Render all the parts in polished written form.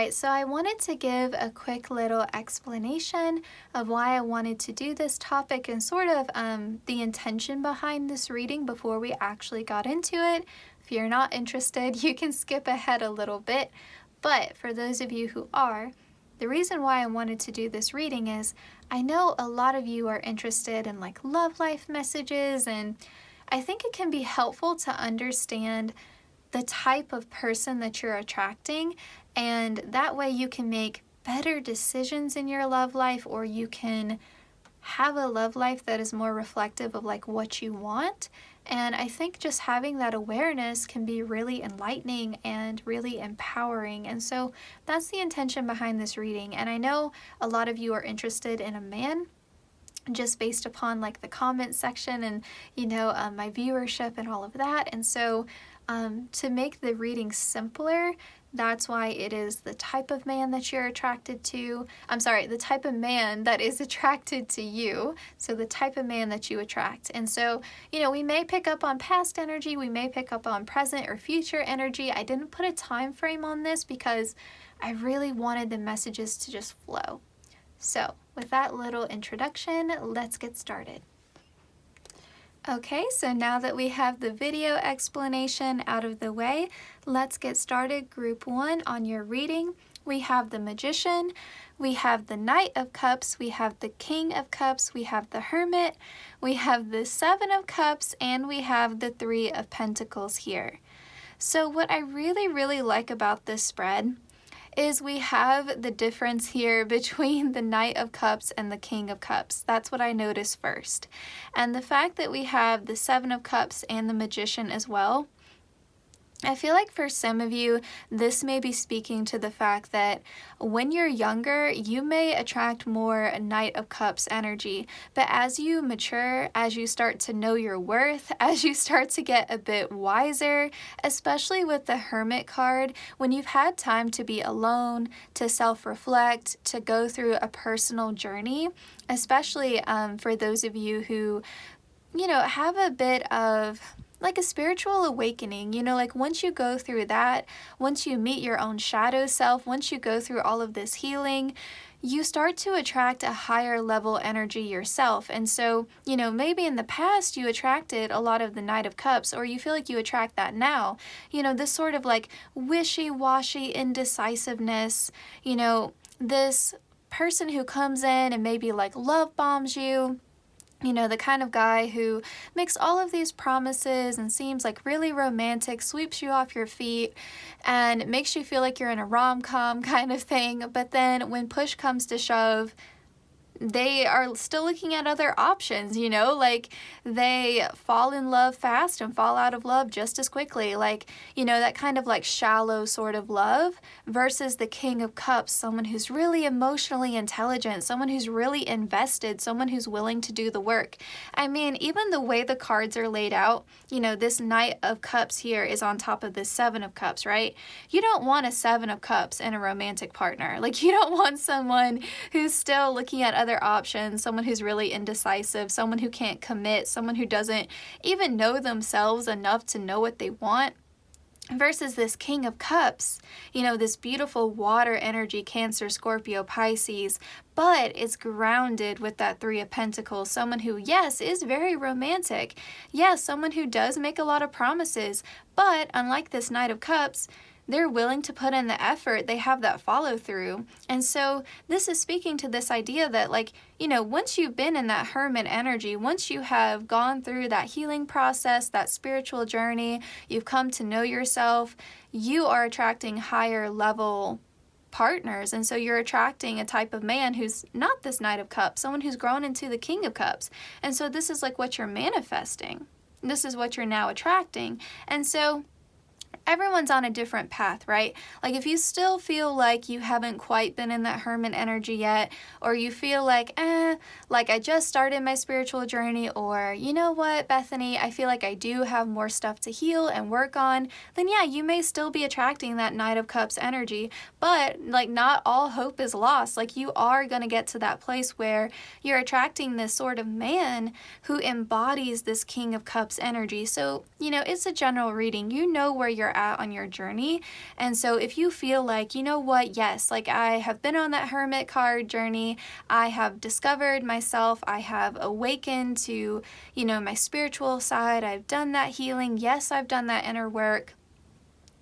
Alright, so I wanted to give a quick little explanation of why I wanted to do this topic and sort of the intention behind this reading before we actually got into it. If you're not interested, you can skip ahead a little bit, but for those of you who are, the reason why I wanted to do this reading is I know a lot of you are interested in like love life messages, and I think it can be helpful to understand the type of person that you're attracting, and that way you can make better decisions in your love life, or you can have a love life that is more reflective of like what you want. And I think just having that awareness can be really enlightening and really empowering. And so that's the intention behind this reading. And I know a lot of you are interested in a man, just based upon like the comment section and my viewership and all of that. And so to make the reading simpler, that's why it is the type of man that you're attracted to. The type of man that is attracted to you. So the type of man that you attract. And so, we may pick up on past energy, we may pick up on present or future energy. I didn't put a time frame on this because I really wanted the messages to just flow. So with that little introduction, let's get started. Okay, so now that we have the video explanation out of the way, let's get started. Group 1 on your reading. We have the Magician, we have the Knight of Cups, we have the King of Cups, we have the Hermit, we have the Seven of Cups, and we have the Three of Pentacles here. So what I really like about this spread is we have the difference here between the Knight of Cups and the King of Cups. That's what I noticed first. And the fact that we have the Seven of Cups and the Magician as well, I feel like for some of you, this may be speaking to the fact that when you're younger, you may attract more Knight of Cups energy. But as you mature, as you start to know your worth, as you start to get a bit wiser, especially with the Hermit card, when you've had time to be alone, to self-reflect, to go through a personal journey, especially for those of you who, have a bit of like a spiritual awakening, like once you go through that, once you meet your own shadow self, once you go through all of this healing, you start to attract a higher level energy yourself. And so, maybe in the past you attracted a lot of the Knight of Cups, or you feel like you attract that now, this sort of like wishy-washy indecisiveness, this person who comes in and maybe like love bombs you, the kind of guy who makes all of these promises and seems like really romantic, sweeps you off your feet, and makes you feel like you're in a rom-com kind of thing. But then when push comes to shove, they are still looking at other options, like they fall in love fast and fall out of love just as quickly, like, that kind of like shallow sort of love, versus the King of Cups, someone who's really emotionally intelligent, someone who's really invested, someone who's willing to do the work. I mean, even the way the cards are laid out, this Knight of Cups here is on top of this Seven of Cups, right? You don't want a Seven of Cups and a romantic partner. Like, you don't want someone who's still looking at other options, someone who's really indecisive, someone who can't commit, someone who doesn't even know themselves enough to know what they want. Versus this King of Cups, this beautiful water energy, Cancer, Scorpio, Pisces, but it's grounded with that Three of Pentacles, someone who, yes, is very romantic. Yes, someone who does make a lot of promises, but unlike this Knight of Cups, they're willing to put in the effort, they have that follow through. And so this is speaking to this idea that like, once you've been in that Hermit energy, once you have gone through that healing process, that spiritual journey, you've come to know yourself, you are attracting higher level partners. And so you're attracting a type of man who's not this Knight of Cups, someone who's grown into the King of Cups. And so this is like what you're manifesting. This is what you're now attracting. And so everyone's on a different path, right? Like if you still feel like you haven't quite been in that Hermit energy yet, or you feel like, I like I just started my spiritual journey, or you know what, Bethany, I feel like I do have more stuff to heal and work on, then yeah, you may still be attracting that Knight of Cups energy, but like not all hope is lost. Like you are going to get to that place where you're attracting this sort of man who embodies this King of Cups energy. So, you know, it's a general reading. You know where you're at on your journey. And so if you feel like, you know what, yes, like I have been on that Hermit card journey, I have discovered myself, I have awakened to, you know, my spiritual side, I've done that healing, yes, I've done that inner work.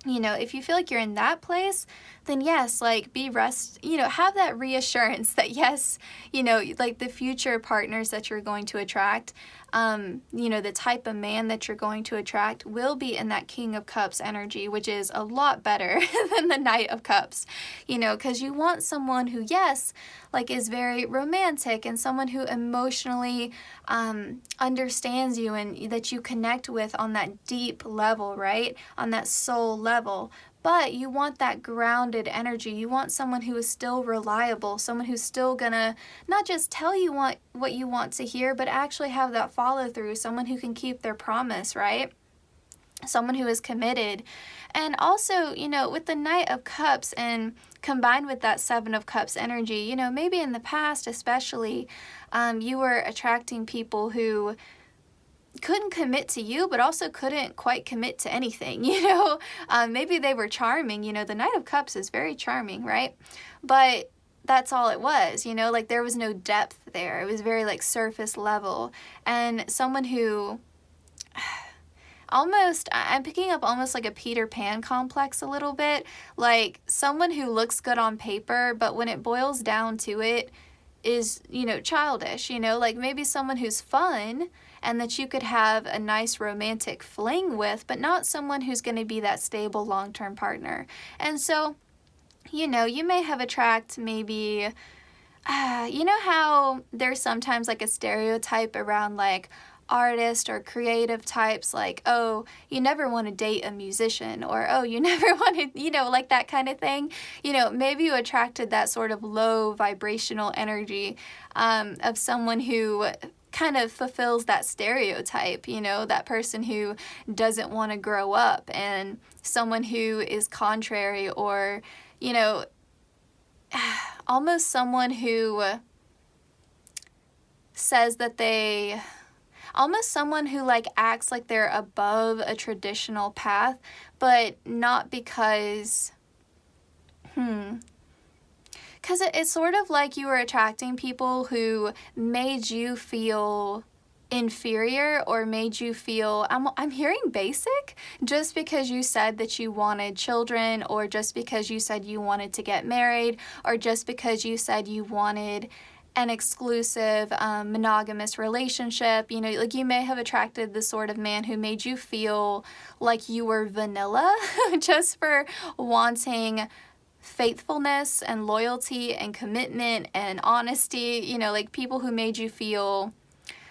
You know, if you feel like you're in that place, then yes, like have that reassurance that yes, you know, like the future partners that you're going to attract, you know, the type of man that you're going to attract will be in that King of Cups energy, which is a lot better than the Knight of Cups, you know, because you want someone who, yes, like is very romantic and someone who emotionally understands you and that you connect with on that deep level, right? On that soul level. But you want that grounded energy. You want someone who is still reliable, someone who's still gonna not just tell you what you want to hear, but actually have that follow through, someone who can keep their promise, right? Someone who is committed. And also, you know, with the Knight of Cups and combined with that Seven of Cups energy, you know, maybe in the past especially, you were attracting people who couldn't commit to you, but also couldn't quite commit to anything, you know? Maybe they were charming, you know, the Knight of Cups is very charming, right? But that's all it was, you know, like there was no depth there. It was very like surface level. And someone who I'm picking up almost like a Peter Pan complex a little bit, like someone who looks good on paper, but when it boils down to it is, you know, childish, you know, like maybe someone who's fun and that you could have a nice romantic fling with, but not someone who's going to be that stable long-term partner. And so, you know, you may have attract maybe, you know how there's sometimes like a stereotype around like artist or creative types, like, oh, you never want to date a musician, or oh, you never want to, you know, like that kind of thing. You know, maybe you attracted that sort of low vibrational energy of someone who kind of fulfills that stereotype, you know, that person who doesn't want to grow up and someone who is contrary, or, you know, almost someone who says that almost someone who like acts like they're above a traditional path, but not because, because it's sort of like you were attracting people who made you feel inferior or made you feel, I'm hearing basic, just because you said that you wanted children, or just because you said you wanted to get married, or just because you said you wanted an exclusive monogamous relationship. You know, like you may have attracted the sort of man who made you feel like you were vanilla just for wanting faithfulness and loyalty and commitment and honesty, you know, like people who made you feel,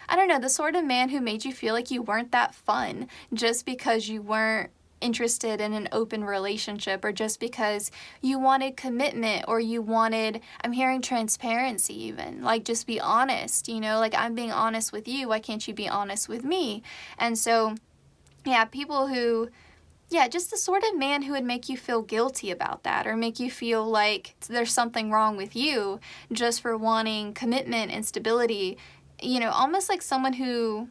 I don't know, the sort of man who made you feel like you weren't that fun just because you weren't interested in an open relationship, or just because you wanted commitment, or you wanted, I'm hearing transparency even, like just be honest, you know, like I'm being honest with you, why can't you be honest with me? And so, yeah, people who, yeah, just the sort of man who would make you feel guilty about that, or make you feel like there's something wrong with you just for wanting commitment and stability, you know, almost like someone who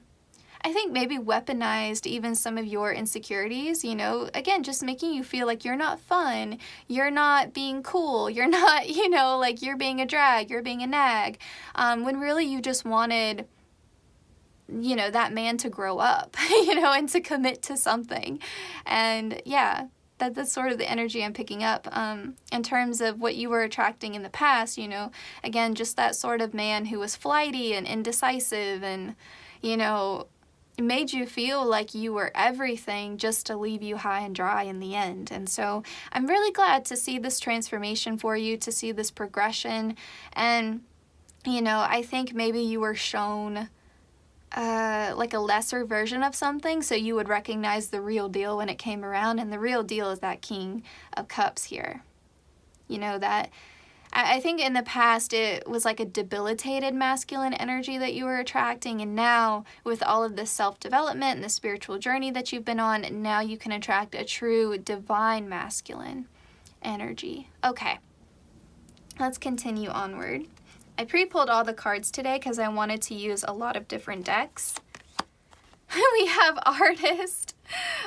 I think maybe weaponized even some of your insecurities, you know, again, just making you feel like you're not fun, you're not being cool, you're not, you know, like you're being a drag, you're being a nag, when really you just wanted, you know, that man to grow up, you know, and to commit to something. And yeah, that's sort of the energy I'm picking up in terms of what you were attracting in the past, you know, again, just that sort of man who was flighty and indecisive and, you know, made you feel like you were everything just to leave you high and dry in the end. And so I'm really glad to see this transformation for you, to see this progression. And, you know, I think maybe you were shown like a lesser version of something, so you would recognize the real deal when it came around, and the real deal is that King of Cups here. You know, that I think in the past it was like a debilitated masculine energy that you were attracting, and now with all of this self-development and the spiritual journey that you've been on, now you can attract a true divine masculine energy. Okay, let's continue onward. I pre-pulled all the cards today because I wanted to use a lot of different decks. We have Artist.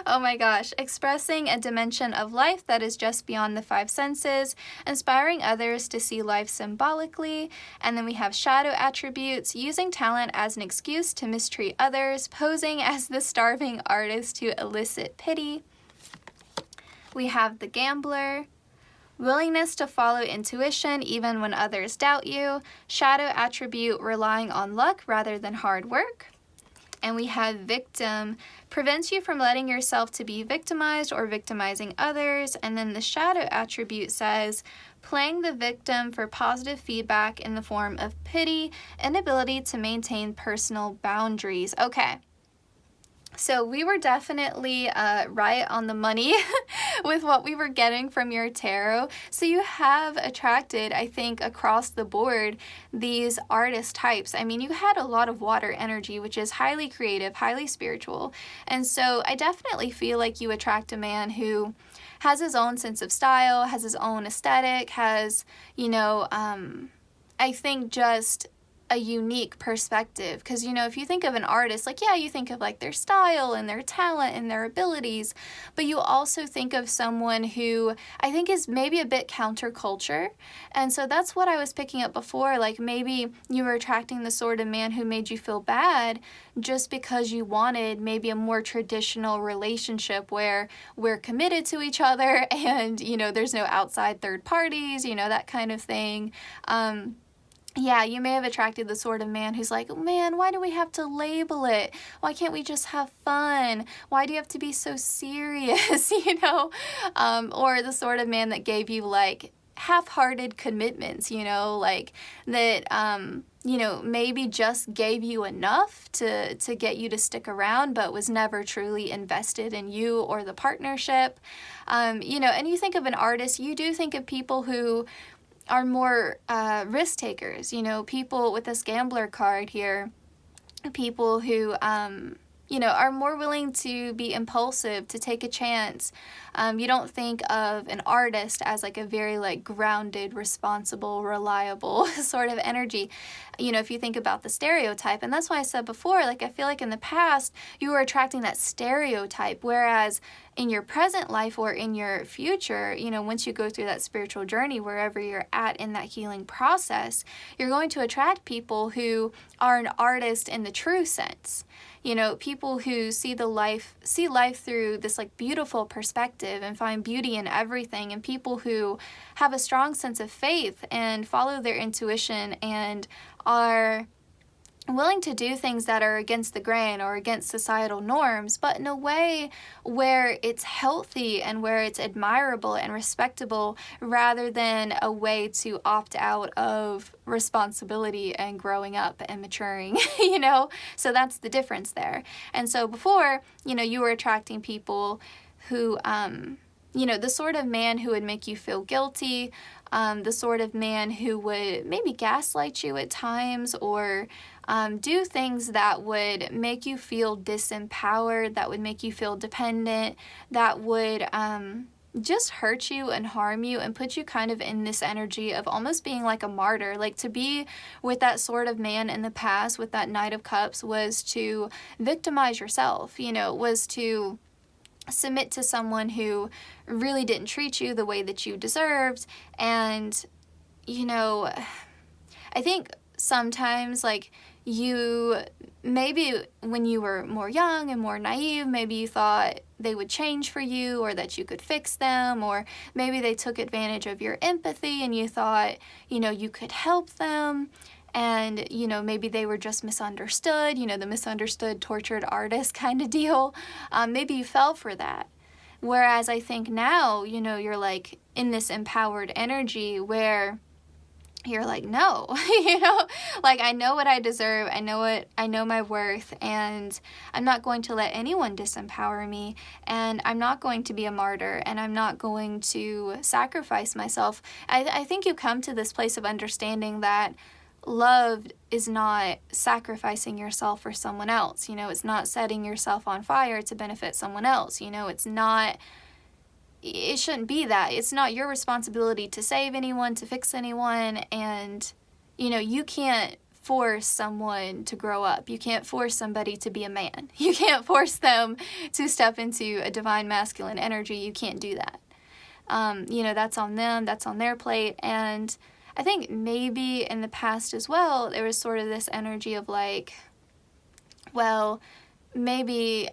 Oh my gosh. Expressing a dimension of life that is just beyond the five senses, inspiring others to see life symbolically. And then we have Shadow attributes, using talent as an excuse to mistreat others, posing as the starving artist to elicit pity. We have the Gambler. Willingness to follow intuition even when others doubt you. Shadow attribute, relying on luck rather than hard work. And we have Victim, prevents you from letting yourself to be victimized or victimizing others. And then the Shadow attribute says, playing the victim for positive feedback in the form of pity, inability to maintain personal boundaries. Okay. So we were definitely right on the money with what we were getting from your tarot. So you have attracted, I think, across the board, these artist types. I mean, you had a lot of water energy, which is highly creative, highly spiritual. And so I definitely feel like you attract a man who has his own sense of style, has his own aesthetic, has, you know, I think just a unique perspective. Because, you know, if you think of an artist, like, yeah, you think of like their style and their talent and their abilities, but you also think of someone who I think is maybe a bit counterculture. And so that's what I was picking up before. Like, maybe you were attracting the sort of man who made you feel bad just because you wanted maybe a more traditional relationship where we're committed to each other and, you know, there's no outside third parties, you know, that kind of thing. Yeah, you may have attracted the sort of man who's like, man, why do we have to label it? Why can't we just have fun? Why do you have to be so serious, you know? Or the sort of man that gave you like half-hearted commitments, you know, like that, you know, maybe just gave you enough to get you to stick around, but was never truly invested in you or the partnership. You know, and you think of an artist, you do think of people who are more risk takers, you know, people with this Gambler card here, people who, you know, are more willing to be impulsive, to take a chance. You don't think of an artist as like a very like grounded, responsible, reliable sort of energy. You know, if you think about the stereotype, and that's why I said before, like, I feel like in the past you were attracting that stereotype, whereas in your present life or in your future, you know, once you go through that spiritual journey, wherever you're at in that healing process, you're going to attract people who are an artist in the true sense. You know, people who see life through this like beautiful perspective and find beauty in everything, and people who have a strong sense of faith and follow their intuition and are willing to do things that are against the grain or against societal norms, but in a way where it's healthy and where it's admirable and respectable, rather than a way to opt out of responsibility and growing up and maturing, you know? So that's the difference there. And so before, you know, you were attracting people who, you know, the sort of man who would make you feel guilty, the sort of man who would maybe gaslight you at times, or do things that would make you feel disempowered, that would make you feel dependent, that would just hurt you and harm you and put you kind of in this energy of almost being like a martyr. Like, to be with that sort of man in the past, with that Knight of Cups, was to victimize yourself, you know, was to submit to someone who really didn't treat you the way that you deserved. And, you know, I think sometimes, like, you maybe when you were more young and more naive, maybe you thought they would change for you, or that you could fix them, or maybe they took advantage of your empathy and you thought, you know, you could help them. And, you know, maybe they were just misunderstood, you know, the misunderstood tortured artist kind of deal. Maybe you fell for that. Whereas I think now, you know, you're like in this empowered energy where you're like, no, you know, like I know what I deserve. I know my worth, and I'm not going to let anyone disempower me, and I'm not going to be a martyr, and I'm not going to sacrifice myself. I think you come to this place of understanding that love is not sacrificing yourself for someone else. You know, it's not setting yourself on fire to benefit someone else. You know, it shouldn't be that. It's not your responsibility to save anyone, to fix anyone, and, you know, you can't force someone to grow up. You can't force somebody to be a man. You can't force them to step into a divine masculine energy. You can't do that. You know, that's on them, that's on their plate, and I think maybe in the past as well, there was sort of this energy of like, well, maybe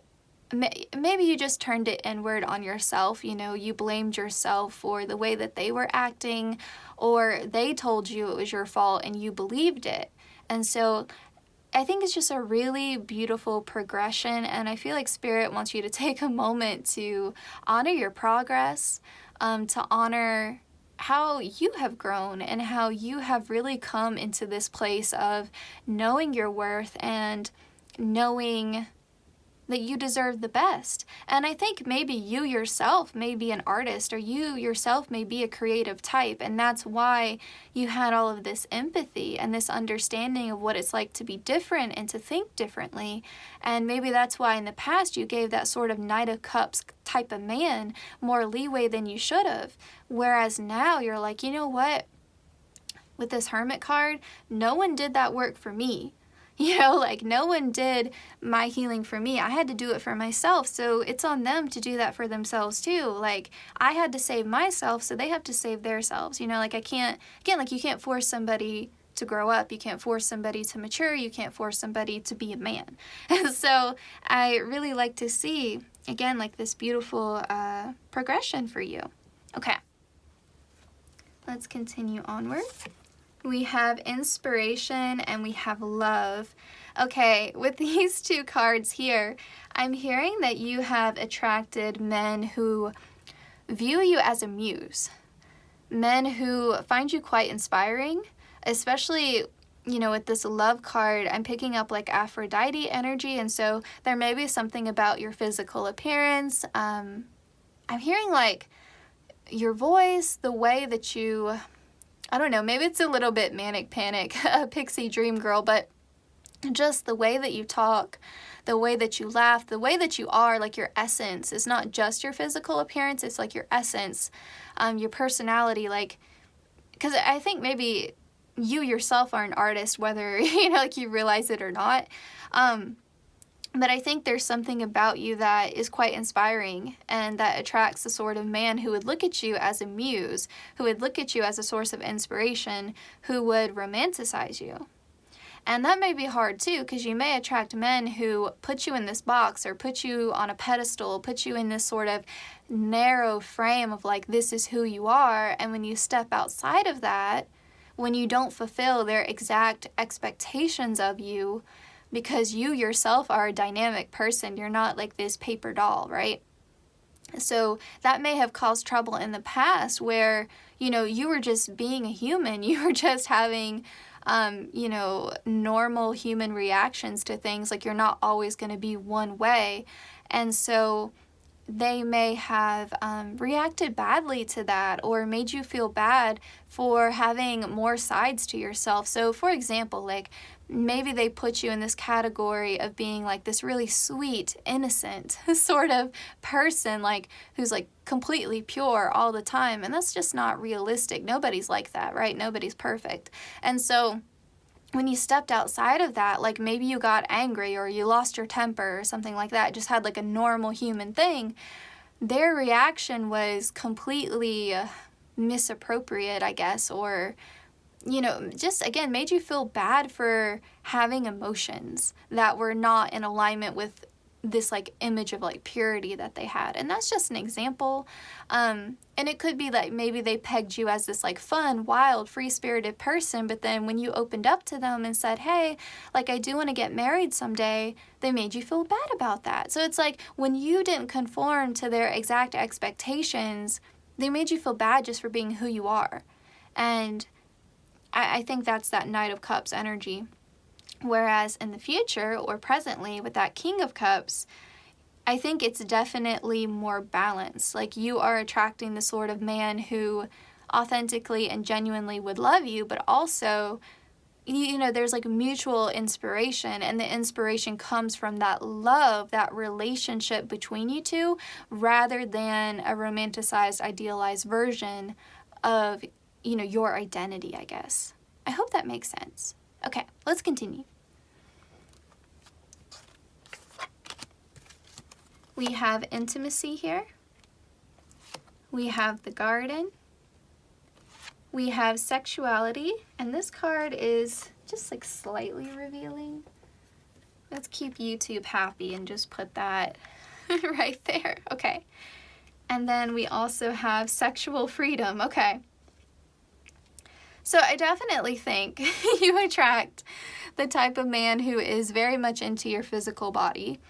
you just turned it inward on yourself. You know, you blamed yourself for the way that they were acting, or they told you it was your fault and you believed it. And so I think it's just a really beautiful progression, and I feel like Spirit wants you to take a moment to honor your progress, to honor how you have grown and how you have really come into this place of knowing your worth and knowing that you deserve the best. And I think maybe you yourself may be an artist, or you yourself may be a creative type, and that's why you had all of this empathy and this understanding of what it's like to be different and to think differently. And maybe that's why in the past you gave that sort of Knight of Cups type of man more leeway than you should have. Whereas now you're like, you know what? With this Hermit card, no one did that work for me. You know, like no one did my healing for me. I had to do it for myself. So it's on them to do that for themselves too. Like I had to save myself, so they have to save themselves. You know, like you can't force somebody to grow up. You can't force somebody to mature. You can't force somebody to be a man. And so I really like to see, again, like this beautiful progression for you. Okay. Let's continue onward. We have inspiration and we have love. Okay, with these two cards here, I'm hearing that you have attracted men who view you as a muse. Men who find you quite inspiring, especially, you know, with this love card, I'm picking up like Aphrodite energy, and so there may be something about your physical appearance. I'm hearing like your voice, the way that you, I don't know, maybe it's a little bit manic panic, pixie dream girl, but just the way that you talk, the way that you laugh, the way that you are, like your essence is not just your physical appearance, it's like your essence, your personality, like, because I think maybe you yourself are an artist, whether, you know, like you realize it or not. But I think there's something about you that is quite inspiring and that attracts the sort of man who would look at you as a muse, who would look at you as a source of inspiration, who would romanticize you. And that may be hard too, because you may attract men who put you in this box or put you on a pedestal, put you in this sort of narrow frame of like, this is who you are. And when you step outside of that, when you don't fulfill their exact expectations of you, because you yourself are a dynamic person, you're not like this paper doll, right? So that may have caused trouble in the past where, you know, you were just being a human. You were just having, you know, normal human reactions to things. Like you're not always going to be one way. And so they may have reacted badly to that or made you feel bad for having more sides to yourself. So for example, like maybe they put you in this category of being like this really sweet, innocent sort of person, like who's like completely pure all the time. And that's just not realistic. Nobody's like that, right? Nobody's perfect. And so when you stepped outside of that, like maybe you got angry or you lost your temper or something like that, just had like a normal human thing, their reaction was completely misappropriate, I guess, or, you know, just again made you feel bad for having emotions that were not in alignment with this like image of like purity that they had. And that's just an example. And it could be like maybe they pegged you as this like fun, wild, free-spirited person, but then when you opened up to them and said, hey, like I do want to get married someday, they made you feel bad about that. So it's like when you didn't conform to their exact expectations, they made you feel bad just for being who you are. And I think that's that Knight of Cups energy. Whereas in the future or presently with that King of Cups, I think it's definitely more balanced. Like, you are attracting the sort of man who authentically and genuinely would love you, but also, you know, there's like mutual inspiration, and the inspiration comes from that love, that relationship between you two, rather than a romanticized, idealized version of, you know, your identity, I guess. I hope that makes sense. Okay, let's continue. We have intimacy here. We have the garden. We have sexuality, and this card is just like slightly revealing. Let's keep YouTube happy and just put that right there. Okay. And then we also have sexual freedom. Okay. So I definitely think you attract the type of man who is very much into your physical body.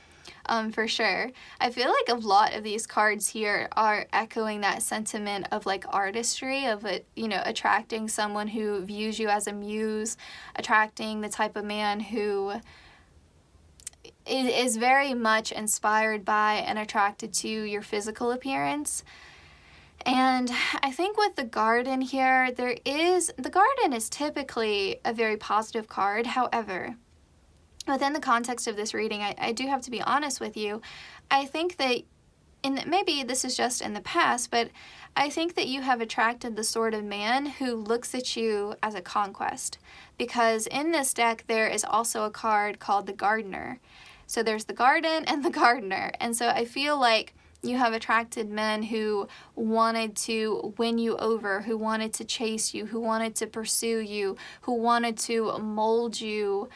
For sure. I feel like a lot of these cards here are echoing that sentiment of like artistry, of it, you know, attracting someone who views you as a muse, attracting the type of man who is very much inspired by and attracted to your physical appearance. And I think with the garden here, the garden is typically a very positive card. However, within the context of this reading, I do have to be honest with you. I think that, maybe this is just in the past, but I think that you have attracted the sort of man who looks at you as a conquest. Because in this deck, there is also a card called the Gardener. So there's the garden and the gardener. And so I feel like you have attracted men who wanted to win you over, who wanted to chase you, who wanted to pursue you, who wanted to mold you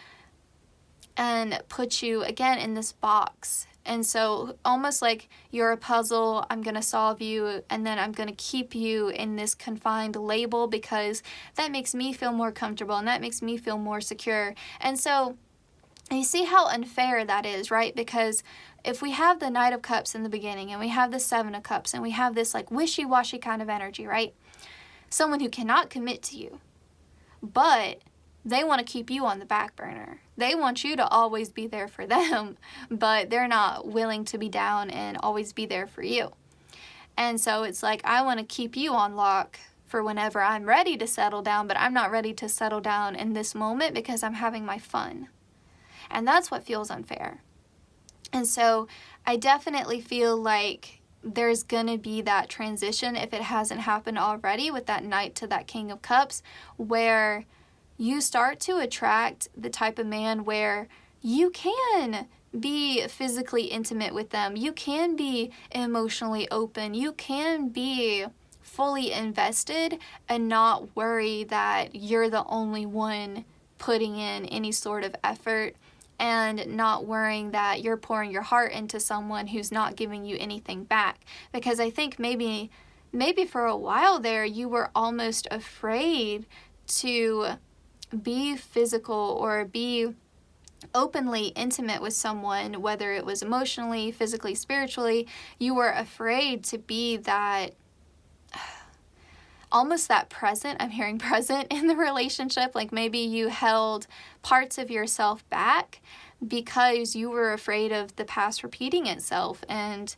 and put you again in this box. And so almost like you're a puzzle, I'm going to solve you, and then I'm going to keep you in this confined label because that makes me feel more comfortable and that makes me feel more secure. And so you see how unfair that is, right? Because if we have the Knight of Cups in the beginning and we have the Seven of Cups and we have this like wishy-washy kind of energy, right? Someone who cannot commit to you, but they want to keep you on the back burner. They want you to always be there for them, but they're not willing to be down and always be there for you. And so it's like, I want to keep you on lock for whenever I'm ready to settle down, but I'm not ready to settle down in this moment because I'm having my fun. And that's what feels unfair. And so I definitely feel like there's going to be that transition, if it hasn't happened already, with that Knight to that King of Cups, where you start to attract the type of man where you can be physically intimate with them. You can be emotionally open. You can be fully invested and not worry that you're the only one putting in any sort of effort, and not worrying that you're pouring your heart into someone who's not giving you anything back. Because I think maybe for a while there, you were almost afraid to be physical or be openly intimate with someone, whether it was emotionally, physically, spiritually. You were afraid to be that, almost that present, I'm hearing present in the relationship. Like maybe you held parts of yourself back because you were afraid of the past repeating itself, and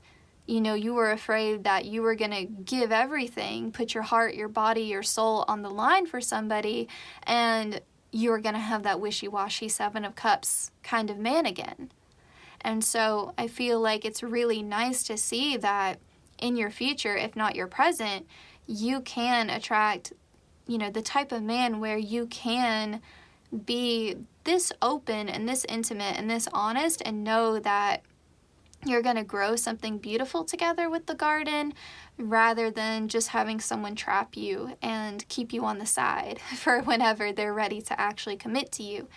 you know, you were afraid that you were going to give everything, put your heart, your body, your soul on the line for somebody, and you were going to have that wishy-washy Seven of Cups kind of man again. And so I feel like it's really nice to see that in your future, if not your present, you can attract, you know, the type of man where you can be this open and this intimate and this honest, and know that you're going to grow something beautiful together with the garden, rather than just having someone trap you and keep you on the side for whenever they're ready to actually commit to you.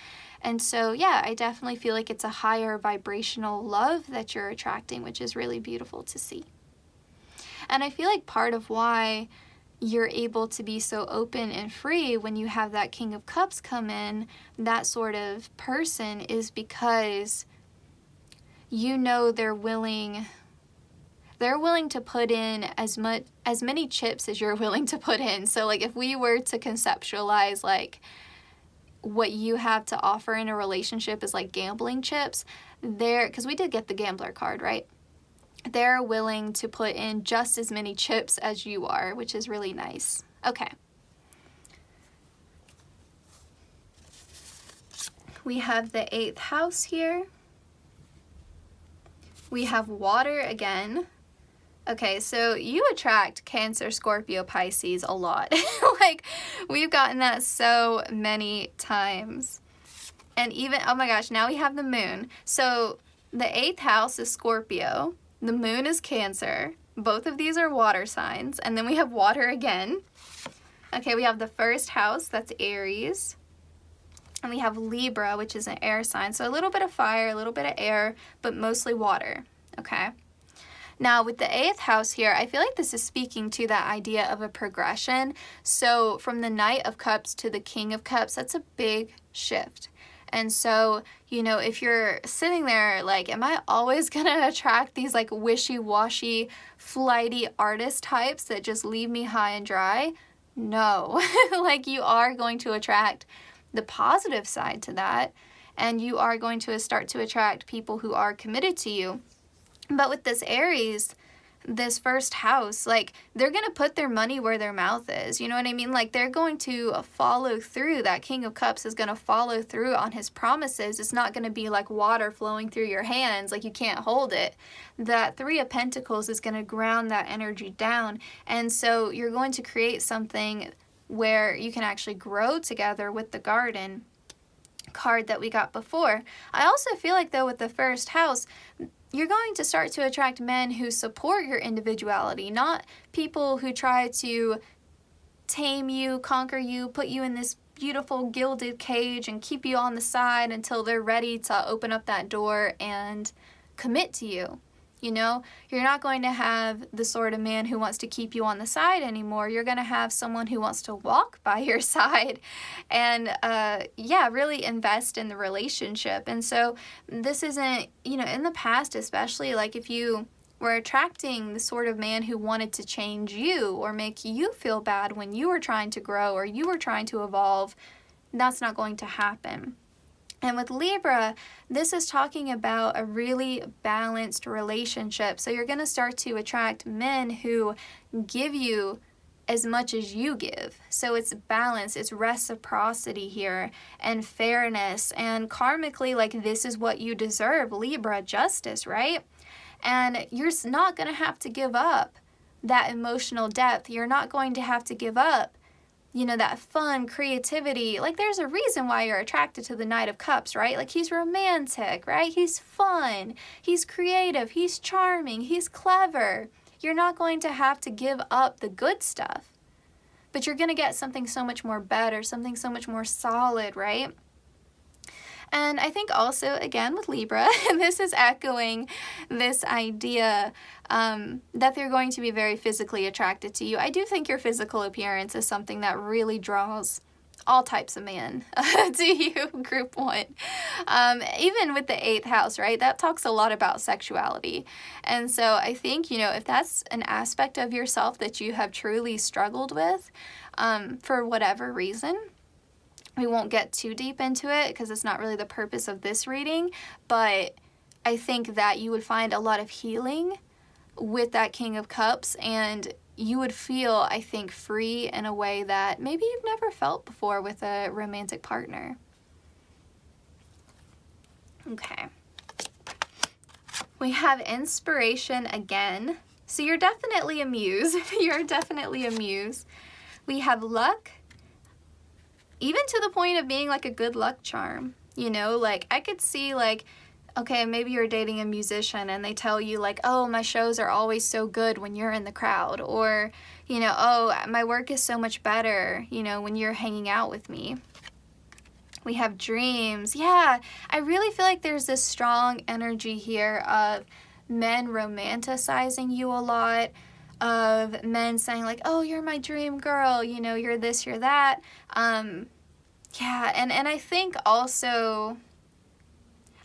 And so, yeah, I definitely feel like it's a higher vibrational love that you're attracting, which is really beautiful to see. And I feel like part of why you're able to be so open and free when you have that King of Cups come in, that sort of person, is because you know they're willing, they're willing to put in as many chips as you're willing to put in. So like if we were to conceptualize like what you have to offer in a relationship is like gambling chips, because we did get the gambler card, right? They're willing to put in just as many chips as you are, which is really nice. Okay. We have the 8th house here. We have water again. Okay, so you attract Cancer, Scorpio, Pisces a lot. Like, we've gotten that so many times. And even, oh my gosh, now we have the moon. So the 8th house is Scorpio. The moon is Cancer. Both of these are water signs. And then we have water again. Okay, we have the 1st house, that's Aries. And we have Libra, which is an air sign. So a little bit of fire, a little bit of air, but mostly water, okay? Now with the 8th house here, I feel like this is speaking to that idea of a progression. So from the Knight of Cups to the King of Cups, that's a big shift. And so, you know, if you're sitting there like, am I always gonna attract these like wishy-washy, flighty artist types that just leave me high and dry? No, like you are going to attract the positive side to that, and you are going to start to attract people who are committed to you. But with this Aries, this 1st house, like they're going to put their money where their mouth is. You know what I mean? Like they're going to follow through. That King of Cups is going to follow through on his promises. It's not going to be like water flowing through your hands, like you can't hold it. That 3 of Pentacles is going to ground that energy down. And so you're going to create something where you can actually grow together with the garden card that we got before. I also feel like though with the 1st house, you're going to start to attract men who support your individuality, not people who try to tame you, conquer you, put you in this beautiful gilded cage and keep you on the side until they're ready to open up that door and commit to you. You know, you're not going to have the sort of man who wants to keep you on the side anymore. You're going to have someone who wants to walk by your side and, yeah, really invest in the relationship. And so this isn't, you know, in the past especially, like if you were attracting the sort of man who wanted to change you or make you feel bad when you were trying to grow or you were trying to evolve, that's not going to happen. And with Libra, this is talking about a really balanced relationship. So you're going to start to attract men who give you as much as you give. So it's balance, it's reciprocity here, and fairness, and karmically, like this is what you deserve, Libra, justice, right? And you're not going to have to give up that emotional depth. You're not going to have to give up, you know, that fun, creativity. Like there's a reason why you're attracted to the Knight of Cups, right? Like he's romantic, right? He's fun, he's creative, he's charming, he's clever. You're not going to have to give up the good stuff, but you're going to get something so much more better, something so much more solid, right? And I think also, again, with Libra, this is echoing this idea that they're going to be very physically attracted to you. I do think your physical appearance is something that really draws all types of men to you, group 1. Even with the 8th house, right? That talks a lot about sexuality. And so I think, you know, if that's an aspect of yourself that you have truly struggled with for whatever reason, we won't get too deep into it because it's not really the purpose of this reading, but I think that you would find a lot of healing with that King of Cups, and you would feel, I think, free in a way that maybe you've never felt before with a romantic partner. Okay. We have inspiration again. So you're definitely a muse. You're definitely a muse. We have luck. Even to the point of being like a good luck charm, you know, like I could see like, okay, maybe you're dating a musician and they tell you like, oh, my shows are always so good when you're in the crowd, or, you know, oh, my work is so much better, you know, when you're hanging out with me. We have dreams. Yeah, I really feel like there's this strong energy here of men romanticizing you a lot, of men saying like, oh, you're my dream girl, you know, you're this, you're that. Yeah, and I think also,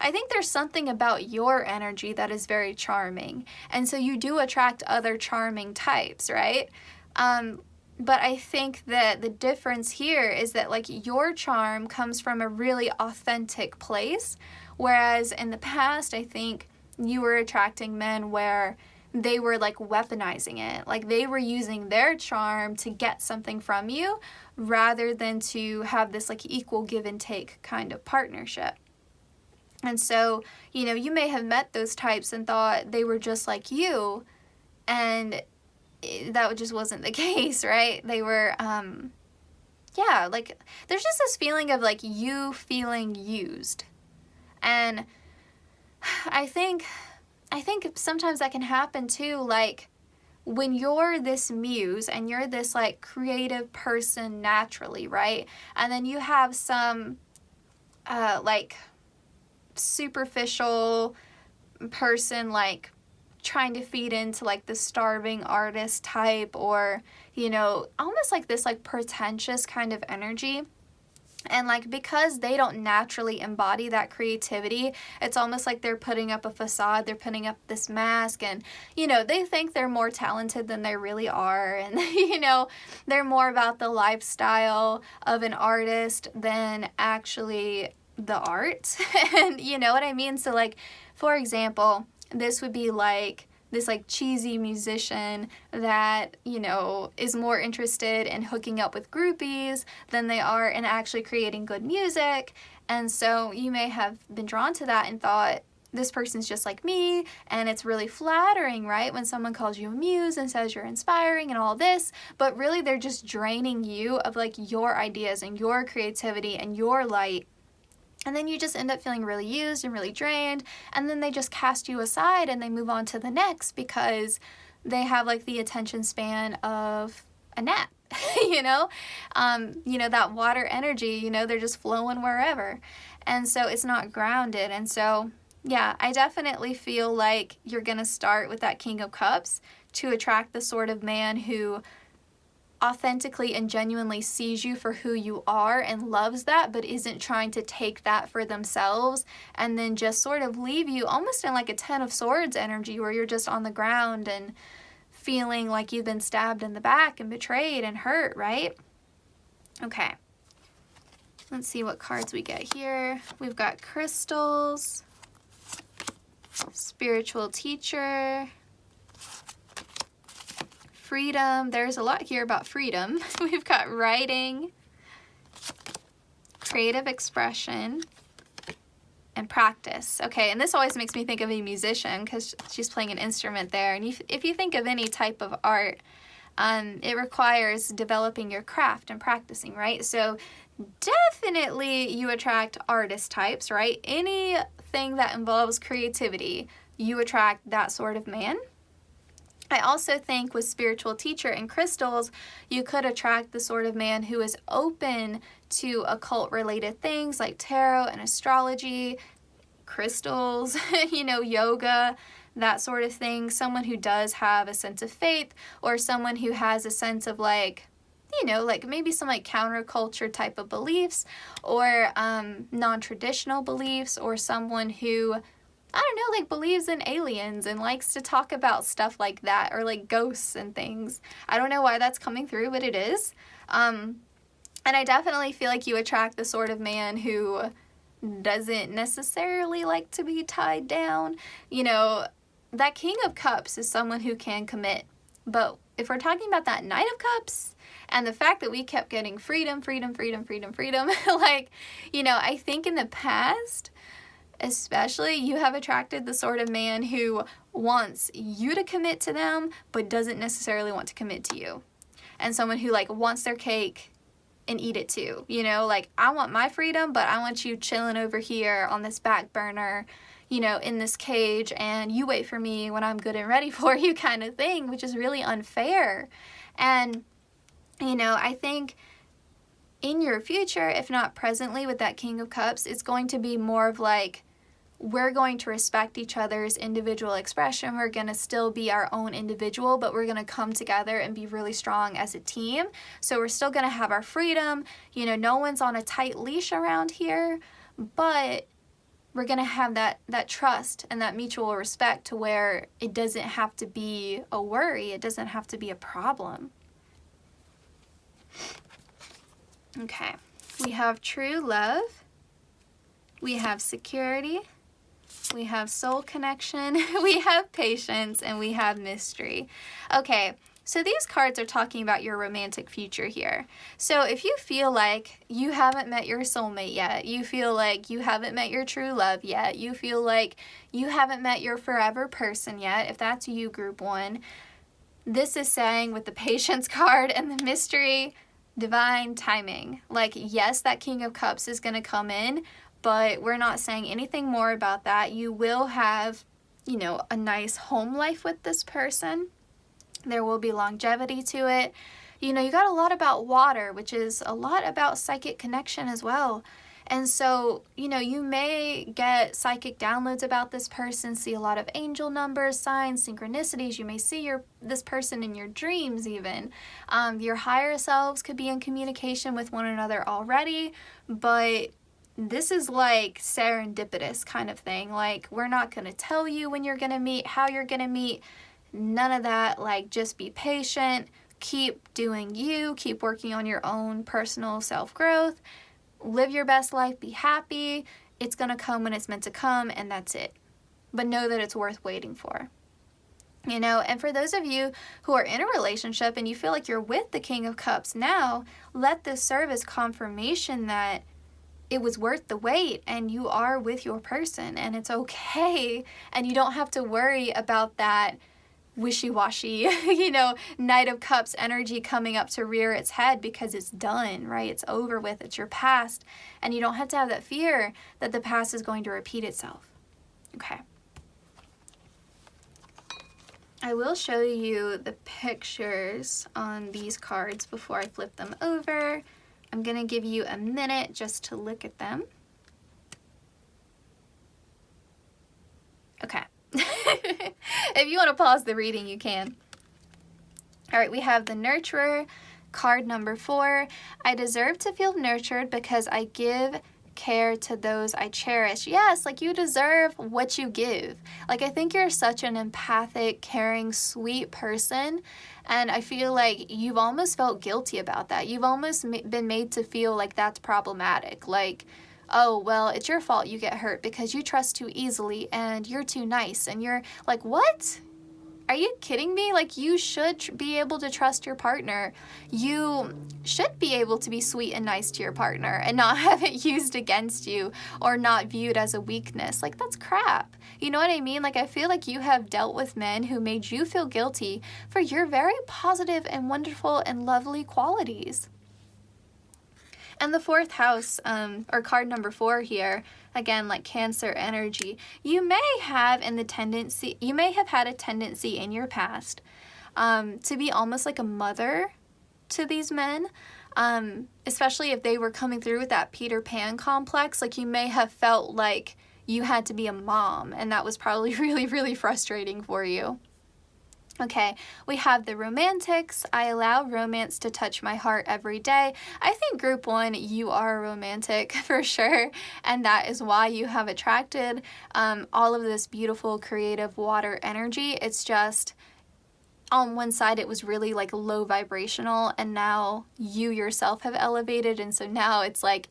I think there's something about your energy that is very charming. And so you do attract other charming types, right? But I think that the difference here is that like your charm comes from a really authentic place, whereas in the past, I think you were attracting men where they were like weaponizing it. Like they were using their charm to get something from you rather than to have this like equal give and take kind of partnership. And so, you know, you may have met those types and thought they were just like you, and that just wasn't the case, right? They were, yeah, like there's just this feeling of like you feeling used. And I think sometimes that can happen too, like when you're this muse and you're this like creative person naturally, right? And then you have some like superficial person like trying to feed into like the starving artist type, or, you know, almost like this like pretentious kind of energy. And like because they don't naturally embody that creativity, it's almost like they're putting up a facade, they're putting up this mask, and, you know, they think they're more talented than they really are, and, you know, they're more about the lifestyle of an artist than actually the art. And you know what I mean? So like, for example, this would be like this like cheesy musician that, you know, is more interested in hooking up with groupies than they are in actually creating good music. And so you may have been drawn to that and thought, this person's just like me, and it's really flattering, right? When someone calls you a muse and says you're inspiring and all this, but really they're just draining you of like your ideas and your creativity and your light. And then you just end up feeling really used and really drained, and then they just cast you aside and they move on to the next because they have like the attention span of a gnat, you know? That water energy, you know, they're just flowing wherever. And so it's not grounded. And so, yeah, I definitely feel like you're gonna start with that King of Cups to attract the sort of man who authentically and genuinely sees you for who you are and loves that, but isn't trying to take that for themselves and then just sort of leave you almost in like a Ten of Swords energy where you're just on the ground and feeling like you've been stabbed in the back and betrayed and hurt, right? Okay. Let's see what cards we get here. We've got crystals, spiritual teacher, freedom. There's a lot here about freedom. We've got writing, creative expression, and practice. Okay, and this always makes me think of a musician because she's playing an instrument there. And if you think of any type of art, it requires developing your craft and practicing, right? So definitely you attract artist types, right? Anything that involves creativity, you attract that sort of man. I also think with spiritual teacher and crystals, you could attract the sort of man who is open to occult related things like tarot and astrology, crystals, yoga, that sort of thing. Someone who does have a sense of faith, or someone who has a sense of like maybe some like counterculture type of beliefs, or non-traditional beliefs, or someone who, I don't know, like believes in aliens and likes to talk about stuff like that, or like ghosts and things. I don't know why that's coming through, but it is. And I definitely feel like you attract the sort of man who doesn't necessarily like to be tied down. That King of Cups is someone who can commit. But if we're talking about that Knight of Cups and the fact that we kept getting freedom, like, I think in the past, especially, you have attracted the sort of man who wants you to commit to them, but doesn't necessarily want to commit to you. And someone who like wants their cake and eat it too. Like, I want my freedom, but I want you chilling over here on this back burner, in this cage, and you wait for me when I'm good and ready for you kind of thing, which is really unfair. And, I think in your future, if not presently with that King of Cups, it's going to be more of like, we're going to respect each other's individual expression. We're going to still be our own individual, but we're going to come together and be really strong as a team. So we're still going to have our freedom. No one's on a tight leash around here, but we're going to have that trust and that mutual respect to where it doesn't have to be a worry. It doesn't have to be a problem. Okay. We have true love. We have security. We have soul connection. We have patience, and we have mystery. Okay. So these cards are talking about your romantic future here. So if you feel like you haven't met your soulmate yet, you feel like you haven't met your true love yet, you feel like you haven't met your forever person yet, if that's you, group 1, this is saying with the patience card and the mystery, divine timing. Like, yes, that King of Cups is going to come in, but we're not saying anything more about that. You will have, you know, a nice home life with this person. There will be longevity to it. You know, you got a lot about water, which is a lot about psychic connection as well. And so, you know, you may get psychic downloads about this person, see a lot of angel numbers, signs, synchronicities. You may see this person in your dreams even. Your higher selves could be in communication with one another already, but this is like serendipitous kind of thing. Like, we're not going to tell you when you're going to meet, how you're going to meet. None of that. Like, just be patient, keep doing you, keep working on your own personal self-growth, live your best life, be happy. It's gonna come when it's meant to come, and that's it. But know that it's worth waiting for. You know, and for those of you who are in a relationship and you feel like you're with the King of Cups now, let this serve as confirmation that it was worth the wait and you are with your person and it's okay, and you don't have to worry about that wishy-washy, you know, Knight of Cups energy coming up to rear its head because it's done, right? It's over with. It's your past. And you don't have to have that fear that the past is going to repeat itself. Okay. I will show you the pictures on these cards before I flip them over. I'm going to give you a minute just to look at them. Okay. If you want to pause the reading, you can. All right, we have the Nurturer, card number 4. I deserve to feel nurtured because I give care to those I cherish. Yes, like, you deserve what you give. Like, I think you're such an empathic, caring, sweet person, and I feel like you've almost felt guilty about that. You've almost been made to feel like that's problematic. Like, oh, well, it's your fault you get hurt because you trust too easily and you're too nice. And you're like, what? Are you kidding me? Like, you should be able to trust your partner. You should be able to be sweet and nice to your partner and not have it used against you or not viewed as a weakness. Like, that's crap. You know what I mean? Like, I feel like you have dealt with men who made you feel guilty for your very positive and wonderful and lovely qualities. And the 4th house, or card number 4 here, again, like Cancer energy, you may have had a tendency in your past to be almost like a mother to these men, especially if they were coming through with that Peter Pan complex. Like, you may have felt like you had to be a mom, and that was probably really, really frustrating for you. Okay, we have the Romantics. I allow romance to touch my heart every day. I think group 1, you are a romantic for sure, and that is why you have attracted all of this beautiful, creative water energy. It's just, on one side, it was really like low vibrational, and now you yourself have elevated, and so now it's like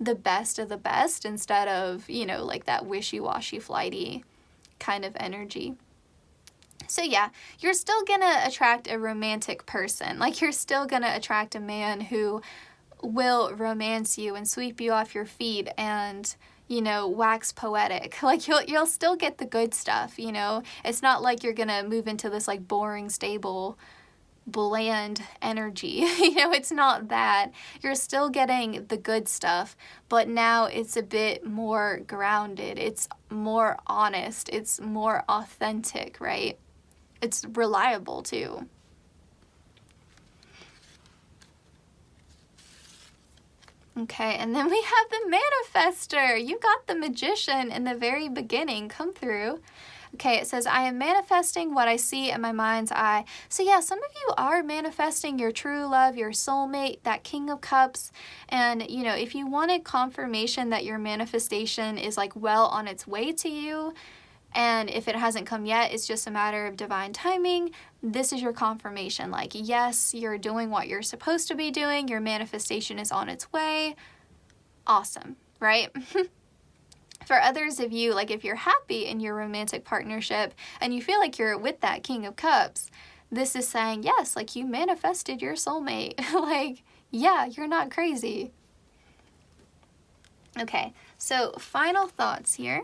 the best of the best instead of, you know, like that wishy-washy, flighty kind of energy. So yeah, you're still gonna attract a romantic person. Like, you're still gonna attract a man who will romance you and sweep you off your feet and, you know, wax poetic. Like, you'll still get the good stuff, you know? It's not like you're gonna move into this like boring, stable, bland energy. You know, it's not that. You're still getting the good stuff, but now it's a bit more grounded. It's more honest. It's more authentic, right? It's reliable too. Okay, and then we have the Manifester. You got the Magician in the very beginning come through. Okay, it says, I am manifesting what I see in my mind's eye. So yeah, some of you are manifesting your true love, your soulmate, that King of Cups. And, you know, if you wanted confirmation that your manifestation is like well on its way to you, and if it hasn't come yet, it's just a matter of divine timing, this is your confirmation. Like, yes, you're doing what you're supposed to be doing. Your manifestation is on its way. Awesome, right? For others of you, like if you're happy in your romantic partnership and you feel like you're with that King of Cups, this is saying, yes, like you manifested your soulmate. Like, yeah, you're not crazy. Okay, so final thoughts here.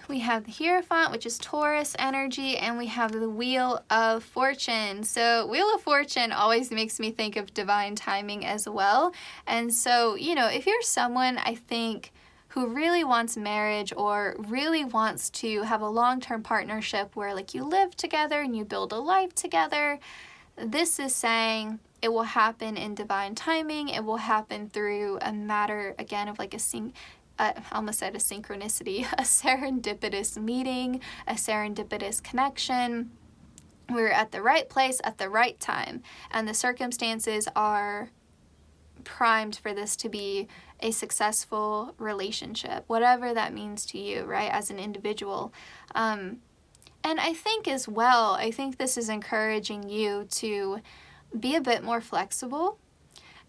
We have the Hierophant, which is Taurus energy, and we have the Wheel of Fortune. So Wheel of Fortune always makes me think of divine timing as well. And so, you know, if you're someone, I think, who really wants marriage or really wants to have a long-term partnership where like you live together and you build a life together, this is saying it will happen in divine timing. It will happen through a matter, again, of like I almost said a synchronicity, a serendipitous meeting, a serendipitous connection. We're at the right place at the right time, and the circumstances are primed for this to be a successful relationship, whatever that means to you, right, as an individual. And I think as well, I think this is encouraging you to be a bit more flexible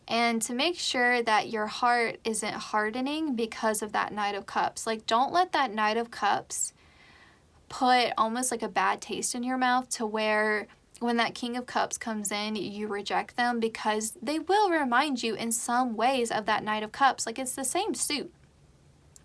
and to make sure that your heart isn't hardening because of that Knight of Cups. Like, don't let that Knight of Cups put almost like a bad taste in your mouth to where when that King of Cups comes in, you reject them, because they will remind you in some ways of that Knight of Cups. Like, it's the same suit,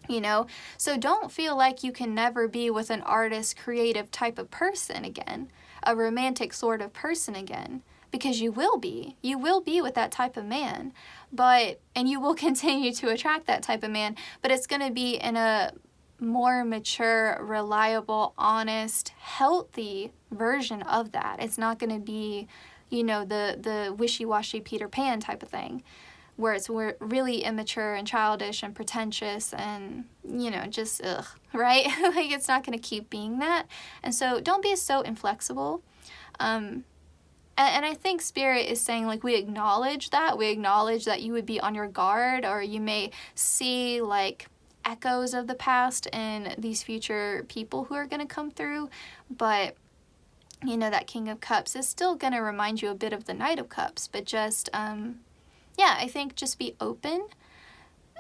you know? So don't feel like you can never be with an artist, creative type of person again, a romantic sort of person again. Because you will be with that type of man, and you will continue to attract that type of man, but it's going to be in a more mature, reliable, honest, healthy version of that. It's not going to be, you know, the wishy-washy Peter Pan type of thing, where it's really immature and childish and pretentious and, you know, just ugh, right? Like, it's not going to keep being that. And so don't be so inflexible. And I think Spirit is saying, like, we acknowledge that. We acknowledge that you would be on your guard, or you may see, like, echoes of the past in these future people who are going to come through. But, you know, that King of Cups is still going to remind you a bit of the Knight of Cups. But just, yeah, I think just be open.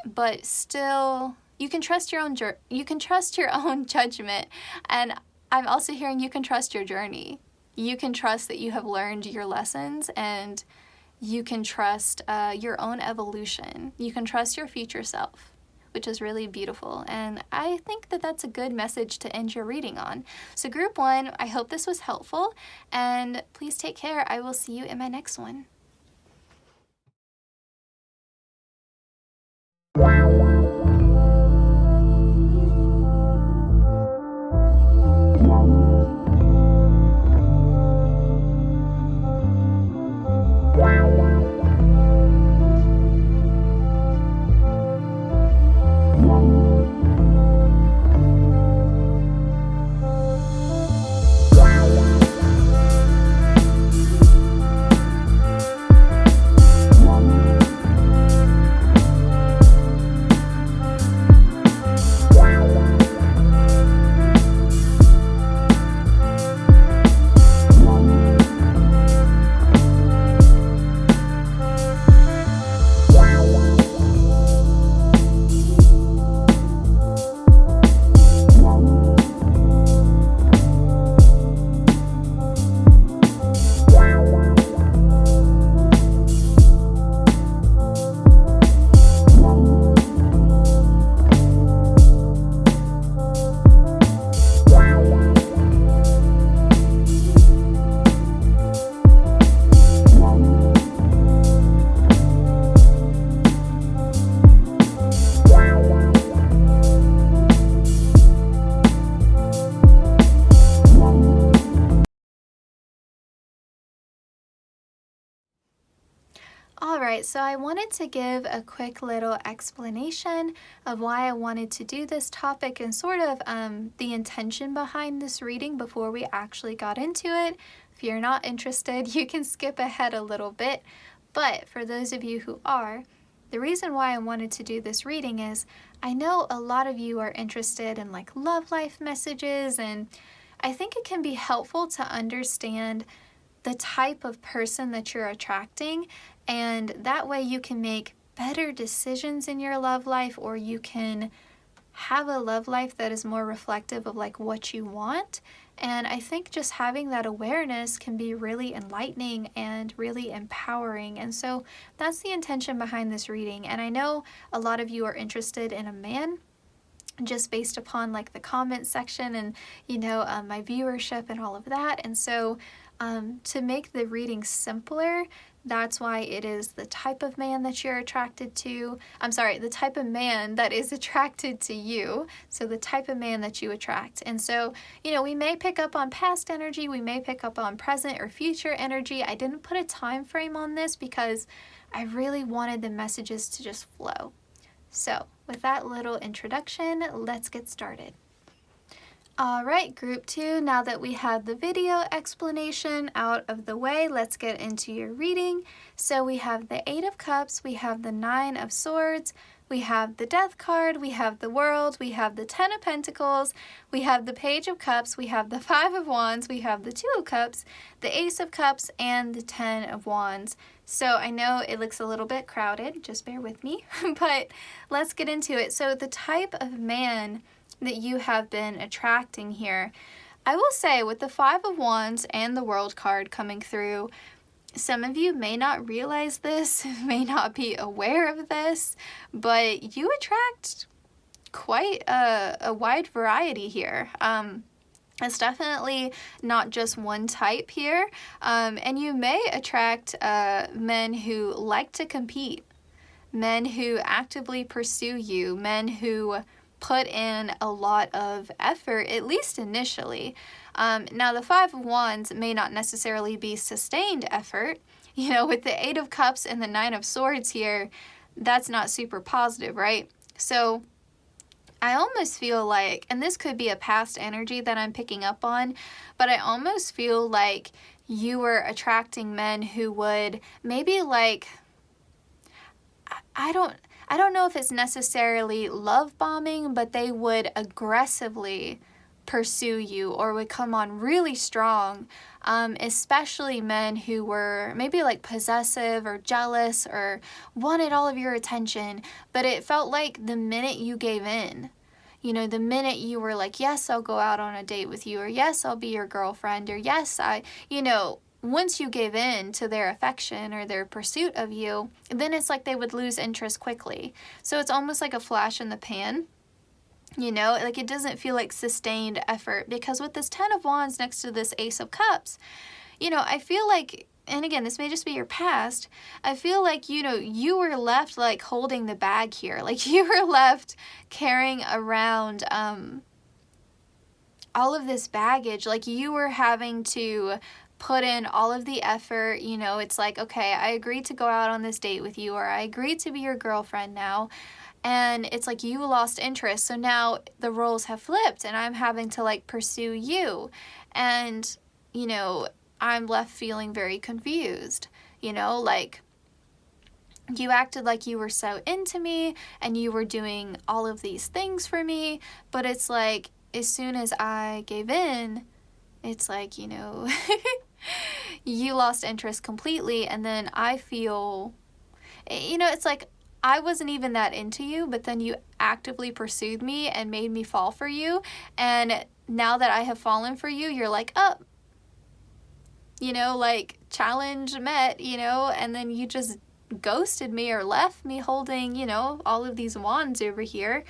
But still, you can trust your own judgment. And I'm also hearing you can trust your journey. You can trust that you have learned your lessons, and you can trust your own evolution. You can trust your future self, which is really beautiful. And I think that that's a good message to end your reading on. So group 1, I hope this was helpful, and please take care. I will see you in my next one. Alright, so I wanted to give a quick little explanation of why I wanted to do this topic and sort of the intention behind this reading before we actually got into it. If you're not interested, you can skip ahead a little bit, but for those of you who are, the reason why I wanted to do this reading is I know a lot of you are interested in like love life messages, and I think it can be helpful to understand the type of person that you're attracting, and that way you can make better decisions in your love life, or you can have a love life that is more reflective of like what you want. And I think just having that awareness can be really enlightening and really empowering. And so that's the intention behind this reading. And I know a lot of you are interested in a man, just based upon like the comment section and my viewership and all of that. And so to make the reading simpler, that's why it is the type of man that you're attracted to. I'm sorry, the type of man that is attracted to you. So the type of man that you attract. And so, we may pick up on past energy, we may pick up on present or future energy. I didn't put a time frame on this because I really wanted the messages to just flow. So with that little introduction, let's get started. Alright, group 2, now that we have the video explanation out of the way, let's get into your reading. So we have the 8 of Cups, we have the 9 of Swords, we have the Death card, we have the World, we have the 10 of Pentacles, we have the Page of Cups, we have the 5 of Wands, we have the 2 of Cups, the Ace of Cups, and the 10 of Wands. So I know it looks a little bit crowded, just bear with me, but let's get into it. So the type of man that you have been attracting here, I will say with the 5 of Wands and the World card coming through, some of you may not realize this, may not be aware of this, but you attract quite a wide variety here. It's definitely not just one type here, and you may attract men who like to compete, men who actively pursue you, men who put in a lot of effort, at least initially. Now the 5 of Wands may not necessarily be sustained effort. With the 8 of Cups and the 9 of Swords here, that's not super positive, right? So I almost feel like, and this could be a past energy that I'm picking up on, but I almost feel like you were attracting men who would maybe like, I don't know if it's necessarily love bombing, but they would aggressively pursue you or would come on really strong, especially men who were maybe like possessive or jealous or wanted all of your attention, but it felt like the minute you gave in, the minute you were like, yes, I'll go out on a date with you, or yes, I'll be your girlfriend, or yes, once you gave in to their affection or their pursuit of you, then it's like they would lose interest quickly. So it's almost like a flash in the pan, like it doesn't feel like sustained effort, because with this 10 of Wands next to this Ace of Cups, I feel like, and again, this may just be your past, I feel like, you were left like holding the bag here, like you were left carrying around all of this baggage, like you were having to put in all of the effort. It's like, okay, I agreed to go out on this date with you, or I agreed to be your girlfriend now, and it's like you lost interest, so now the roles have flipped and I'm having to like pursue you, and I'm left feeling very confused. Like you acted like you were so into me and you were doing all of these things for me, but it's like as soon as I gave in, it's like, you lost interest completely, and then I feel, it's like I wasn't even that into you, but then you actively pursued me and made me fall for you, and now that I have fallen for you, you're like, oh, like challenge met, and then you just ghosted me or left me holding, all of these wands over here.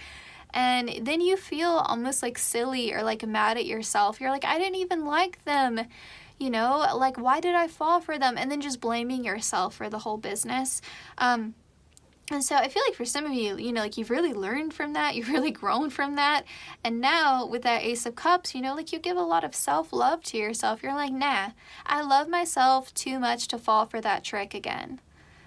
And then you feel almost like silly or like mad at yourself. You're like, I didn't even like them, like why did I fall for them? And then just blaming yourself for the whole business. And so I feel like for some of you, like you've really learned from that, you've really grown from that. And now with that Ace of Cups, like you give a lot of self-love to yourself. You're like, nah, I love myself too much to fall for that trick again.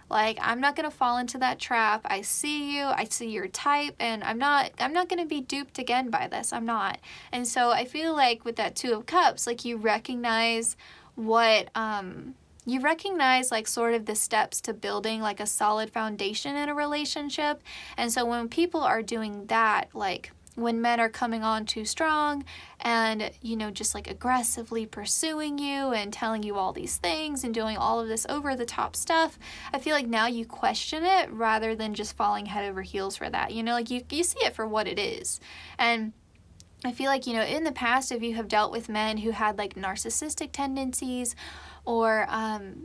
Like, I'm not going to fall into that trap. I see you, I see your type, and I'm not going to be duped again by this. I'm not. And so I feel like with that Two of Cups, like you recognize what, you recognize like sort of the steps to building like a solid foundation in a relationship. And so when people are doing that, like when men are coming on too strong and, you know, just like aggressively pursuing you and telling you all these things and doing all of this over the top stuff, I feel like now you question it rather than just falling head over heels for that. You know, like you see it for what it is. And I feel like, you know, in the past, if you have dealt with men who had like narcissistic tendencies or,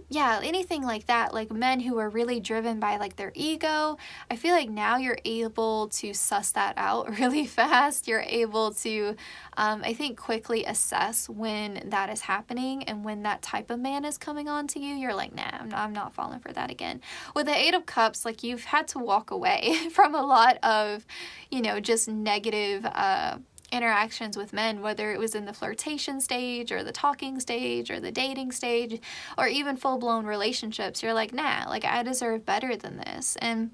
yeah, anything like that, like men who are really driven by like their ego, I feel like now you're able to suss that out really fast. You're able to, I think, quickly assess when that is happening and when that type of man is coming on to you. You're like, nah, I'm not falling for that again. With the Eight of Cups, like you've had to walk away from a lot of, you know, just negative, interactions with men, whether it was in the flirtation stage or the talking stage or the dating stage or even full-blown relationships. You're like, nah, like I deserve better than this. And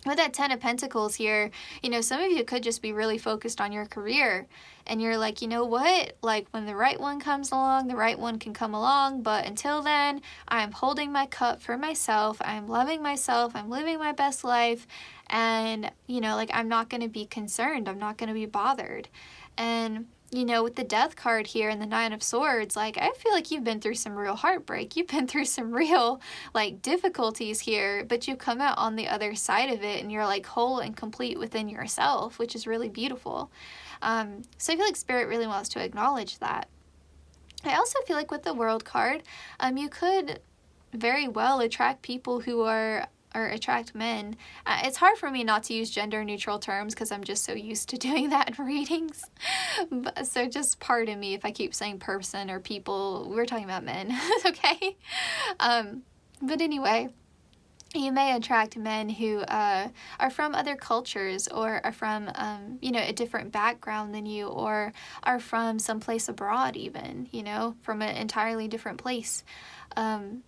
with that Ten of Pentacles here, you know, some of you could just be really focused on your career and you're like, you know what, like when the right one comes along, the right one can come along, but until then, I'm holding my cup for myself, I'm loving myself, I'm living my best life, and, you know, like I'm not going to be concerned, I'm not going to be bothered. And, you know, with the Death card here and the Nine of Swords, like I feel like you've been through some real heartbreak. You've been through some real like difficulties here, but you come out on the other side of it and you're like whole and complete within yourself, which is really beautiful. So I feel like Spirit really wants to acknowledge that. I also feel like with the World card, you could very well attract people who are or attract men. It's hard for me not to use gender neutral terms because I'm just so used to doing that in readings. So just pardon me if I keep saying person or people. We're talking about men, okay? But anyway, you may attract men who are from other cultures or are from, you know, a different background than you, or are from someplace abroad even, you know, from an entirely different place.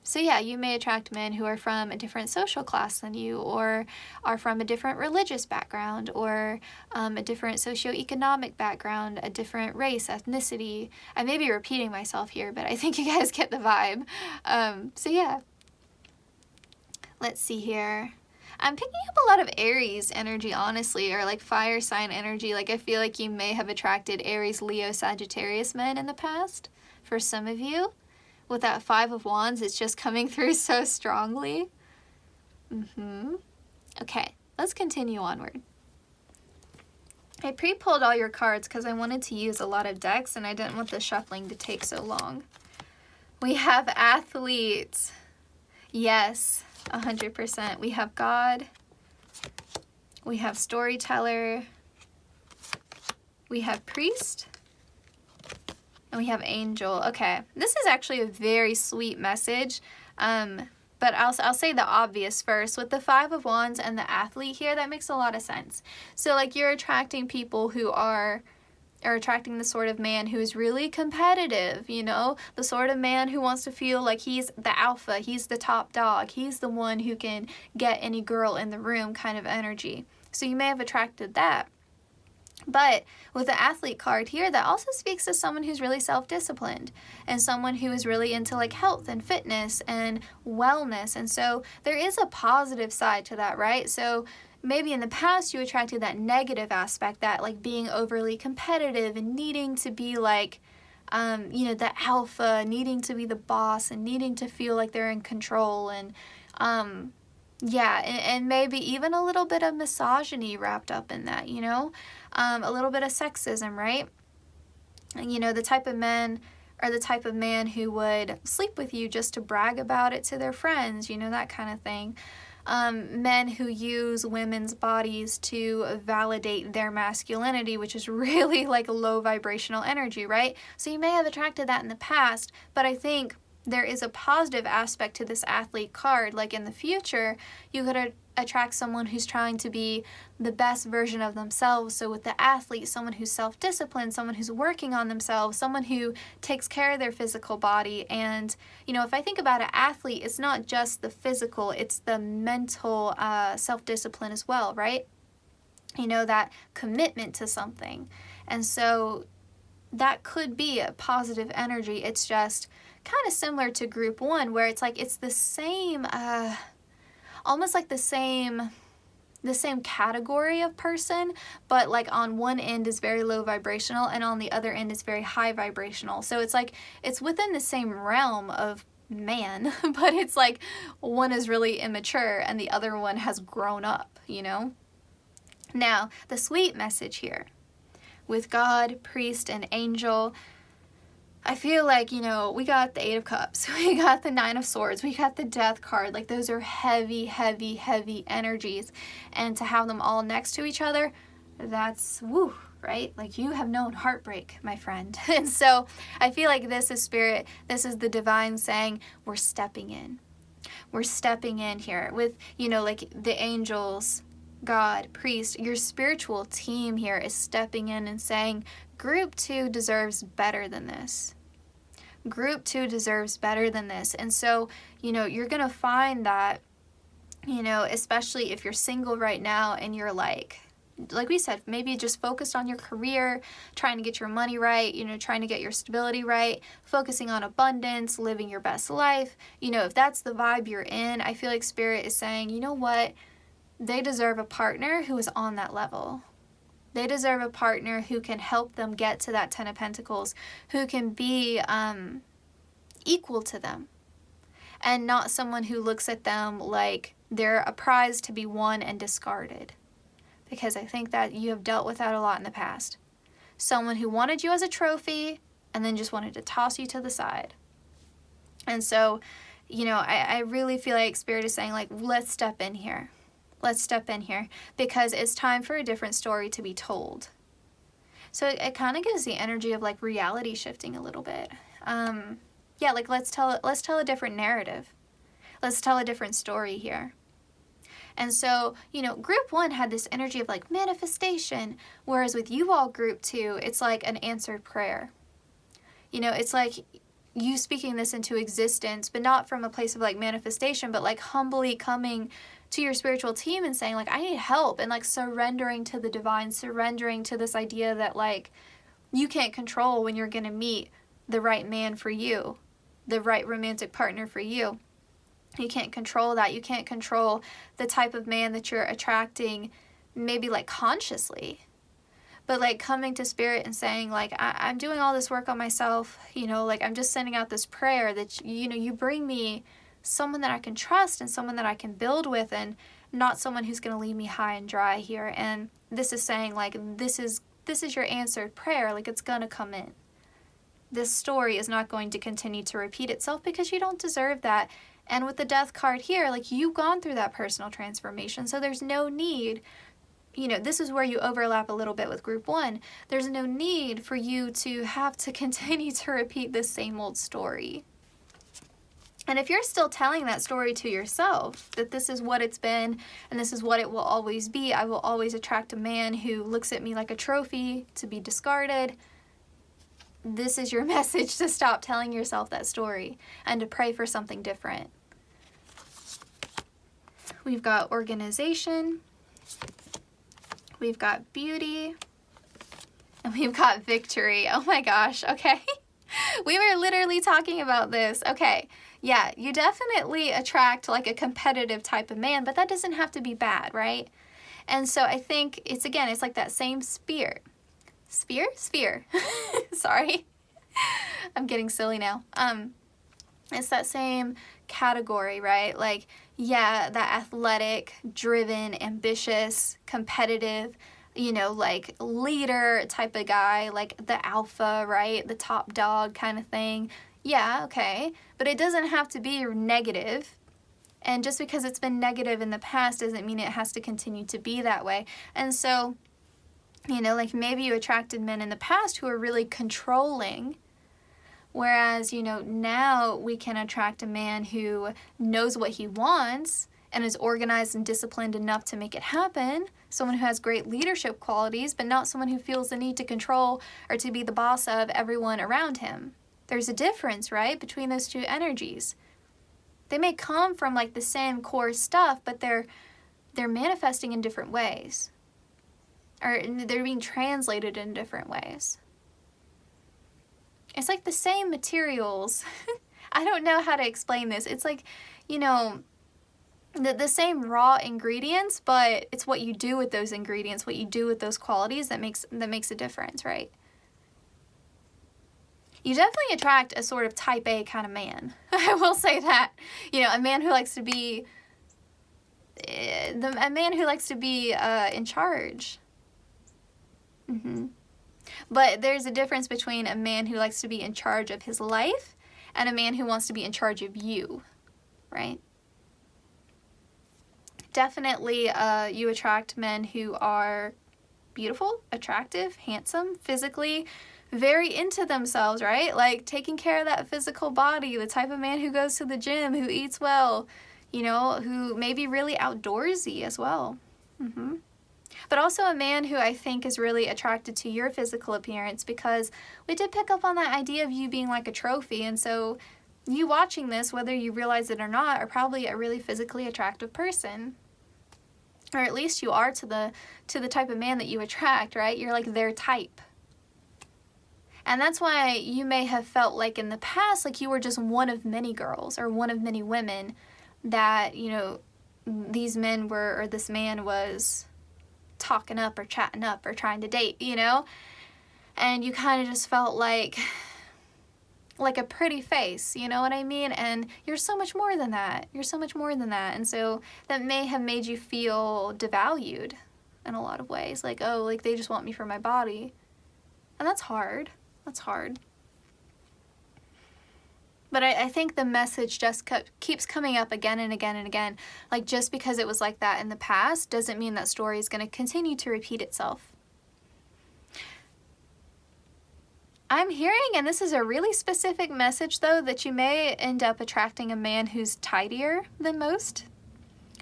So yeah, you may attract men who are from a different social class than you, or are from a different religious background, or a different socioeconomic background, a different race, ethnicity. I may be repeating myself here, but I think you guys get the vibe. So yeah. Let's see here. I'm picking up a lot of Aries energy, honestly, or like fire sign energy. Like I feel like you may have attracted Aries, Leo, Sagittarius men in the past for some of you. With that Five of Wands, it's just coming through so strongly. Okay, let's continue onward. I pre-pulled all your cards because I wanted to use a lot of decks and I didn't want the shuffling to take so long. We have Athlete. Yes, 100%. We have God. We have Storyteller. We have Priest. And we have Angel. Okay, this is actually a very sweet message, but I'll say the obvious first. With the Five of Wands and the Athlete here, that makes a lot of sense. So like you're attracting people who are attracting the sort of man who is really competitive, you know, the sort of man who wants to feel like he's the alpha, he's the top dog, he's the one who can get any girl in the room kind of energy. So you may have attracted that. But with the Athlete card here, that also speaks to someone who's really self-disciplined and someone who is really into like health and fitness and wellness. And so there is a positive side to that, right? So maybe in the past you attracted that negative aspect, that like being overly competitive and needing to be like, you know, the alpha, needing to be the boss and needing to feel like they're in control, and yeah, and maybe even a little bit of misogyny wrapped up in that, you know, a little bit of sexism, right? And, you know, the type of men or the type of man who would sleep with you just to brag about it to their friends, you know, that kind of thing. Men who use women's bodies to validate their masculinity, which is really like low vibrational energy, right? So you may have attracted that in the past, but I think there is a positive aspect to this Athlete card. Like in the future, you could attract someone who's trying to be the best version of themselves. So with the athlete, someone who's self-disciplined, someone who's working on themselves, someone who takes care of their physical body. And, you know, if I think about an athlete, it's not just the physical, it's the mental self-discipline as well, right? You know, that commitment to something. And so that could be a positive energy. It's just kind of similar to group one, where it's like it's the same, almost like the same category of person, but like on one end is very low vibrational and on the other end is very high vibrational. So it's like it's within the same realm of man, but it's like one is really immature and the other one has grown up, you know? Now, the sweet message here with God, priest, and angel, I feel like, you know, we got the 8 of Cups, we got the 9 of Swords, we got the Death card. Like, those are heavy, heavy, heavy energies. And to have them all next to each other, that's, woo, right? Like, you have known heartbreak, my friend. And so I feel like this is spirit, this is the divine saying, we're stepping in. We're stepping in here with, you know, like the angels, God, priest, your spiritual team here is stepping in and saying, Group 2 deserves better than this. Group 2 deserves better than this. And so, you know, you're going to find that, you know, especially if you're single right now and you're like we said, maybe just focused on your career, trying to get your money right, you know, trying to get your stability right, focusing on abundance, living your best life. You know, if that's the vibe you're in, I feel like Spirit is saying, you know what? They deserve a partner who is on that level. They deserve a partner who can help them get to that 10 of Pentacles, who can be equal to them, and not someone who looks at them like they're a prize to be won and discarded. Because I think that you have dealt with that a lot in the past. Someone who wanted you as a trophy and then just wanted to toss you to the side. And so, you know, I really feel like Spirit is saying, like, let's step in here. Let's step in here, because it's time for a different story to be told. So it kind of gives the energy of like reality shifting a little bit. Yeah, like let's tell a different narrative. Let's tell a different story here. And so, you know, group 1 had this energy of like manifestation, whereas with you all group 2, it's like an answered prayer. You know, it's like you speaking this into existence, but not from a place of like manifestation, but like humbly coming to your spiritual team and saying like, I need help, and like surrendering to the divine, surrendering to this idea that like you can't control when you're going to meet the right man for you, the right romantic partner for you. You can't control that. You can't control the type of man that you're attracting, maybe like consciously, but like coming to Spirit and saying like, I'm doing all this work on myself, you know, like I'm just sending out this prayer that, you know, you bring me someone that I can trust and someone that I can build with, and not someone who's going to leave me high and dry here. And this is saying like, this is your answered prayer. Like, it's going to come in. This story is not going to continue to repeat itself, because you don't deserve that. And with the Death card here, like, you've gone through that personal transformation, so there's no need, you know, this is where you overlap a little bit with group 1. There's no need for you to have to continue to repeat this same old story. And if you're still telling that story to yourself, that this is what it's been and this is what it will always be, I will always attract a man who looks at me like a trophy to be discarded, this is your message to stop telling yourself that story and to pray for something different. We've got organization, we've got beauty, and we've got victory. Oh my gosh, okay. We were literally talking about this. Okay, yeah, you definitely attract like a competitive type of man, but that doesn't have to be bad, right? And so I think it's, again, it's like that same sphere. Sphere? Sorry. I'm getting silly now. It's that same category, right? Like, yeah, that athletic, driven, ambitious, competitive, you know, like leader type of guy, like the alpha, right? The top dog kind of thing. Yeah, okay. But it doesn't have to be negative. And just because it's been negative in the past doesn't mean it has to continue to be that way. And so, you know, like maybe you attracted men in the past who are really controlling, whereas, you know, now we can attract a man who knows what he wants and is organized and disciplined enough to make it happen. Someone who has great leadership qualities, but not someone who feels the need to control or to be the boss of everyone around him. There's a difference, right, between those two energies. They may come from like the same core stuff, but they're manifesting in different ways. Or they're being translated in different ways. It's like the same materials. I don't know how to explain this. It's like, you know, the same raw ingredients, but it's what you do with those ingredients, what you do with those qualities that makes a difference, right? You definitely attract a sort of type A kind of man. I will say that. You know, a man who likes to be in charge. But there's a difference between a man who likes to be in charge of his life and a man who wants to be in charge of you, right? Definitely you attract men who are beautiful, attractive, handsome, physically very into themselves, right? Like taking care of that physical body, the type of man who goes to the gym, who eats well, you know, who may be really outdoorsy as well. But also a man who I think is really attracted to your physical appearance, because we did pick up on that idea of you being like a trophy, and so you watching this, whether you realize it or not, are probably a really physically attractive person. Or at least you are to the type of man that you attract, right? You're like their type. And that's why you may have felt like in the past, like you were just one of many girls or one of many women that, you know, these men were, or this man was talking up or chatting up or trying to date, you know? And you kind of just felt like a pretty face, you know what I mean? And you're so much more than that. You're so much more than that. And so that may have made you feel devalued in a lot of ways. Like, oh, like they just want me for my body. And that's hard. That's hard. But I think the message just keeps coming up again and again and again. Like, just because it was like that in the past doesn't mean that story is going to continue to repeat itself. I'm hearing, and this is a really specific message though, that you may end up attracting a man who's tidier than most.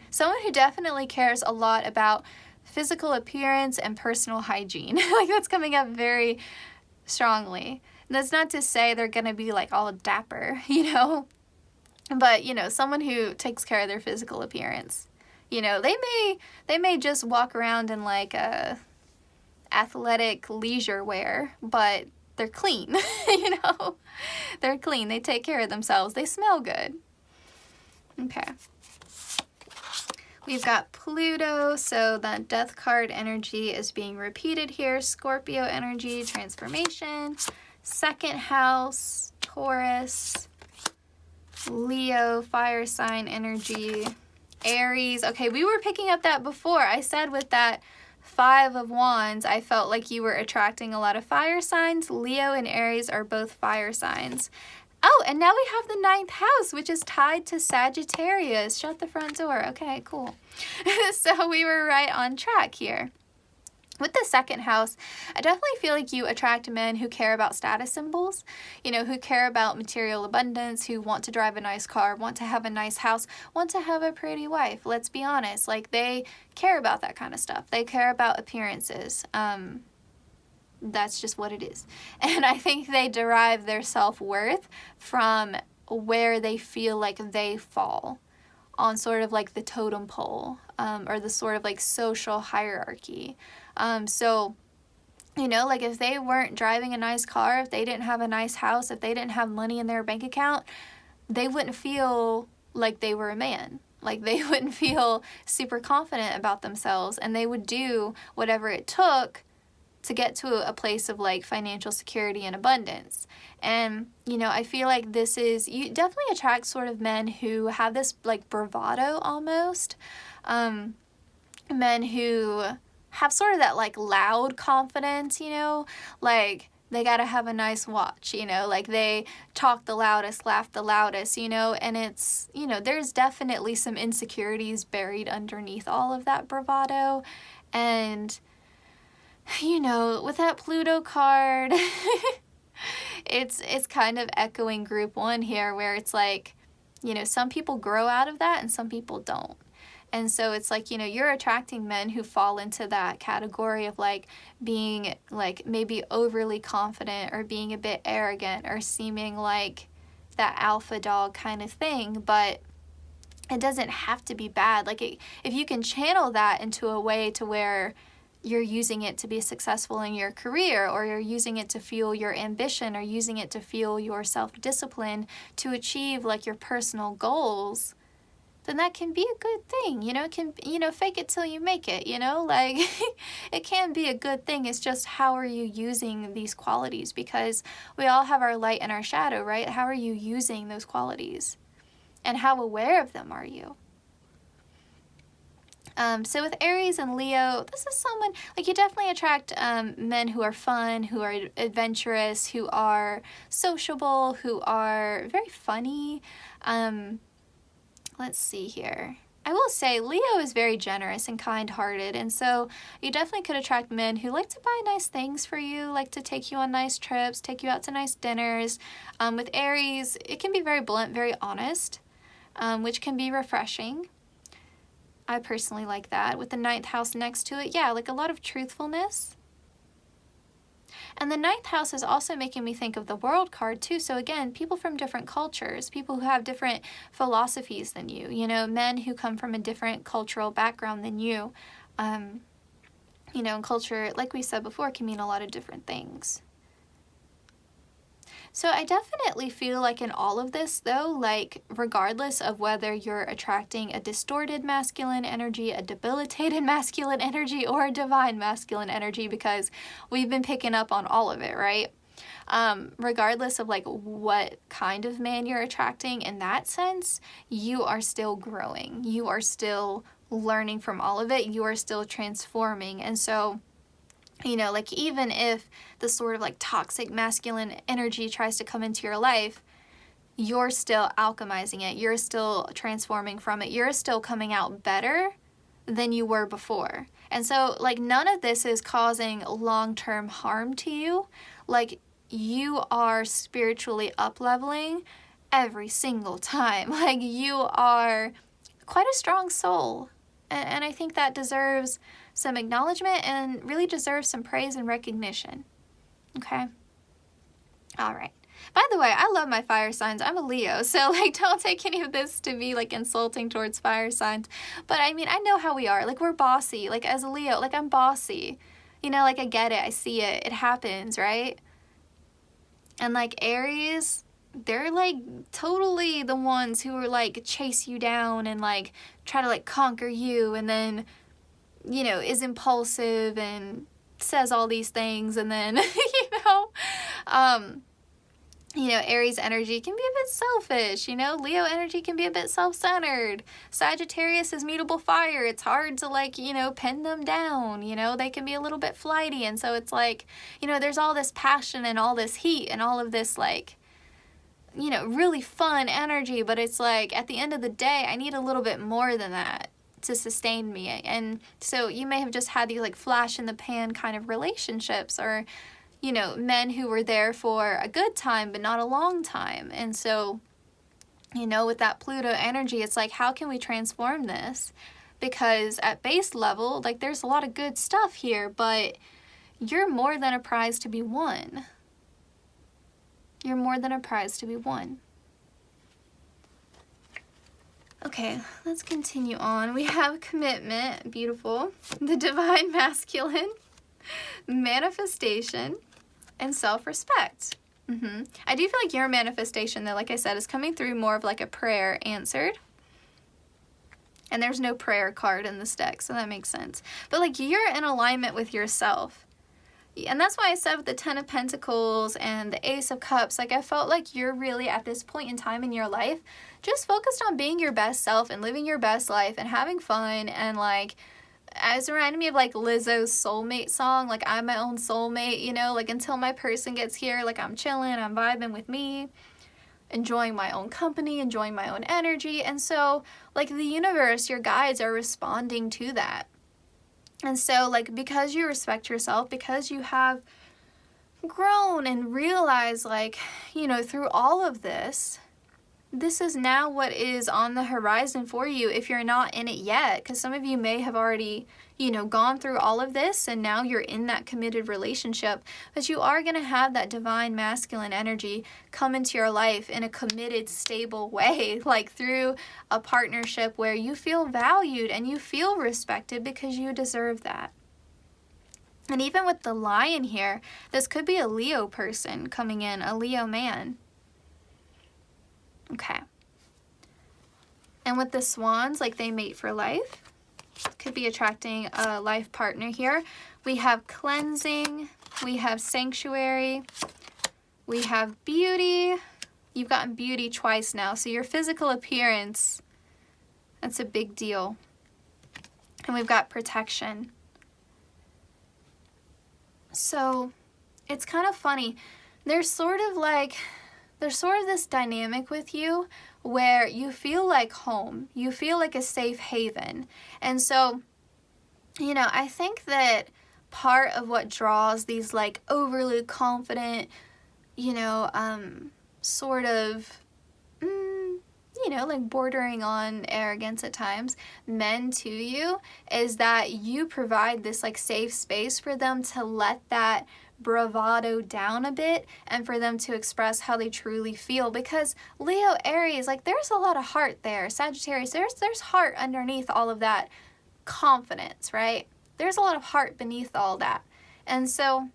Someone who definitely cares a lot about physical appearance and personal hygiene. Like, that's coming up very strongly. And that's not to say they're going to be like all dapper, you know, but, you know, someone who takes care of their physical appearance. You know, they may just walk around in like a athletic leisure wear, but they're clean, you know, they're clean. They take care of themselves. They smell good. Okay. We've got Pluto, so that death card energy is being repeated here. Scorpio energy, transformation. Second house, Taurus. Leo, fire sign energy. Aries. Okay, we were picking up that before. I said with that 5 of Wands, I felt like you were attracting a lot of fire signs. Leo and Aries are both fire signs. Oh, and now we have the 9th house, which is tied to Sagittarius. Shut the front door. Okay, cool. So we were right on track here. With the second house, I definitely feel like you attract men who care about status symbols, you know, who care about material abundance, who want to drive a nice car, want to have a nice house, want to have a pretty wife. Let's be honest, like they care about that kind of stuff. They care about appearances. That's just what it is. And I think they derive their self-worth from where they feel like they fall on sort of like the totem pole, or the sort of like social hierarchy. So, you know, like if they weren't driving a nice car, if they didn't have a nice house, if they didn't have money in their bank account, they wouldn't feel like they were a man. Like they wouldn't feel super confident about themselves, and they would do whatever it took to get to a place of like financial security and abundance. And, you know, I feel like this is, you definitely attract sort of men who have this like bravado almost, men who have sort of that like loud confidence, you know, like they gotta have a nice watch, you know, like they talk the loudest, laugh the loudest, you know, and it's, you know, there's definitely some insecurities buried underneath all of that bravado. And, you know, with that Pluto card, it's kind of echoing group 1 here, where it's like, you know, some people grow out of that and some people don't. And so it's like, you know, you're attracting men who fall into that category of like being like maybe overly confident or being a bit arrogant or seeming like that alpha dog kind of thing. But it doesn't have to be bad. Like if you can channel that into a way to where you're using it to be successful in your career, or you're using it to fuel your ambition, or using it to fuel your self-discipline to achieve like your personal goals, then that can be a good thing. You know, it can, you know, fake it till you make it, you know, like it can be a good thing. It's just, how are you using these qualities? Because we all have our light and our shadow, right? How are you using those qualities? And how aware of them are you? So with Aries and Leo, this is someone, like, you definitely attract men who are fun, who are adventurous, who are sociable, who are very funny. Let's see here. I will say Leo is very generous and kind-hearted, and so you definitely could attract men who like to buy nice things for you, like to take you on nice trips, take you out to nice dinners. With Aries, it can be very blunt, very honest, which can be refreshing. I personally like that. With the 9th house next to it, yeah, like a lot of truthfulness. And the 9th house is also making me think of the World card too. So again, people from different cultures, people who have different philosophies than you know, men who come from a different cultural background than you. You know, and culture, like we said before, can mean a lot of different things. So I definitely feel like in all of this though, like regardless of whether you're attracting a distorted masculine energy, a debilitated masculine energy, or a divine masculine energy, because we've been picking up on all of it, right? Regardless of like what kind of man you're attracting, in that sense, you are still growing. You are still learning from all of it. You are still transforming. And so, you know, like even if the sort of like toxic masculine energy tries to come into your life, you're still alchemizing it. You're still transforming from it. You're still coming out better than you were before. And so like none of this is causing long-term harm to you. Like you are spiritually up-leveling every single time. Like you are quite a strong soul. And I think that deserves some acknowledgement and really deserves some praise and recognition. Okay? All right. By the way, I love my fire signs. I'm a Leo, so like don't take any of this to be like insulting towards fire signs. But I mean, I know how we are. Like we're bossy. Like as a Leo, like I'm bossy. You know, like I get it. I see it. It happens, right? And like Aries, they're like totally the ones who are like chase you down and like try to like conquer you, and then, you know, is impulsive and says all these things, and then you know, Aries energy can be a bit selfish, you know, Leo energy can be a bit self-centered. Sagittarius is mutable fire. It's hard to like, you know, pin them down, you know, they can be a little bit flighty. And so it's like, you know, there's all this passion and all this heat and all of this like, you know, really fun energy, but it's like at the end of the day, I need a little bit more than that to sustain me. And so you may have just had these like flash in the pan kind of relationships, or, you know, men who were there for a good time but not a long time. And so, you know, with that Pluto energy, it's like, how can we transform this? Because at base level, like there's a lot of good stuff here, but you're more than a prize to be won. You're more than a prize to be won. Okay, let's continue on. We have commitment, beautiful, the divine masculine, manifestation, and self-respect. I do feel like your manifestation, though, like I said, is coming through more of like a prayer answered. And there's no prayer card in this deck, so that makes sense. But like you're in alignment with yourself. And that's why I said with the 10 of Pentacles and the Ace of Cups, like I felt like you're really at this point in time in your life just focused on being your best self and living your best life and having fun. And like, it was reminding me of like Lizzo's soulmate song, like I'm my own soulmate, you know, like until my person gets here, like I'm chilling, I'm vibing with me, enjoying my own company, enjoying my own energy. And so like the universe, your guides are responding to that. And so, like, because you respect yourself, because you have grown and realized, like, you know, through all of this, this is now what is on the horizon for you if you're not in it yet, because some of you may have already, you know, gone through all of this and now you're in that committed relationship, but you are going to have that divine masculine energy come into your life in a committed, stable way, like through a partnership where you feel valued and you feel respected because you deserve that. And even with the Lion here, this could be a Leo person coming in, a Leo man. Okay. And with the Swans, like they mate for life. Could be attracting a life partner here. We have cleansing. We have sanctuary. We have beauty. You've gotten beauty twice now. So your physical appearance, that's a big deal. And we've got protection. So it's kind of funny. There's sort of this dynamic with you where you feel like home. You feel like a safe haven. And so, you know, I think that part of what draws these like overly confident, you know, sort of, you know, like bordering on arrogance at times, men to you, is that you provide this like safe space for them to let that bravado down a bit and for them to express how they truly feel. Because Leo, Aries, like there's a lot of heart there. Sagittarius, there's heart underneath all of that confidence, right? There's a lot of heart beneath all that. And so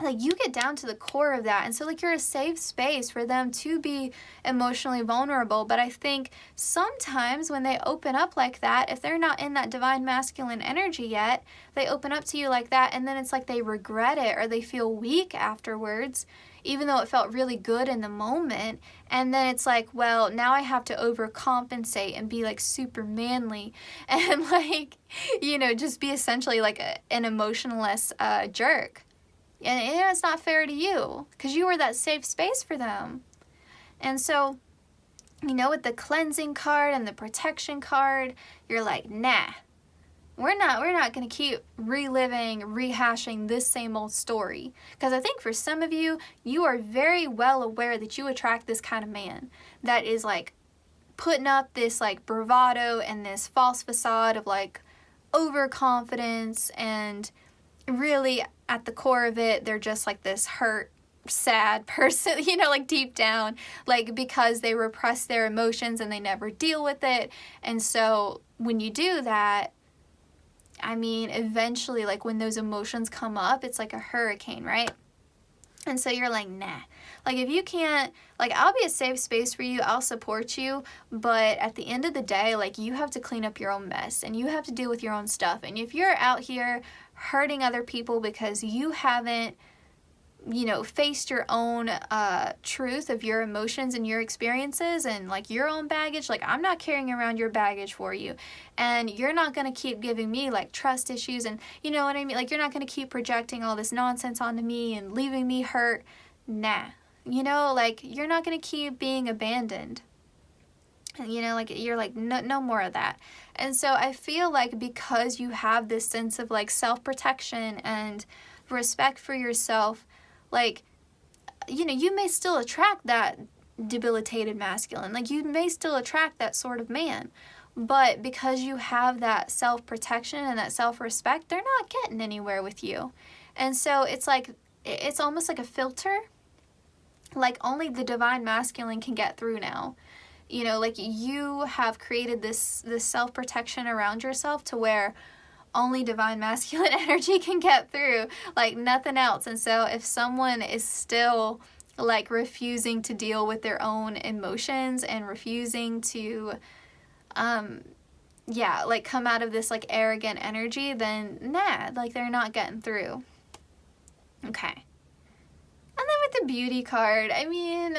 like you get down to the core of that, and so like you're a safe space for them to be emotionally vulnerable. But I think sometimes when they open up like that, if they're not in that divine masculine energy yet, they open up to you like that, and then it's like they regret it or they feel weak afterwards, even though it felt really good in the moment. And then it's like, well, now I have to overcompensate and be like super manly and like, you know, just be essentially like an emotionless jerk. And it's not fair to you because you were that safe space for them. And so, you know, with the cleansing card and the protection card, you're like, nah, we're not going to keep reliving, rehashing this same old story. Because I think for some of you, you are very well aware that you attract this kind of man that is like putting up this like bravado and this false facade of like overconfidence, and really at the core of it, they're just like this hurt, sad person, you know, like deep down, like because they repress their emotions and they never deal with it. And so when you do that, I mean, eventually, like when those emotions come up, it's like a hurricane, right? And so you're like, nah, like if you can't, like I'll be a safe space for you, I'll support you, but at the end of the day, like you have to clean up your own mess and you have to deal with your own stuff. And if you're out here hurting other people because you haven't, you know, faced your own truth of your emotions and your experiences and like your own baggage, like I'm not carrying around your baggage for you, and you're not going to keep giving me like trust issues, and you know what I mean, like you're not going to keep projecting all this nonsense onto me and leaving me hurt. Nah, you know, like you're not going to keep being abandoned. You know, like you're like, no more of that. And so I feel like because you have this sense of like self-protection and respect for yourself, like, you know, you may still attract that debilitated masculine. Like you may still attract that sort of man. But because you have that self-protection and that self-respect, they're not getting anywhere with you. And so it's like, it's almost like a filter. Like only the divine masculine can get through now. You know, like you have created this self-protection around yourself to where only divine masculine energy can get through, like nothing else. And so if someone is still like refusing to deal with their own emotions and refusing to, like come out of this like arrogant energy, then nah, like they're not getting through. Okay. And then with the beauty card, I mean,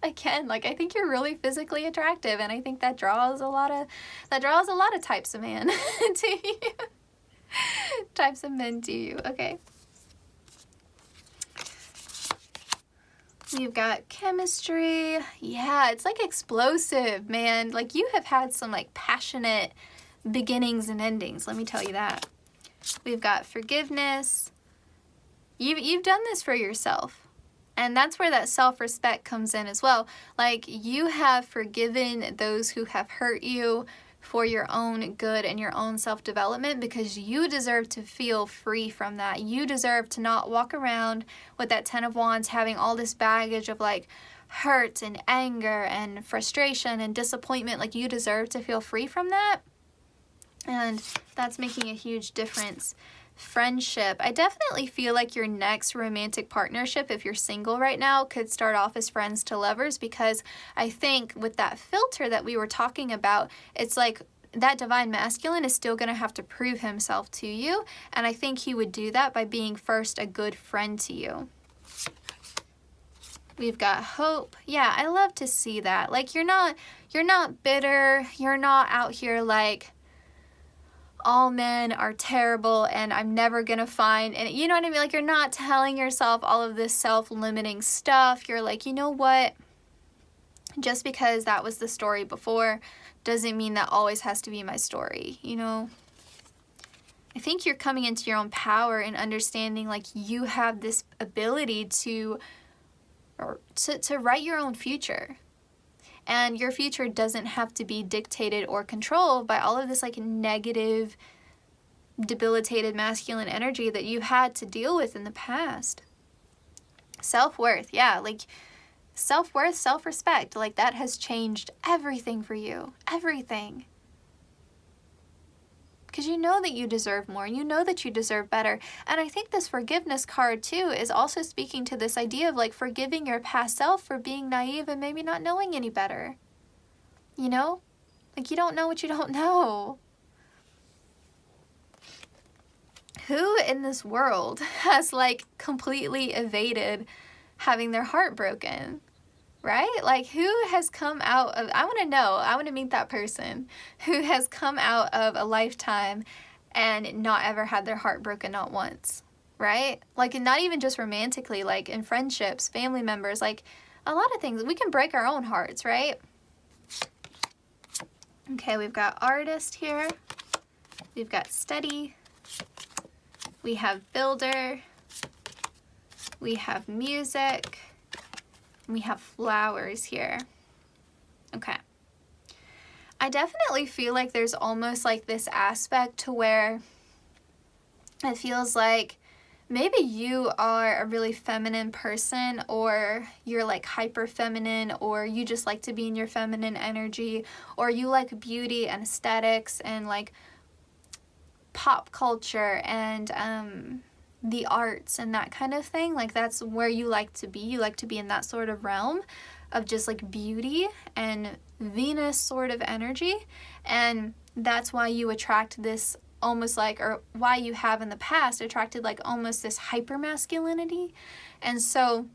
again, like I think you're really physically attractive, and I think that draws a lot of types of man to you. Types of men to you. Okay. You've got chemistry. Yeah, it's like explosive, man. Like you have had some like passionate beginnings and endings, let me tell you that. We've got forgiveness. You've done this for yourself. And that's where that self-respect comes in as well. Like, you have forgiven those who have hurt you for your own good and your own self-development, because you deserve to feel free from that. You deserve to not walk around with that 10 of Wands having all this baggage of like hurt and anger and frustration and disappointment. Like, you deserve to feel free from that. And that's making a huge difference. Friendship. I definitely feel like your next romantic partnership, if you're single right now, could start off as friends to lovers, because I think with that filter that we were talking about, it's like that divine masculine is still going to have to prove himself to you. And I think he would do that by being first a good friend to you. We've got hope. Yeah, I love to see that. Like, you're not bitter. You're not out here like, all men are terrible and I'm never gonna find, and you know what I mean? Like, you're not telling yourself all of this self-limiting stuff. You're like, you know what? Just because that was the story before doesn't mean that always has to be my story, you know? I think you're coming into your own power and understanding like you have this ability to write your own future. And your future doesn't have to be dictated or controlled by all of this like negative, debilitated masculine energy that you had to deal with in the past. Self-worth, yeah, like self-worth, self-respect, like that has changed everything for you, everything. Because you know that you deserve more, you know that you deserve better. And I think this forgiveness card too is also speaking to this idea of like forgiving your past self for being naive and maybe not knowing any better. You know? Like, you don't know what you don't know. Who in this world has like completely evaded having their heart broken? Right? Like, who has come out of, I want to know, I want to meet that person who has come out of a lifetime and not ever had their heart broken, not once, right? Like, and not even just romantically, like in friendships, family members, like a lot of things. We can break our own hearts, right? Okay, we've got artist here. We've got steady. We have builder. We have music. We have flowers here. Okay. I definitely feel like there's almost like this aspect to where it feels like maybe you are a really feminine person, or you're like hyper feminine, or you just like to be in your feminine energy, or you like beauty and aesthetics and like pop culture and the arts and that kind of thing. Like, that's where you like to be. You like to be in that sort of realm of just like beauty and Venus sort of energy. And that's why you attract this almost like, or why you have in the past attracted like almost this hyper masculinity. And so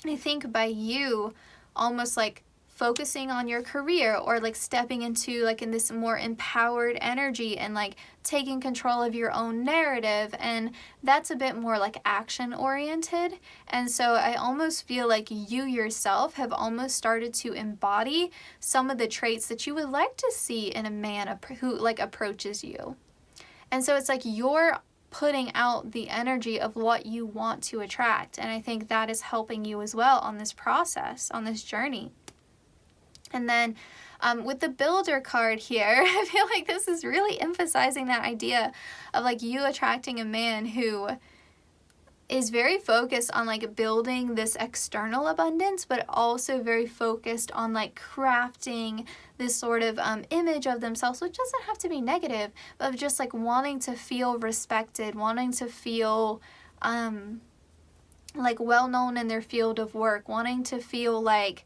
I think by you almost like focusing on your career, or like stepping into like in this more empowered energy and like taking control of your own narrative, and that's a bit more like action oriented. And so I almost feel like you yourself have almost started to embody some of the traits that you would like to see in a man who like approaches you. And so it's like you're putting out the energy of what you want to attract, and I think that is helping you as well on this process, on this journey. And then with the builder card here, I feel like this is really emphasizing that idea of like you attracting a man who is very focused on like building this external abundance, but also very focused on like crafting this sort of image of themselves, which doesn't have to be negative, but of just like wanting to feel respected, wanting to feel like well known in their field of work, wanting to feel like,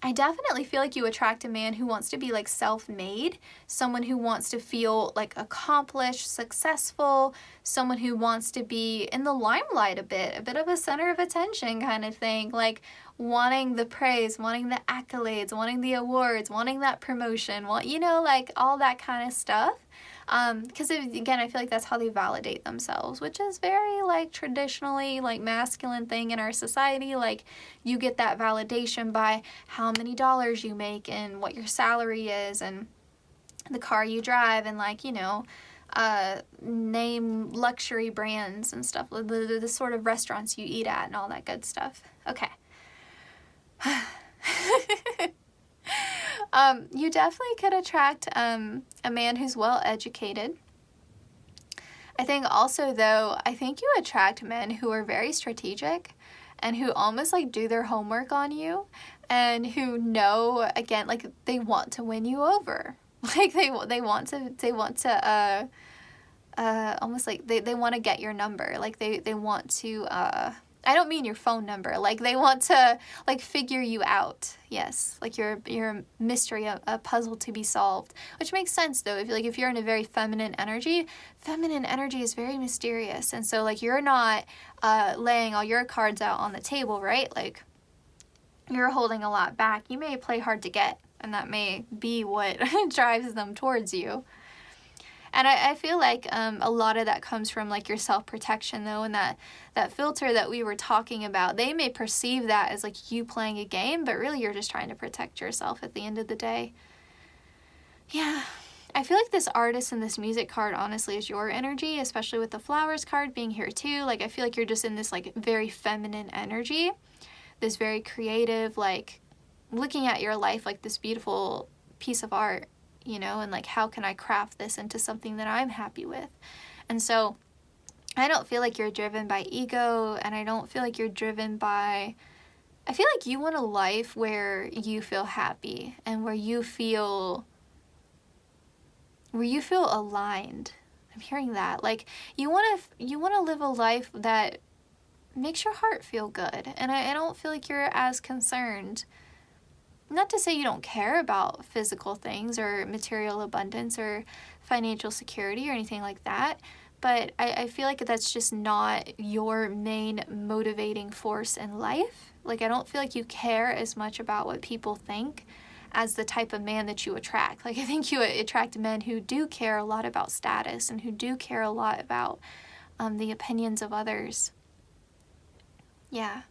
I definitely feel like you attract a man who wants to be like self-made, someone who wants to feel like accomplished, successful, someone who wants to be in the limelight a bit of a center of attention kind of thing, like wanting the praise, wanting the accolades, wanting the awards, wanting that promotion, you know, like all that kind of stuff. Because again, I feel like that's how they validate themselves, which is very like traditionally like masculine thing in our society. Like, you get that validation by how many dollars you make and what your salary is and the car you drive and like, you know, name luxury brands and stuff, the sort of restaurants you eat at and all that good stuff. Okay. You definitely could attract a man who's well educated. I think also, though, I think you attract men who are very strategic and who almost like do their homework on you and who know, again, like they want to win you over. Like they want to almost like they want to get your number. Like they want to, I don't mean your phone number. Like they want to like figure you out. Yes, like you're a mystery, a puzzle to be solved. Which makes sense though. If you're in a very feminine energy is very mysterious, and so like you're not laying all your cards out on the table, right? Like you're holding a lot back. You may play hard to get, and that may be what drives them towards you. And I feel like a lot of that comes from like your self-protection though, and that filter that we were talking about. They may perceive that as like you playing a game, but really you're just trying to protect yourself at the end of the day. Yeah, I feel like this artist and this music card honestly is your energy, especially with the flowers card being here too. Like I feel like you're just in this like very feminine energy, this very creative, like looking at your life like this beautiful piece of art, you know, and like how can I craft this into something that I'm happy with. And so I don't feel like you're driven by ego, and I don't feel like you're driven by, I feel like you want a life where you feel happy and where you feel aligned. I'm hearing that. Like you want to live a life that makes your heart feel good. And I don't feel like you're as concerned. Not to say you don't care about physical things or material abundance or financial security or anything like that, but I feel like that's just not your main motivating force in life. Like I don't feel like you care as much about what people think as the type of man that you attract. Like I think you attract men who do care a lot about status and who do care a lot about the opinions of others. Yeah.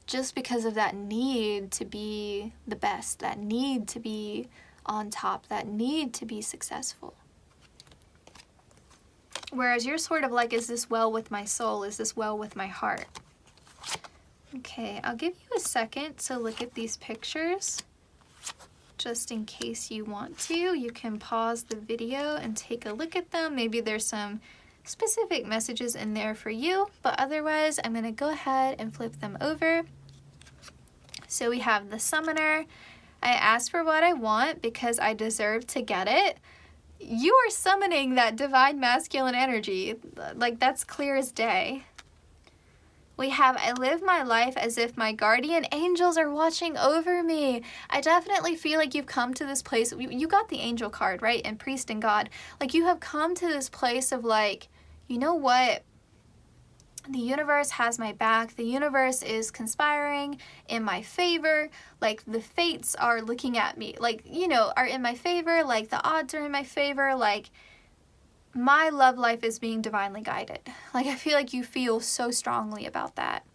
Just because of that need to be the best, that need to be on top, that need to be successful. Whereas you're sort of like, is this well with my soul? Is this well with my heart? Okay, I'll give you a second to look at these pictures. Just in case you want to, you can pause the video and take a look at them. Maybe there's some specific messages in there for you, but otherwise I'm going to go ahead and flip them over. So we have the Summoner. I asked for what I want because I deserve to get it. You are summoning that divine masculine energy. Like that's clear as day. We have, I live my life as if my guardian angels are watching over me. I definitely feel like you've come to this place. You got the angel card, right? And priest and God. Like you have come to this place of like, you know what? The universe has my back. The universe is conspiring in my favor. Like the fates are looking at me, like, you know, are in my favor. Like the odds are in my favor. Like my love life is being divinely guided. Like I feel like you feel so strongly about that.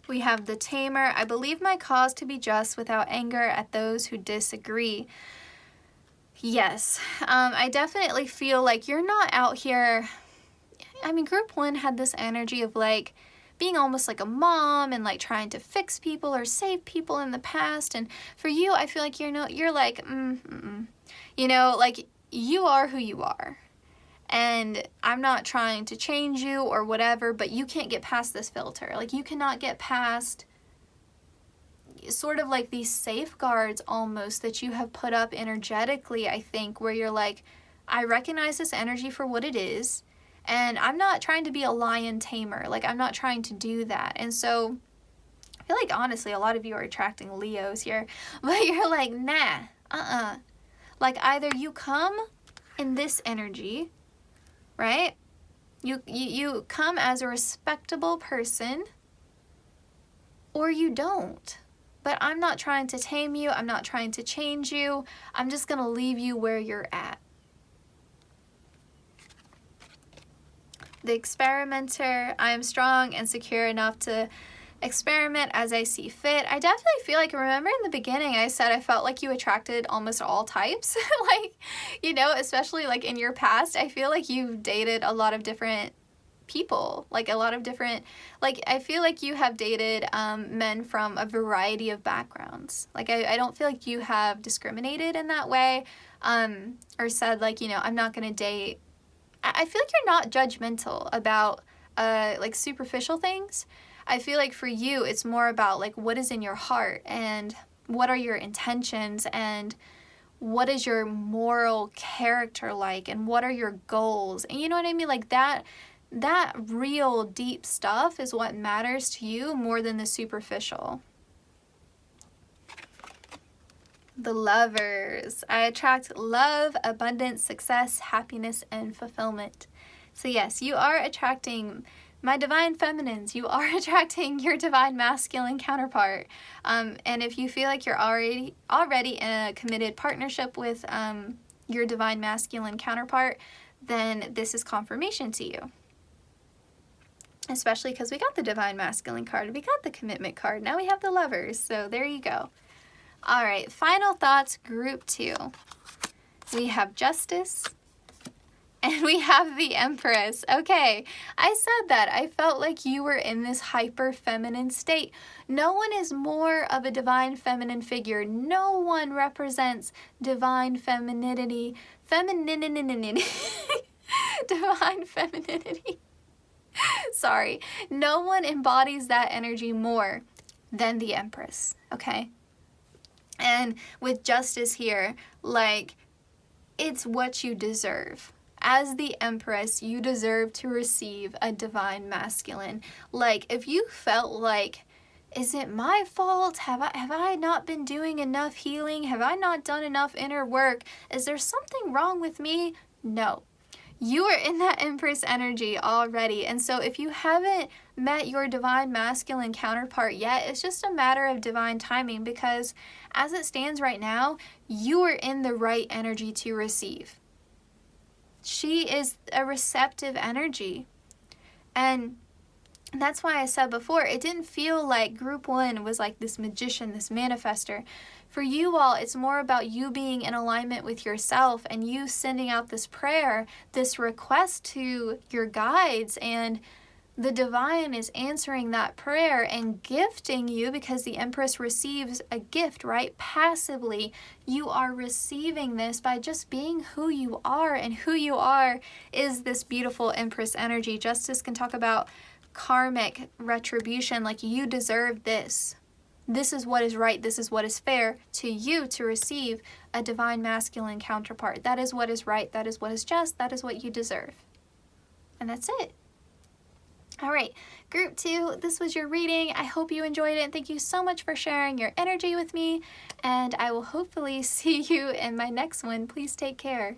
We have the Tamer. I believe my cause to be just without anger at those who disagree. Yes, I definitely feel like you're not out here. I mean, group one had this energy of like being almost like a mom and like trying to fix people or save people in the past. And for you, I feel like you're like, you know, like you are who you are. And I'm not trying to change you or whatever, but you can't get past this filter. Like you cannot get past sort of like these safeguards almost that you have put up energetically, I think, where you're like, I recognize this energy for what it is, and I'm not trying to be a lion tamer. Like I'm not trying to do that. And so I feel like honestly a lot of you are attracting Leos here, but you're like, nah, like either you come in this energy, right? You come as a respectable person, or you don't. But I'm not trying to tame you. I'm not trying to change you. I'm just going to leave you where you're at. The Experimenter. I am strong and secure enough to experiment as I see fit. I definitely feel like, remember in the beginning I said I felt like you attracted almost all types, like, you know, especially like in your past, I feel like you've dated a lot of different people, like a lot of different, like I feel like you have dated men from a variety of backgrounds. Like I don't feel like you have discriminated in that way, or said like, you know, I'm not gonna date. I feel like you're not judgmental about like superficial things. I feel like for you it's more about like what is in your heart and what are your intentions and what is your moral character like and what are your goals, and you know what I mean, like that real deep stuff is what matters to you more than the superficial. The Lovers. I attract love, abundance, success, happiness, and fulfillment. So yes, you are attracting my divine feminines. You are attracting your divine masculine counterpart. And if you feel like you're already in a committed partnership with your divine masculine counterpart, then this is confirmation to you. Especially because we got the divine masculine card, we got the commitment card, now we have the Lovers, so there you go. All right, final thoughts, group 2. We have Justice, and we have the Empress. Okay, I said that. I felt like you were in this hyper feminine state. No one is more of a divine feminine figure. No one represents divine femininity. Divine femininity. Sorry. No one embodies that energy more than the Empress, okay? And with Justice here, like, it's what you deserve. As the Empress, you deserve to receive a divine masculine. Like, if you felt like, is it my fault? Have I not been doing enough healing? Have I not done enough inner work? Is there something wrong with me? No. You are in that Empress energy already. And so if you haven't met your divine masculine counterpart yet, it's just a matter of divine timing, because as it stands right now, you are in the right energy to receive. She is a receptive energy. And that's why I said before, it didn't feel like group 1 was like this magician, this manifester. For you all, it's more about you being in alignment with yourself and you sending out this prayer, this request to your guides, and the divine is answering that prayer and gifting you, because the Empress receives a gift, right? Passively, you are receiving this by just being who you are, and who you are is this beautiful Empress energy. Justice can talk about karmic retribution, like you deserve this. This is what is right, this is what is fair to you to receive a divine masculine counterpart. That is what is right, that is what is just, that is what you deserve. And that's it. All right, group 2, this was your reading. I hope you enjoyed it. Thank you so much for sharing your energy with me, and I will hopefully see you in my next one. Please take care.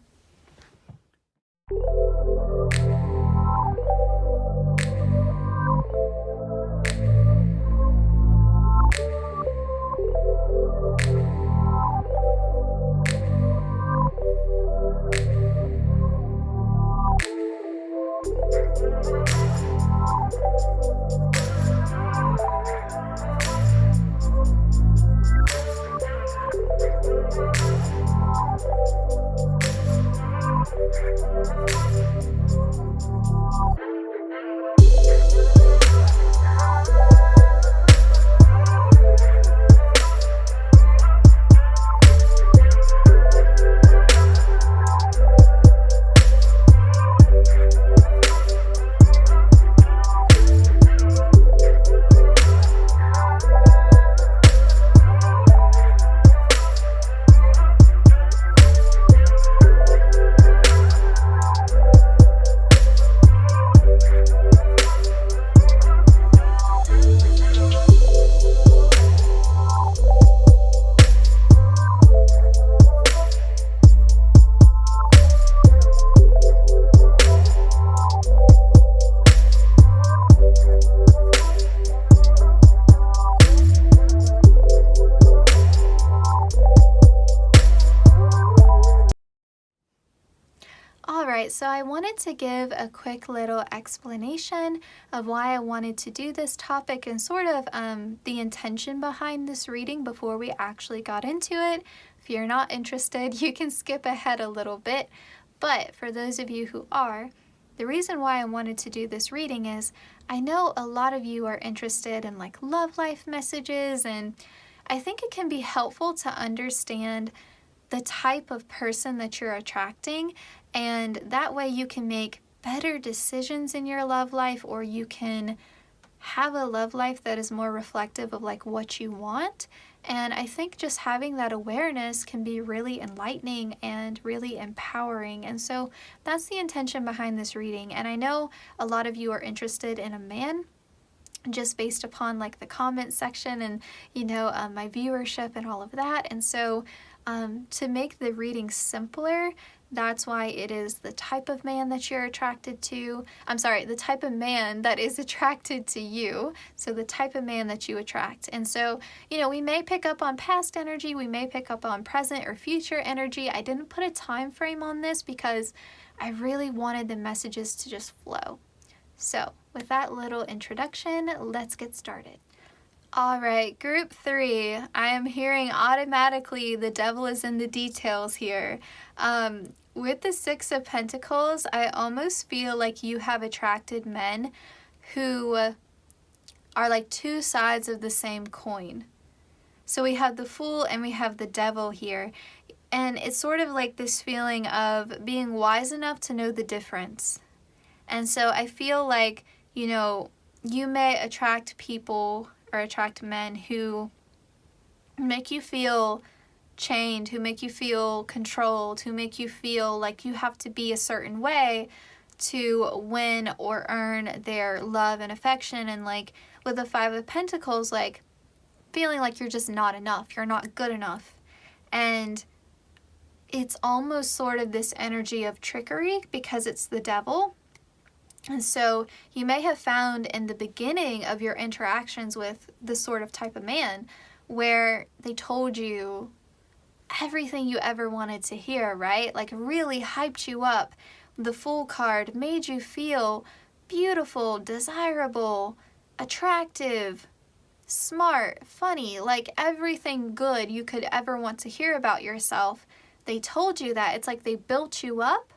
so I wanted to give a quick little explanation of why I wanted to do this topic and sort of the intention behind this reading before we actually got into it. If you're not interested, you can skip ahead a little bit, but for those of you who are, the reason why I wanted to do this reading is I know a lot of you are interested in like love life messages, and I think it can be helpful to understand the type of person that you're attracting, and that way you can make better decisions in your love life, or you can have a love life that is more reflective of like what you want. And I think just having that awareness can be really enlightening and really empowering. And so that's the intention behind this reading. And I know a lot of you are interested in a man, just based upon like the comment section and my viewership and all of that. And so to make the reading simpler, that's why it is the type of man that you're attracted to. I'm sorry, the type of man that is attracted to you. So the type of man that you attract. And so, we may pick up on past energy, we may pick up on present or future energy. I didn't put a time frame on this because I really wanted the messages to just flow. So with that little introduction, let's get started. All right, group 3, I am hearing automatically the devil is in the details here. With the 6 of Pentacles, I almost feel like you have attracted men who are like two sides of the same coin. So we have the Fool and we have the Devil here. And it's sort of like this feeling of being wise enough to know the difference. And so I feel like, you may attract people or attract men who make you feel chained, who make you feel controlled, who make you feel like you have to be a certain way to win or earn their love and affection. And like with the 5 of Pentacles, like feeling like you're just not enough, you're not good enough. And it's almost sort of this energy of trickery because it's the devil. And so you may have found in the beginning of your interactions with this sort of type of man where they told you everything you ever wanted to hear, right? Like really hyped you up. The Fool card made you feel beautiful, desirable, attractive, smart, funny, like everything good you could ever want to hear about yourself. They told you that. It's like they built you up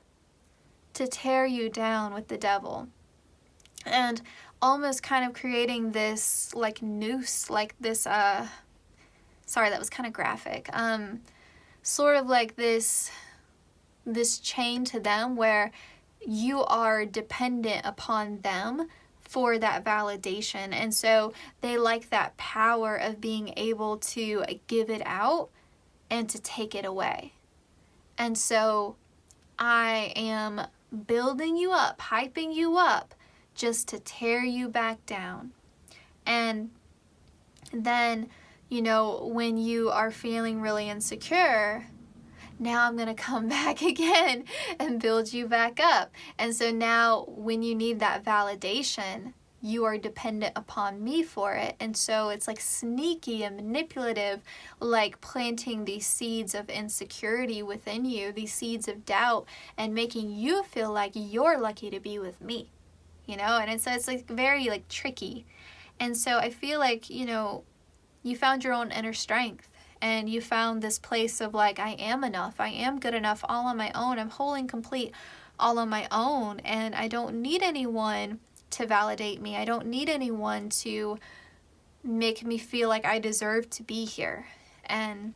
to tear you down with the devil, and almost kind of creating this like noose, like this sorry, that was kind of graphic, sort of like this chain to them where you are dependent upon them for that validation. And so they like that power of being able to give it out and to take it away. And so I am building you up, hyping you up, just to tear you back down. And then, when you are feeling really insecure, now I'm going to come back again and build you back up. And so now when you need that validation, you are dependent upon me for it. And so it's like sneaky and manipulative, like planting these seeds of insecurity within you, these seeds of doubt, and making you feel like you're lucky to be with me, and so it's like very like tricky. And so I feel like, you found your own inner strength, and you found this place of like, I am enough, I am good enough all on my own, I'm whole and complete all on my own, and I don't need anyone to validate me. I don't need anyone to make me feel like I deserve to be here. And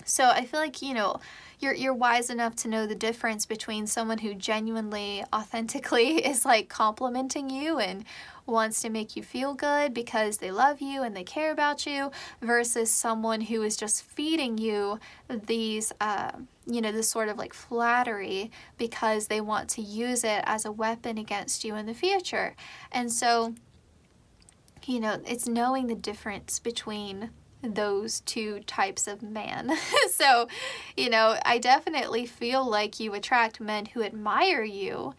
so I feel like, you're wise enough to know the difference between someone who genuinely, authentically is like complimenting you and wants to make you feel good because they love you and they care about you, versus someone who is just feeding you these, this sort of like flattery because they want to use it as a weapon against you in the future. And so, it's knowing the difference between those two types of man. So, I definitely feel like you attract men who admire you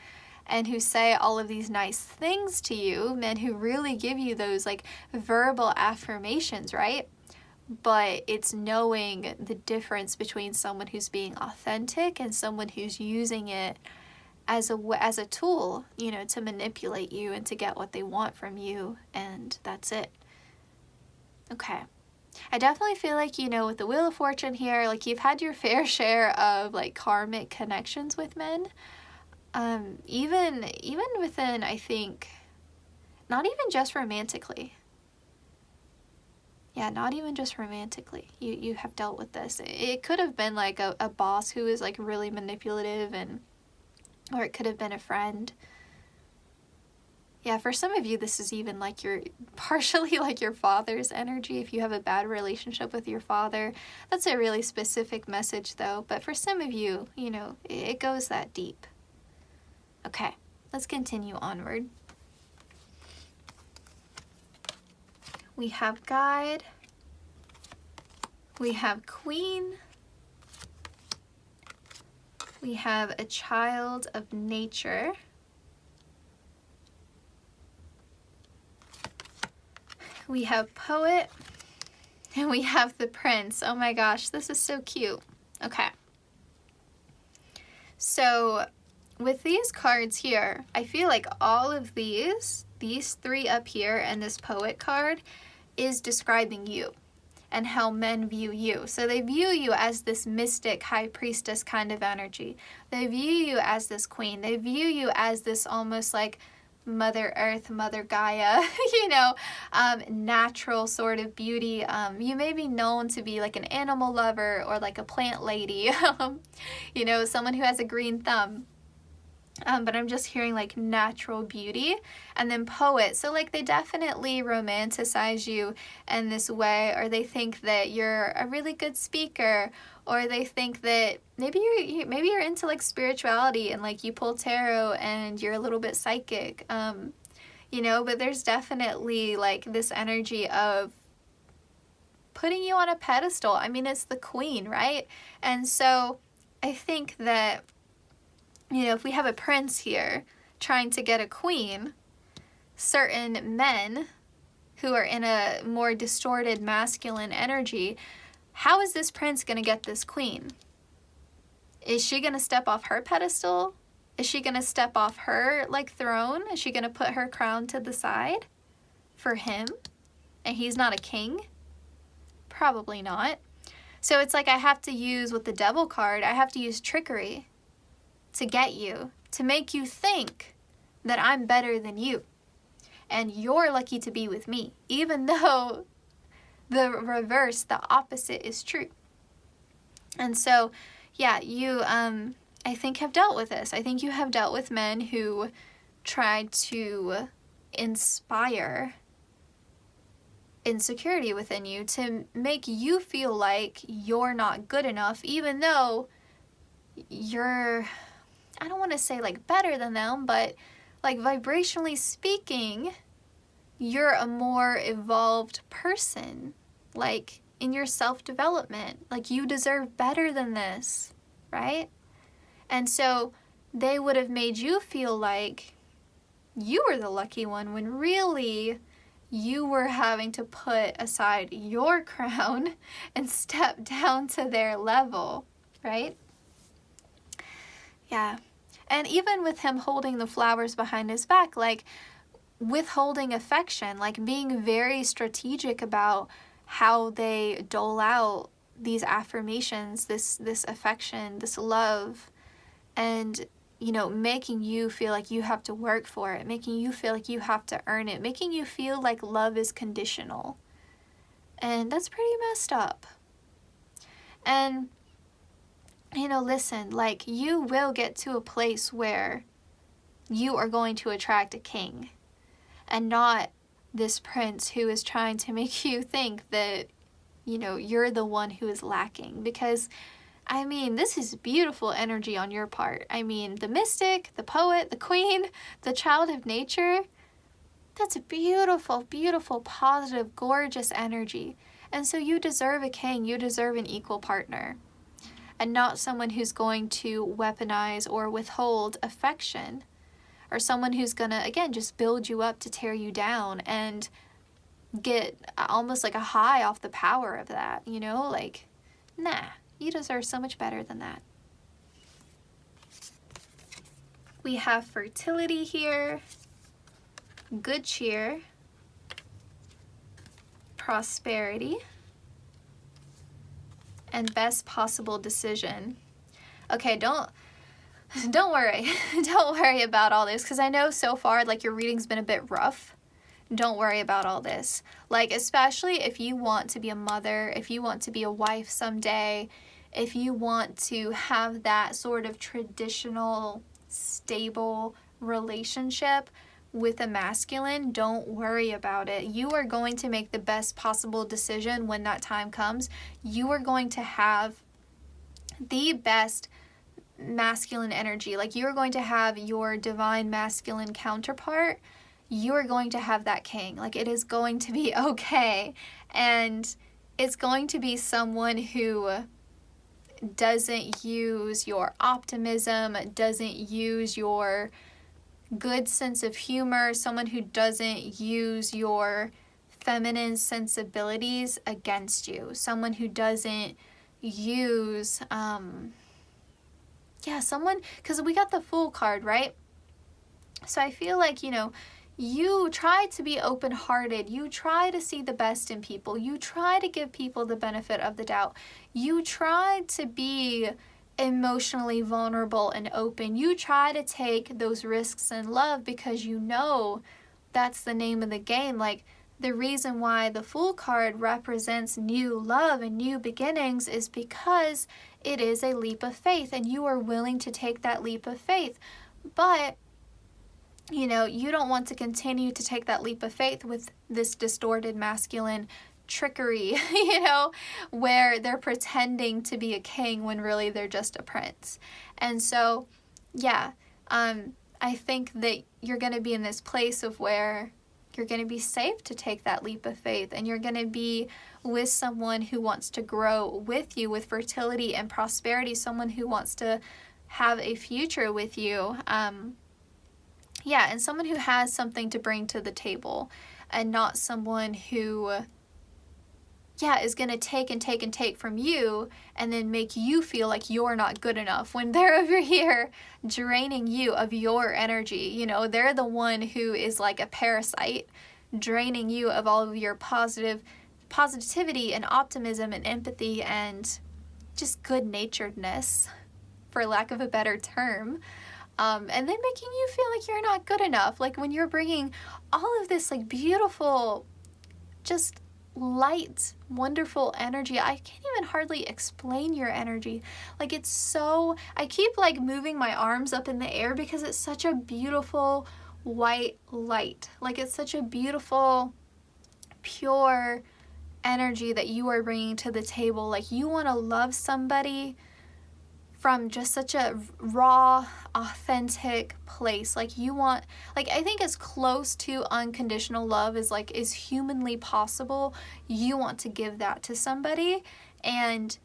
and who say all of these nice things to you, men who really give you those like verbal affirmations, right? But it's knowing the difference between someone who's being authentic and someone who's using it as a tool, you know, to manipulate you and to get what they want from you, and that's it. Okay. I definitely feel like, you know, with the Wheel of Fortune here, like you've had your fair share of like karmic connections with men. Even within, I think, not even just romantically. Yeah, not even just romantically. You have dealt with this. It could have been like a boss who is like really manipulative, or it could have been a friend. Yeah, for some of you, this is even like partially like your father's energy. If you have a bad relationship with your father, that's a really specific message though. But for some of you, you know, it goes that deep. Okay, let's continue onward. We have Guide. We have Queen. We have a Child of Nature. We have Poet, and we have the Prince. Oh my gosh, this is so cute. Okay. So with these cards here, I feel like all of these three up here and this Poet card is describing you and how men view you. So they view you as this mystic high priestess kind of energy. They view you as this queen. They view you as this almost like Mother Earth, Mother Gaia, you know, natural sort of beauty. You may be known to be like an animal lover or like a plant lady, you know, someone who has a green thumb. But I'm just hearing like natural beauty. And then Poet. So like they definitely romanticize you in this way, or they think that you're a really good speaker, or they think that maybe you're into like spirituality and like you pull tarot and you're a little bit psychic, you know, but there's definitely like this energy of putting you on a pedestal. I mean, it's the queen, right? And so I think that, you know, if we have a prince here trying to get a queen, certain men who are in a more distorted masculine energy, how is this prince going to get this queen? Is she going to step off her pedestal? Is she going to step off her like throne? Is she going to put her crown to the side for him? And he's not a king? Probably not. So it's like I have to use, with the Devil card, I have to use trickery to get you, to make you think that I'm better than you and you're lucky to be with me, even though the reverse, the opposite is true. And so, yeah, you, I think have dealt with this. I think you have dealt with men who tried to inspire insecurity within you to make you feel like you're not good enough, even though you're, I don't want to say like better than them, but like vibrationally speaking, you're a more evolved person, like in your self-development, like you deserve better than this, right? And so they would have made you feel like you were the lucky one when really you were having to put aside your crown and step down to their level, right? Yeah. And even with him holding the flowers behind his back, like withholding affection, like being very strategic about how they dole out these affirmations, this affection, this love, and, you know, making you feel like you have to work for it, making you feel like you have to earn it, making you feel like love is conditional. And that's pretty messed up. And you know, listen, like you will get to a place where you are going to attract a king and not this prince who is trying to make you think that, you know, you're the one who is lacking. Because, I mean, this is beautiful energy on your part. I mean, the mystic, the poet, the queen, the child of nature, that's a beautiful, beautiful, positive, gorgeous energy. And so you deserve a king, you deserve an equal partner. And not someone who's going to weaponize or withhold affection, or someone who's gonna, again, just build you up to tear you down and get almost like a high off the power of that, you know? Like, nah, you deserve so much better than that. We have fertility here, good cheer, prosperity, and best possible decision. Okay, don't worry. Don't worry about all this, because I know so far like your reading's been a bit rough. Don't worry about all this. Like, especially if you want to be a mother, if you want to be a wife someday, if you want to have that sort of traditional, stable relationship with a masculine, don't worry about it. You are going to make the best possible decision when that time comes. You are going to have the best masculine energy. Like, you're going to have your divine masculine counterpart. You are going to have that king. Like, it is going to be okay. And it's going to be someone who doesn't use your optimism, doesn't use your good sense of humor, someone who doesn't use your feminine sensibilities against you, someone who doesn't use, someone, because we got the Fool card, right? So I feel like, you know, you try to be open-hearted, you try to see the best in people, you try to give people the benefit of the doubt, you try to be emotionally vulnerable and open, you try to take those risks in love because you know that's the name of the game. Like, the reason why the Fool card represents new love and new beginnings is because it is a leap of faith and you are willing to take that leap of faith. But you know, you don't want to continue to take that leap of faith with this distorted masculine trickery, you know, where they're pretending to be a king when really they're just a prince. And so, yeah, I think that you're going to be in this place of where you're going to be safe to take that leap of faith, and you're going to be with someone who wants to grow with you with fertility and prosperity, someone who wants to have a future with you. And someone who has something to bring to the table, and not someone who, is going to take and take and take from you and then make you feel like you're not good enough when they're over here draining you of your energy. You know, they're the one who is like a parasite, draining you of all of your positivity and optimism and empathy and just good-naturedness, for lack of a better term. And then making you feel like you're not good enough. Like, when you're bringing all of this like beautiful, just light, wonderful energy. I can't even hardly explain your energy. Like, it's so, I keep like moving my arms up in the air because it's such a beautiful white light. Like, it's such a beautiful, pure energy that you are bringing to the table. Like, you want to love somebody from just such a raw, authentic place. Like, you want, like, I think as close to unconditional love as like is humanly possible, you want to give that to somebody. And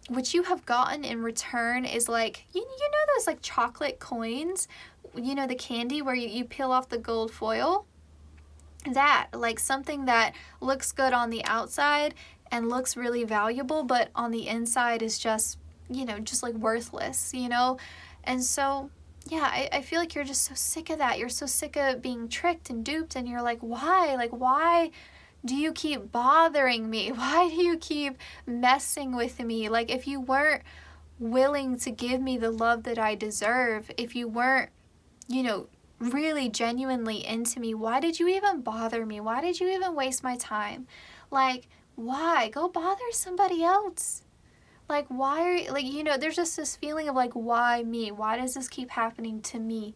what you have gotten in return is like, you know those like chocolate coins, you know, the candy where you peel off the gold foil? That, like, something that looks good on the outside and looks really valuable, but on the inside is just, you know, just like worthless, you know? And so, yeah, I feel like you're just so sick of that. You're so sick of being tricked and duped, and you're like, why? Like, why do you keep bothering me? Why do you keep messing with me? Like, if you weren't willing to give me the love that I deserve, if you weren't, you know, really genuinely into me, why did you even bother me? Why did you even waste my time? Like, why? Go bother somebody else. Like, why are you, like, you know, there's just this feeling of like, why me? Why does this keep happening to me?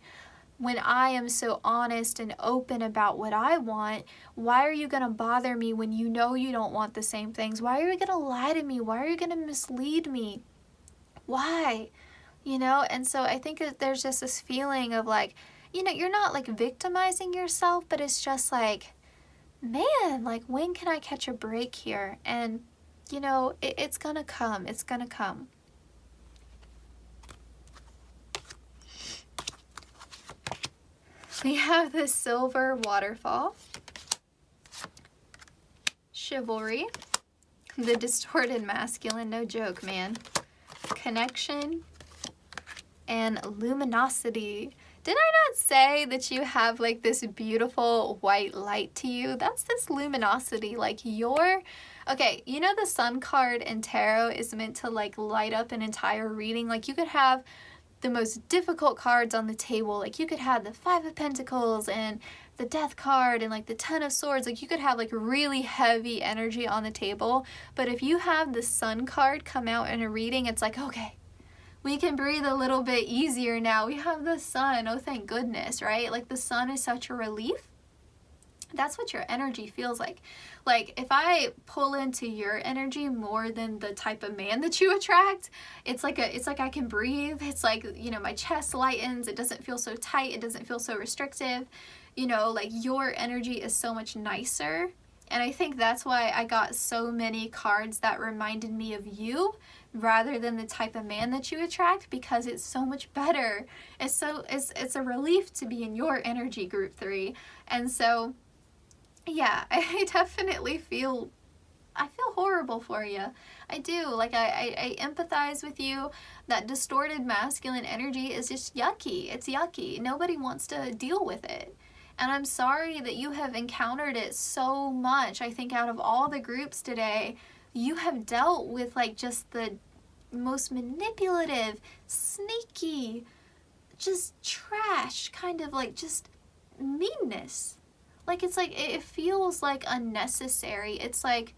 When I am so honest and open about what I want, why are you going to bother me when you know you don't want the same things? Why are you going to lie to me? Why are you going to mislead me? Why? You know, and so I think that there's just this feeling of like, you know, you're not like victimizing yourself, but it's just like, man, like, when can I catch a break here? And you know, it's gonna come. It's gonna come. We have the Silver Waterfall, Chivalry, the Distorted Masculine, no joke, man, Connection, and Luminosity. Did I not say that you have like this beautiful white light to you? That's this luminosity, like okay, you know the sun card in tarot is meant to like light up an entire reading. Like you could have the most difficult cards on the table. Like you could have the Five of Pentacles and the Death card and like the Ten of Swords. Like you could have like really heavy energy on the table. But if you have the sun card come out in a reading, it's like, okay, we can breathe a little bit easier now. We have the sun. Oh, thank goodness, right? Like the sun is such a relief. That's what your energy feels like. Like if I pull into your energy more than the type of man that you attract, it's like I can breathe. It's like, you know, my chest lightens. It doesn't feel so tight. It doesn't feel so restrictive. You know, like your energy is so much nicer. And I think that's why I got so many cards that reminded me of you rather than the type of man that you attract, because it's so much better. It's a relief to be in your energy, group 3. And so yeah, I definitely feel horrible for you. I do. Like I empathize with you. That distorted masculine energy is just yucky. It's yucky. Nobody wants to deal with it. And I'm sorry that you have encountered it so much. I think out of all the groups today, you have dealt with like just the most manipulative, sneaky, just trash, kind of like just meanness. Like it's like, it feels like unnecessary. It's like,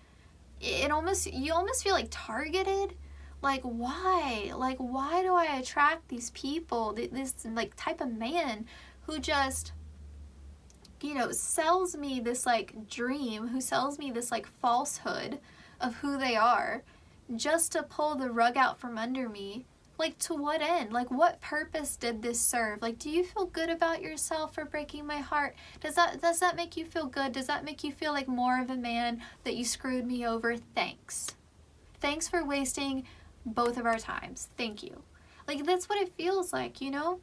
you almost feel like targeted. Like why? Like why do I attract these people, this like type of man who just, you know, sells me this like dream, who sells me this like falsehood of who they are just to pull the rug out from under me? Like to what end? Like what purpose did this serve? Like, do you feel good about yourself for breaking my heart? Does that make you feel good? Does that make you feel like more of a man that you screwed me over? Thanks. Thanks for wasting both of our times. Thank you. Like that's what it feels like, you know?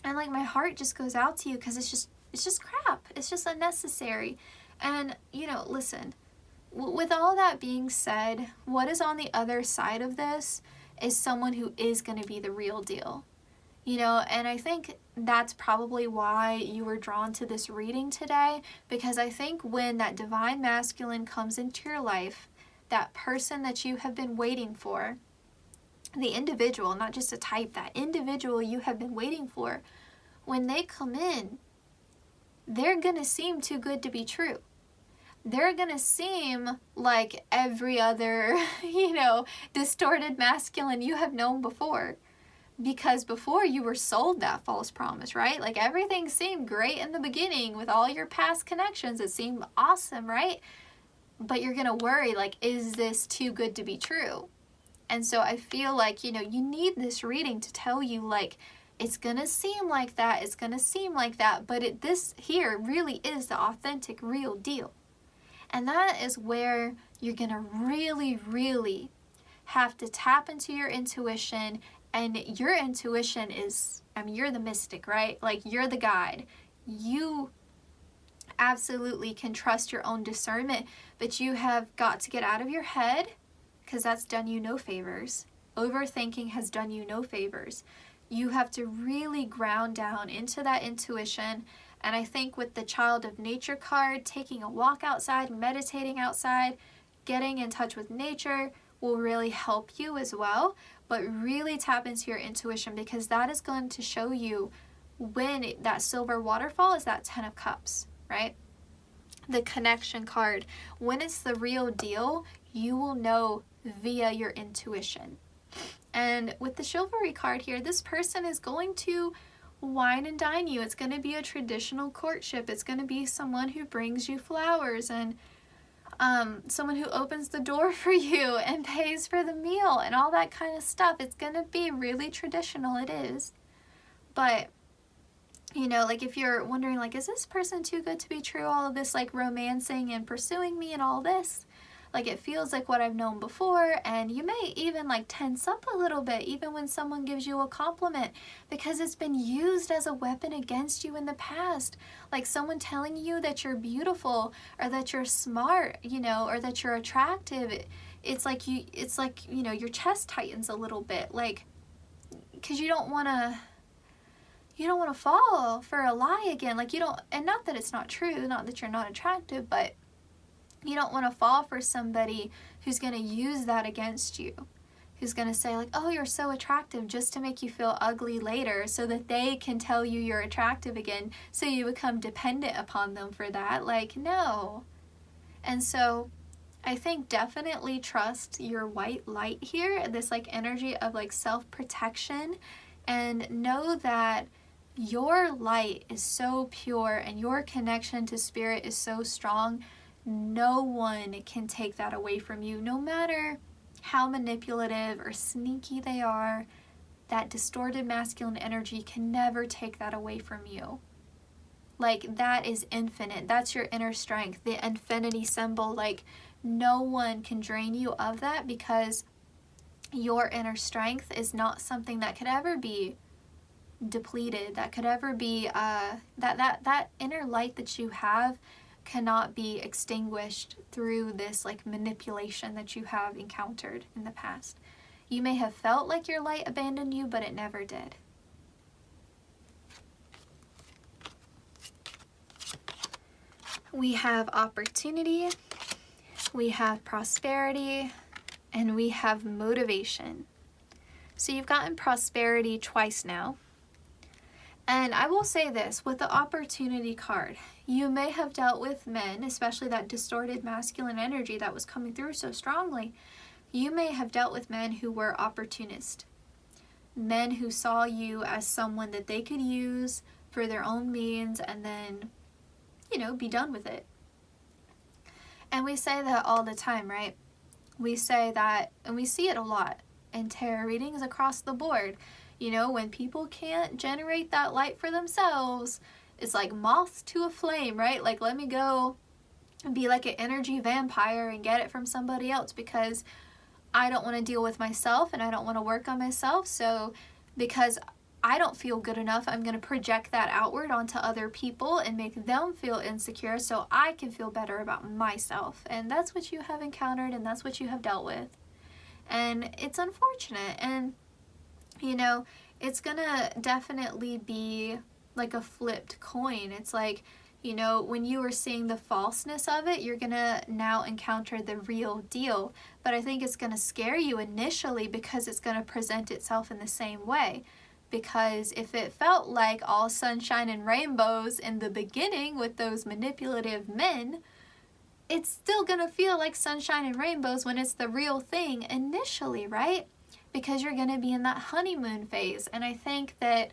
And like my heart just goes out to you because it's just crap. It's just unnecessary. And, you know, listen, with all that being said, what is on the other side of this is someone who is going to be the real deal. You know, and I think that's probably why you were drawn to this reading today, because I think when that divine masculine comes into your life, that person that you have been waiting for, the individual, not just a type, that individual you have been waiting for, when they come in, they're going to seem too good to be true. They're going to seem like every other, you know, distorted masculine you have known before. Because before you were sold that false promise, right? Like everything seemed great in the beginning with all your past connections. It seemed awesome, right? But you're going to worry, like, is this too good to be true? And so I feel like, you know, you need this reading to tell you, like, it's going to seem like that. It's going to seem like that. But this here really is the authentic, real deal. And that is where you're going to really, really have to tap into your intuition. And your intuition is, I mean, you're the mystic, right? Like, you're the guide. You absolutely can trust your own discernment, but you have got to get out of your head, because that's done you no favors. Overthinking has done you no favors. You have to really ground down into that intuition. And I think with the Child of Nature card, taking a walk outside, meditating outside, getting in touch with nature will really help you as well. But really tap into your intuition, because that is going to show you when that silver waterfall is that 10 of Cups, right? The connection card. When it's the real deal, you will know via your intuition. And with the chivalry card here, this person is going to wine and dine you. It's going to be a traditional courtship. It's going to be someone who brings you flowers and someone who opens the door for you and pays for the meal and all that kind of stuff. It's going to be really traditional. It is. But, you know, like if you're wondering, like, is this person too good to be true? All of this, like, romancing and pursuing me and all this. Like, it feels like what I've known before, and you may even like tense up a little bit even when someone gives you a compliment, because it's been used as a weapon against you in the past. Like someone telling you that you're beautiful or that you're smart, you know, or that you're attractive. It's like, you know, your chest tightens a little bit, like, because you don't want to, you don't want to fall for a lie again. Like, you don't, and not that it's not true, not that you're not attractive, but you don't want to fall for somebody who's going to use that against you, who's going to say like, oh, you're so attractive, just to make you feel ugly later so that they can tell you you're attractive again, so you become dependent upon them for that. Like, no. And so I think definitely trust your white light here, this like energy of like self-protection, and know that your light is so pure and your connection to spirit is so strong. No one can take that away from you, no matter how manipulative or sneaky they are. That distorted masculine energy can never take that away from you. Like, that is infinite. That's your inner strength, the infinity symbol. Like, no one can drain you of that, because your inner strength is not something that could ever be depleted, that could ever be that inner light that you have cannot be extinguished through this like manipulation that you have encountered in the past. You may have felt like your light abandoned you, but it never did. We have opportunity, we have prosperity, and we have motivation. So you've gotten prosperity twice now. And I will say this, with the opportunity card, you may have dealt with men, especially that distorted masculine energy that was coming through so strongly. You may have dealt with men who were opportunist. Men who saw you as someone that they could use for their own means and then, you know, be done with it. And we say that all the time, right? We say that, and we see it a lot in tarot readings across the board. You know, when people can't generate that light for themselves, it's like moths to a flame, right? Like, let me go and be like an energy vampire and get it from somebody else, because I don't want to deal with myself and I don't want to work on myself. So because I don't feel good enough, I'm going to project that outward onto other people and make them feel insecure so I can feel better about myself. And that's what you have encountered, and that's what you have dealt with. And it's unfortunate. And you know, it's gonna definitely be like a flipped coin. It's like, you know, when you were seeing the falseness of it, you're gonna now encounter the real deal. But I think it's gonna scare you initially, because it's gonna present itself in the same way. Because if it felt like all sunshine and rainbows in the beginning with those manipulative men, it's still gonna feel like sunshine and rainbows when it's the real thing initially, right? Because you're going to be in that honeymoon phase. And I think that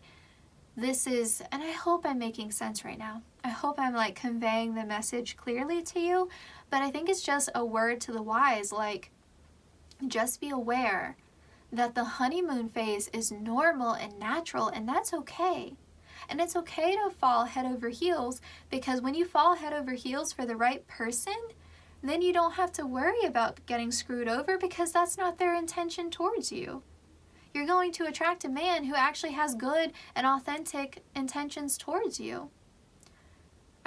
this is, and I hope I'm making sense right now. I hope I'm like conveying the message clearly to you, but I think it's just a word to the wise. Like, just be aware that the honeymoon phase is normal and natural, and that's okay. And it's okay to fall head over heels, because when you fall head over heels for the right person, then you don't have to worry about getting screwed over, because that's not their intention towards you. You're going to attract a man who actually has good and authentic intentions towards you.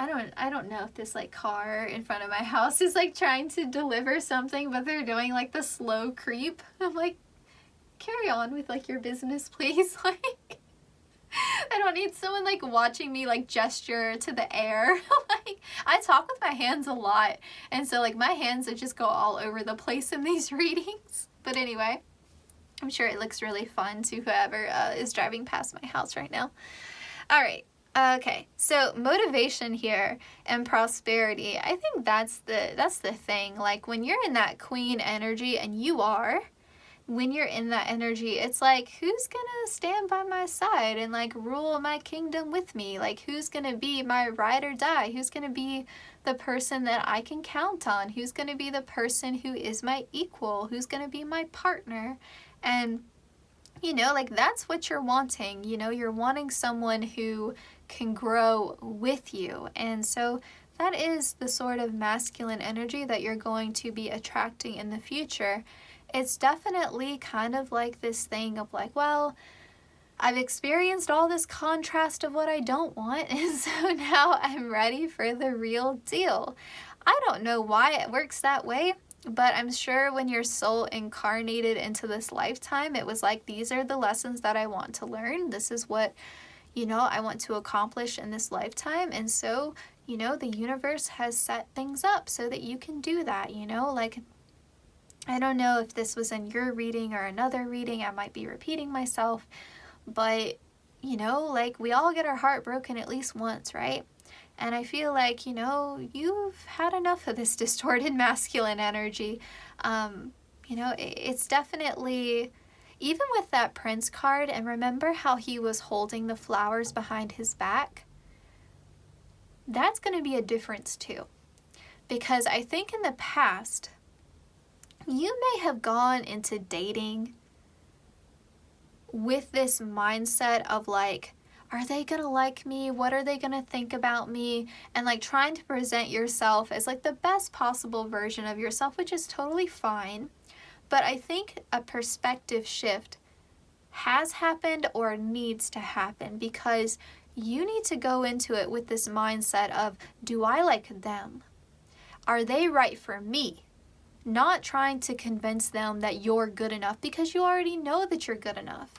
I don't know if this like car in front of my house is like trying to deliver something, but they're doing like the slow creep. I'm like, carry on with like your business, please. Like, I don't need someone like watching me like gesture to the air. Like, I talk with my hands a lot, and so like my hands would just go all over the place in these readings. But anyway, I'm sure it looks really fun to whoever is driving past my house right now. All right. Okay, so motivation here and prosperity. I think that's the thing. Like, when you're in that queen energy, and you are, when you're in that energy, it's like, who's gonna stand by my side and like rule my kingdom with me? Like, who's gonna be my ride or die? Who's gonna be the person that I can count on? Who's gonna be the person who is my equal? Who's gonna be my partner? And, you know, like, that's what you're wanting. You know, you're wanting someone who can grow with you. And so that is the sort of masculine energy that you're going to be attracting in the future. It's definitely kind of like this thing of like, well, I've experienced all this contrast of what I don't want, and so now I'm ready for the real deal. I don't know why it works that way, but I'm sure when your soul incarnated into this lifetime, it was like, these are the lessons that I want to learn. This is what, you know, I want to accomplish in this lifetime. And so, you know, the universe has set things up so that you can do that, you know, like, I don't know if this was in your reading or another reading, I might be repeating myself, but, you know, like, we all get our heart broken at least once, right? And I feel like, you know, you've had enough of this distorted masculine energy. You know, it's definitely, even with that Prince card, and remember how he was holding the flowers behind his back? That's going to be a difference too. Because I think in the past, you may have gone into dating with this mindset of like, are they gonna like me? What are they gonna think about me? And like trying to present yourself as like the best possible version of yourself, which is totally fine. But I think a perspective shift has happened or needs to happen, because you need to go into it with this mindset of, do I like them? Are they right for me? Not trying to convince them that you're good enough, because you already know that you're good enough.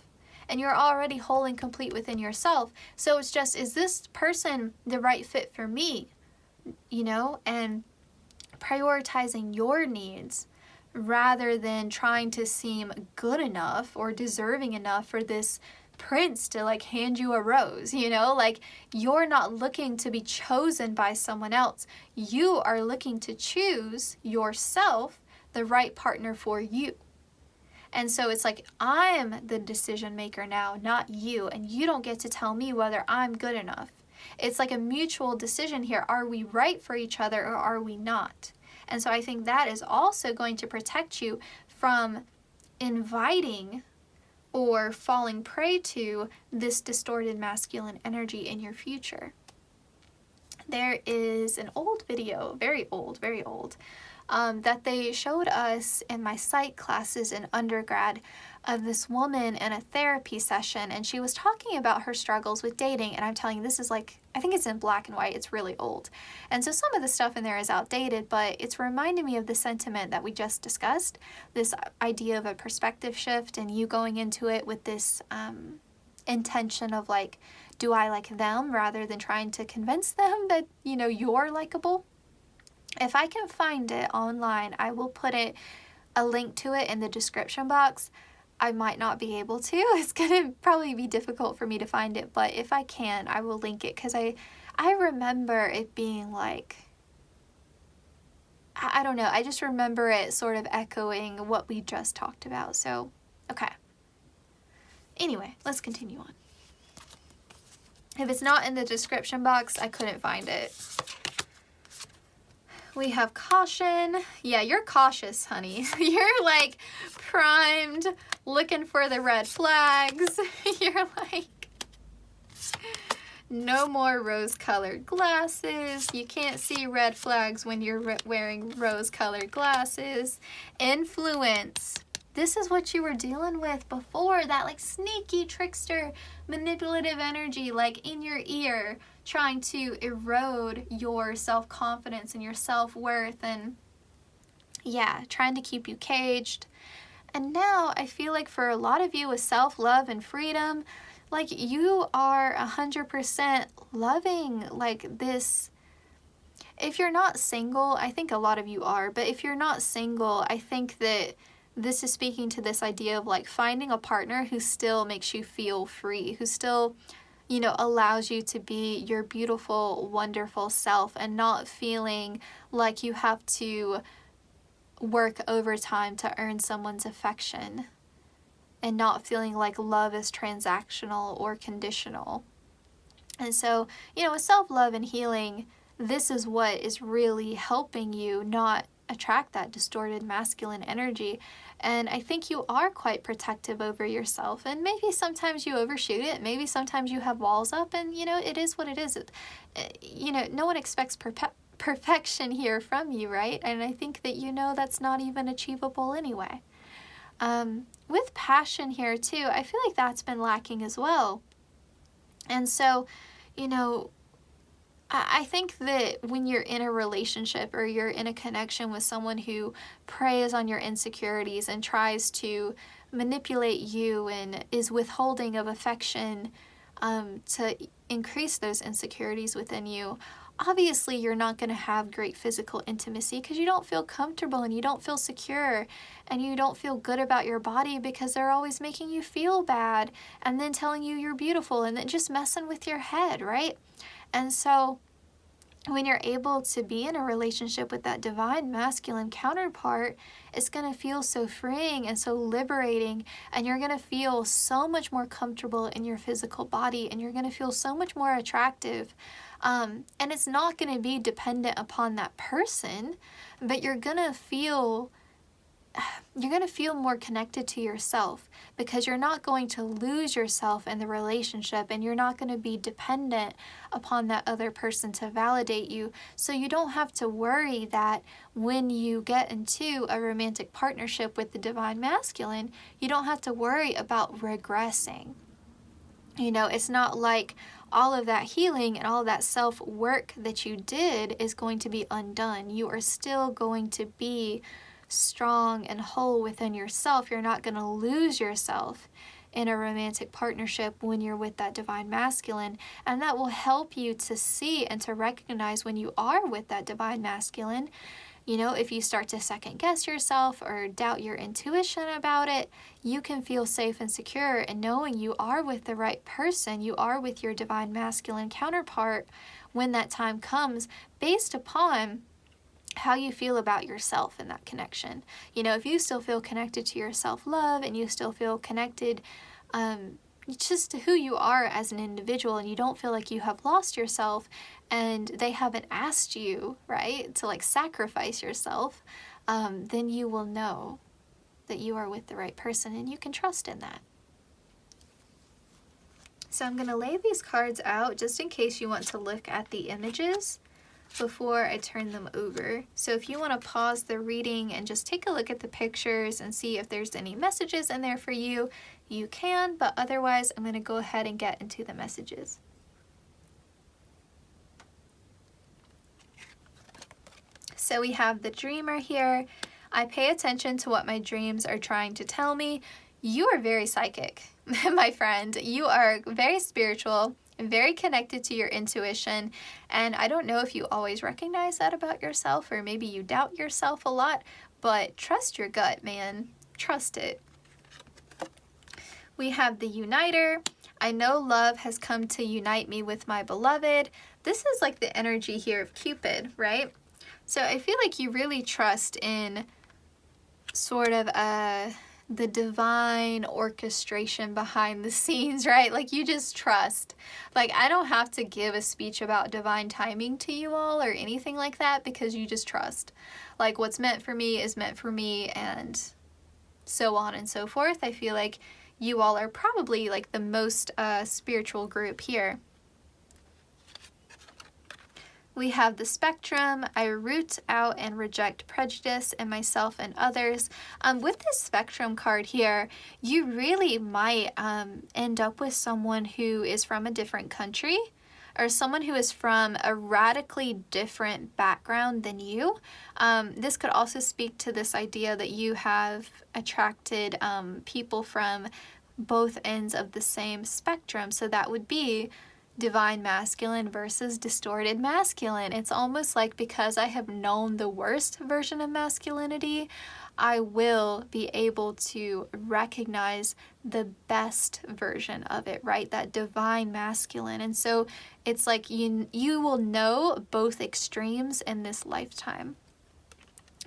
And you're already whole and complete within yourself. So it's just, is this person the right fit for me? You know, and prioritizing your needs rather than trying to seem good enough or deserving enough for this prince to like hand you a rose, you know? Like, you're not looking to be chosen by someone else. You are looking to choose yourself, the right partner for you. And so it's like, I'm the decision maker now, not you. And you don't get to tell me whether I'm good enough. It's like a mutual decision here. Are we right for each other or are we not? And so I think that is also going to protect you from inviting or falling prey to this distorted masculine energy in your future. There is an old video, very old, that they showed us in my psych classes in undergrad of this woman in a therapy session, and she was talking about her struggles with dating. And I'm telling you, this is like, I think it's in black and white, it's really old. And so some of the stuff in there is outdated, but it's reminding me of the sentiment that we just discussed, this idea of a perspective shift and you going into it with this intention of like, do I like them, rather than trying to convince them that, you know, you're likable. If I can find it online, I will put a link to it in the description box. I might not be able to. It's going to probably be difficult for me to find it, but if I can, I will link it, because I remember it being like, I don't know, I just remember it sort of echoing what we just talked about. So, okay. Anyway, let's continue on. If it's not in the description box, I couldn't find it. We have caution. Yeah, you're cautious, honey. You're like primed, looking for the red flags. You're like, no more rose-colored glasses. You can't see red flags when you're wearing rose-colored glasses. Influence. This is what you were dealing with before, that like sneaky trickster manipulative energy like in your ear, trying to erode your self-confidence and your self-worth, and yeah, trying to keep you caged. And now I feel like for a lot of you with self-love and freedom, like you are 100% loving like this. If you're not single, I think a lot of you are, but if you're not single, I think that this is speaking to this idea of like finding a partner who still makes you feel free, who still, you know, allows you to be your beautiful, wonderful self, and not feeling like you have to work overtime to earn someone's affection, and not feeling like love is transactional or conditional. And so, you know, with self-love and healing, this is what is really helping you not attract that distorted masculine energy. And I think you are quite protective over yourself, and maybe sometimes you overshoot it, maybe sometimes you have walls up, and you know, it is what it is. You know, no one expects perfection here from you, right? And I think that, you know, that's not even achievable anyway. With passion here too, I feel like that's been lacking as well. And so, you know, I think that when you're in a relationship or you're in a connection with someone who preys on your insecurities and tries to manipulate you and is withholding of affection, to increase those insecurities within you. Obviously, you're not going to have great physical intimacy because you don't feel comfortable and you don't feel secure and you don't feel good about your body because they're always making you feel bad and then telling you you're beautiful and then just messing with your head, right? And so when you're able to be in a relationship with that divine masculine counterpart, it's going to feel so freeing and so liberating, and you're going to feel so much more comfortable in your physical body, and you're going to feel so much more attractive. And it's not going to be dependent upon that person, but you're going to feel more connected to yourself because you're not going to lose yourself in the relationship, and you're not going to be dependent upon that other person to validate you. So you don't have to worry that when you get into a romantic partnership with the divine masculine, you don't have to worry about regressing. You know, it's not like all of that healing and all of that self-work that you did is going to be undone. You are still going to be strong and whole within yourself. You're not going to lose yourself in a romantic partnership when you're with that divine masculine, and that will help you to see and to recognize when you are with that divine masculine. You know, if you start to second guess yourself or doubt your intuition about it, you can feel safe and secure in knowing you are with the right person, you are with your divine masculine counterpart when that time comes, based upon how you feel about yourself in that connection. You know, if you still feel connected to your self-love and you still feel connected just to who you are as an individual, and you don't feel like you have lost yourself and they haven't asked you, right, to like sacrifice yourself, then you will know that you are with the right person and you can trust in that. So I'm going to lay these cards out just in case you want to look at the images before I turn them over. So if you want to pause the reading and just take a look at the pictures and see if there's any messages in there for you, you can, but otherwise I'm going to go ahead and get into the messages. So we have the dreamer here. I pay attention to what my dreams are trying to tell me. You are very psychic, my friend. You are very spiritual, very connected to your intuition, and I don't know if you always recognize that about yourself, or maybe you doubt yourself a lot, but trust your gut, man. Trust it. We have the Uniter. I know love has come to unite me with my beloved. This is like the energy here of Cupid, right? So I feel like you really trust in sort of the divine orchestration behind the scenes, right? Like you just trust. Like I don't have to give a speech about divine timing to you all or anything like that, because you just trust. Like what's meant for me is meant for me, and so on and so forth. I feel like you all are probably like the most spiritual group here. We have the spectrum. I root out and reject prejudice in myself and others. With this spectrum card here, you really might end up with someone who is from a different country, or someone who is from a radically different background than you. This could also speak to this idea that you have attracted people from both ends of the same spectrum. So that would be divine masculine versus distorted masculine. It's almost like, because I have known the worst version of masculinity, I will be able to recognize the best version of it, right? That divine masculine. And so it's like you will know both extremes in this lifetime.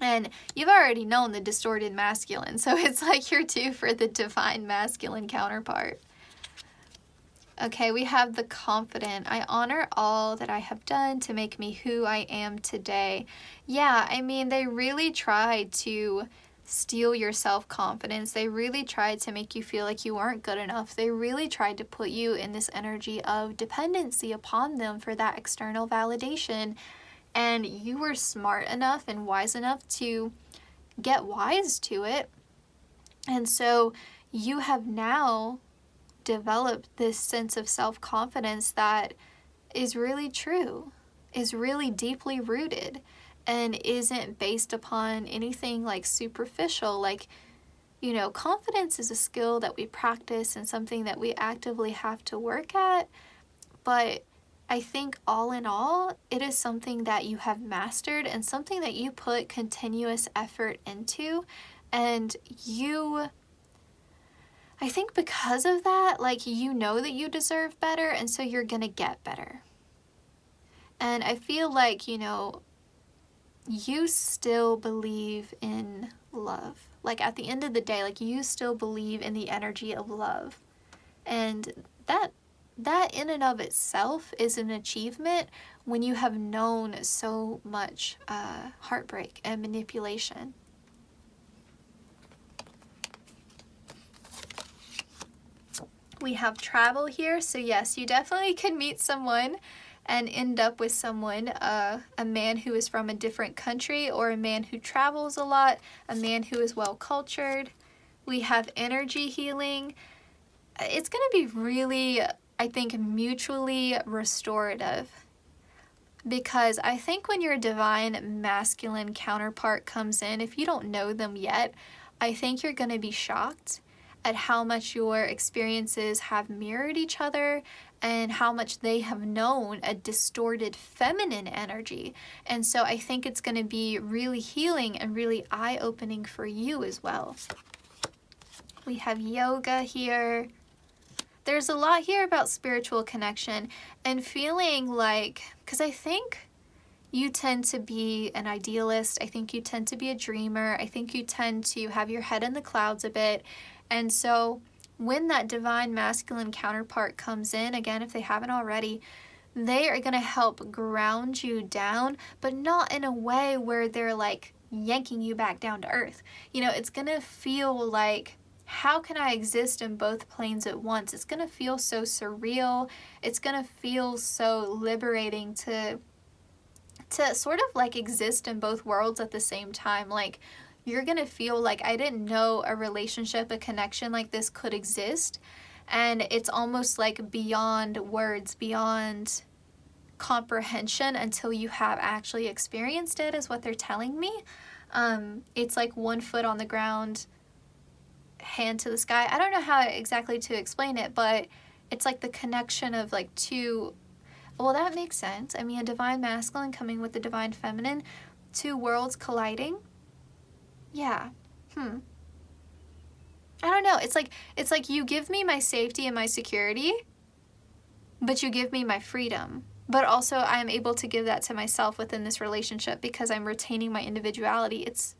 And you've already known the distorted masculine, so it's like you're due for the divine masculine counterpart. Okay, we have the confident. I honor all that I have done to make me who I am today. Yeah, I mean, they really tried to steal your self-confidence. They really tried to make you feel like you weren't good enough. They really tried to put you in this energy of dependency upon them for that external validation. And you were smart enough and wise enough to get wise to it. And so you have now develop this sense of self-confidence that is really true, is really deeply rooted, and isn't based upon anything like superficial. Like you know, confidence is a skill that we practice and something that we actively have to work at. But I think all in all, it is something that you have mastered and something that you put continuous effort into. And I think because of that, like, you know that you deserve better, and so you're gonna get better. And I feel like, you know, you still believe in love. Like, at the end of the day, like, you still believe in the energy of love. And that in and of itself is an achievement when you have known so much heartbreak and manipulation. We have travel here, so yes, you definitely can meet someone and end up with someone, a man who is from a different country, or a man who travels a lot, a man who is well cultured. We have energy healing. It's going to be really, I think, mutually restorative, because I think when your divine masculine counterpart comes in, if you don't know them yet, I think you're going to be shocked at how much your experiences have mirrored each other and how much they have known a distorted feminine energy. And so I think it's going to be really healing and really eye-opening for you as well. We have yoga here. There's a lot here about spiritual connection and feeling like, because I think you tend to be an idealist. I think you tend to be a dreamer. I think you tend to have your head in the clouds a bit. And so when that divine masculine counterpart comes in, again, if they haven't already, they are going to help ground you down, but not in a way where they're like yanking you back down to earth. You know, it's going to feel like, how can I exist in both planes at once? It's going to feel so surreal. It's going to feel so liberating to sort of like exist in both worlds at the same time. Like, you're going to feel like, I didn't know a relationship, a connection like this could exist. And it's almost like beyond words, beyond comprehension until you have actually experienced it, is what they're telling me. It's like 1 foot on the ground, hand to the sky. I don't know how exactly to explain it, but it's like the connection of like two, well, that makes sense. I mean, a divine masculine coming with the divine feminine, two worlds colliding. Yeah. I don't know. It's like you give me my safety and my security, but you give me my freedom. But also I'm able to give that to myself within this relationship because I'm retaining my individuality. It's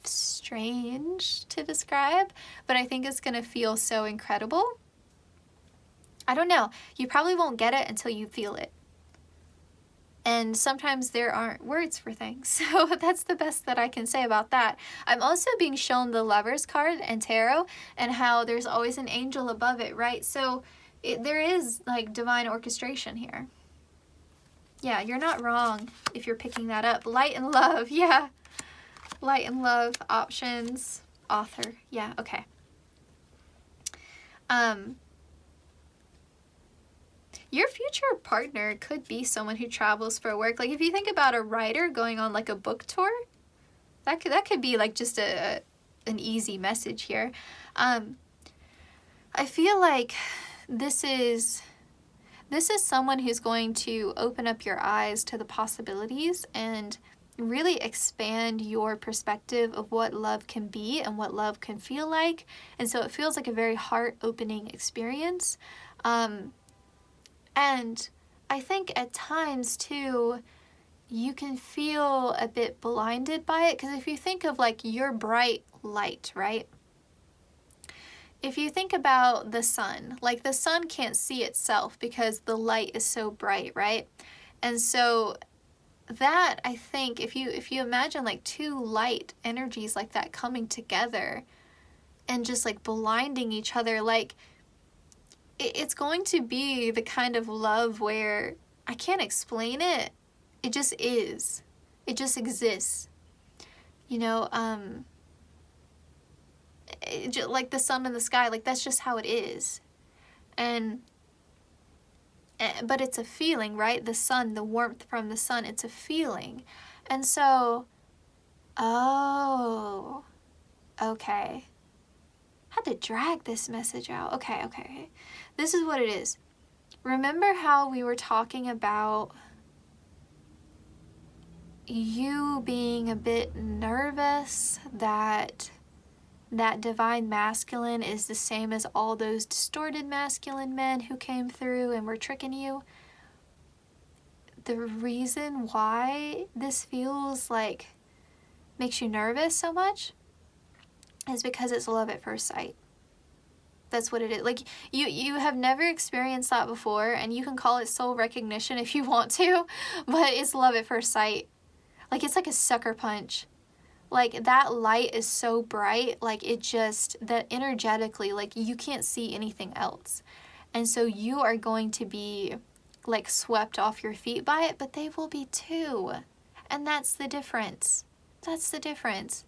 strange to describe, but I think it's going to feel so incredible. I don't know. You probably won't get it until you feel it. And sometimes there aren't words for things. So that's the best that I can say about that. I'm also being shown the Lovers card and tarot and how there's always an angel above it, right? So there is like divine orchestration here. Yeah, you're not wrong if you're picking that up. Light and love, yeah. Light and love, options, author. Yeah, okay. Your future partner could be someone who travels for work. Like if you think about a writer going on like a book tour, that could be like just an easy message here. I feel like this is someone who's going to open up your eyes to the possibilities and really expand your perspective of what love can be and what love can feel like. And so it feels like a very heart-opening experience. And I think at times too, you can feel a bit blinded by it, because if you think of like your bright light, right? If you think about the sun, like the sun can't see itself because the light is so bright, right? And so that, I think, if you imagine like two light energies like that coming together and just like blinding each other, like it's going to be the kind of love where I can't explain it. It just is. It just exists. You know, like the sun and the sky, like that's just how it is. But it's a feeling, right? The sun, the warmth from the sun, it's a feeling. And so, oh, okay. had to drag this message out. Okay. This is what it is. Remember how we were talking about you being a bit nervous that divine masculine is the same as all those distorted masculine men who came through and were tricking you? The reason why this feels like makes you nervous so much is because it's love at first sight. That's what it is. Like, you have never experienced that before, and you can call it soul recognition if you want to, but it's love at first sight. Like, it's like a sucker punch. Like, that light is so bright, like, it just, that energetically, like, you can't see anything else. And so you are going to be, like, swept off your feet by it, but they will be too. And that's the difference. That's the difference.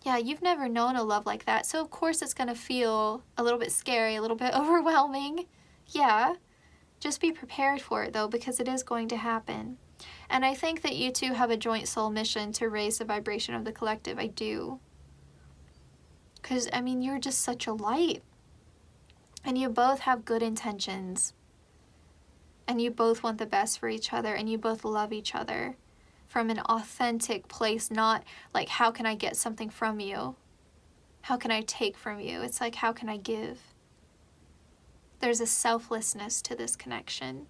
Yeah, you've never known a love like that, so of course it's going to feel a little bit scary, a little bit overwhelming. Yeah, just be prepared for it, though, because it is going to happen. And I think that you two have a joint soul mission to raise the vibration of the collective. I do. Because, I mean, you're just such a light. And you both have good intentions. And you both want the best for each other, and you both love each other. From an authentic place, not like, how can I get something from you? How can I take from you? It's like, how can I give? There's a selflessness to this connection.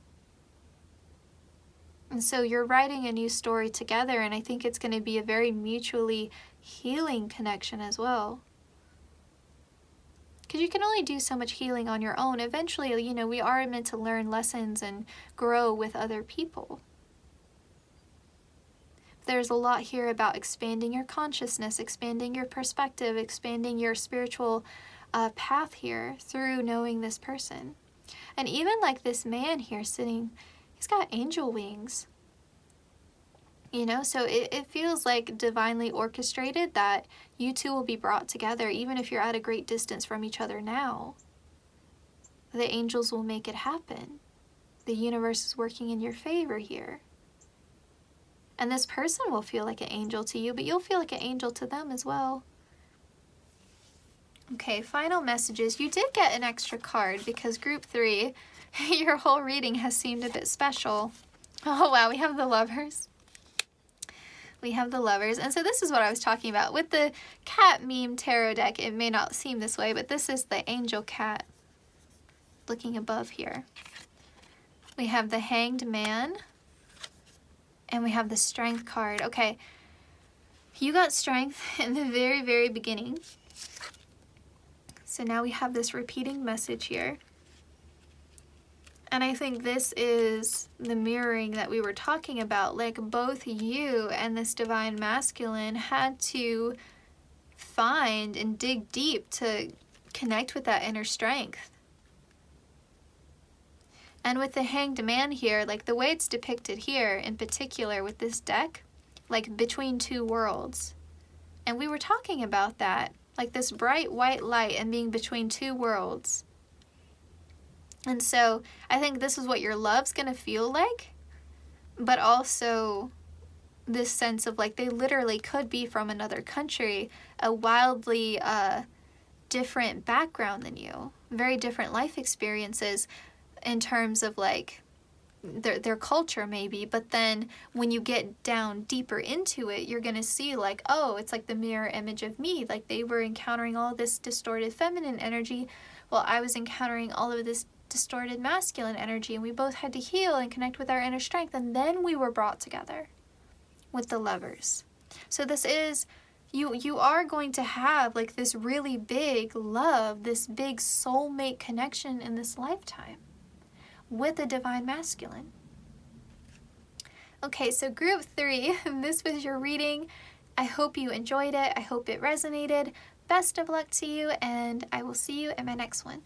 And so you're writing a new story together, and I think it's going to be a very mutually healing connection as well. Because you can only do so much healing on your own. Eventually, you know, we are meant to learn lessons and grow with other people. There's a lot here about expanding your consciousness, expanding your perspective, expanding your spiritual path here through knowing this person. And even like this man here sitting, he's got angel wings. You know, so it feels like divinely orchestrated that you two will be brought together, even if you're at a great distance from each other now. The angels will make it happen. The universe is working in your favor here. And this person will feel like an angel to you, but you'll feel like an angel to them as well. Okay, final messages. You did get an extra card because group 3, your whole reading has seemed a bit special. Oh wow, we have the Lovers. We have the Lovers. And so this is what I was talking about. With the cat meme tarot deck, it may not seem this way, but this is the angel cat looking above here. We have the Hanged Man. And we have the Strength card. Okay, you got Strength in the very, very beginning. So now we have this repeating message here. And I think this is the mirroring that we were talking about. Like, both you and this divine masculine had to find and dig deep to connect with that inner strength. And with the Hanged Man here, like the way it's depicted here in particular with this deck, like between two worlds. And we were talking about that, like this bright white light and being between two worlds. And so I think this is what your love's gonna feel like, but also this sense of like they literally could be from another country, a wildly different background than you, very different life experiences, in terms of like their culture maybe, but then when you get down deeper into it, you're gonna see like, oh, it's like the mirror image of me. Like they were encountering all this distorted feminine energy while I was encountering all of this distorted masculine energy, and we both had to heal and connect with our inner strength, and then we were brought together with the Lovers. So this is, you are going to have like this really big love, this big soulmate connection in this lifetime with a divine masculine. Okay, so group 3, this was your reading. I hope you enjoyed it. I hope it resonated. Best of luck to you, and I will see you in my next one.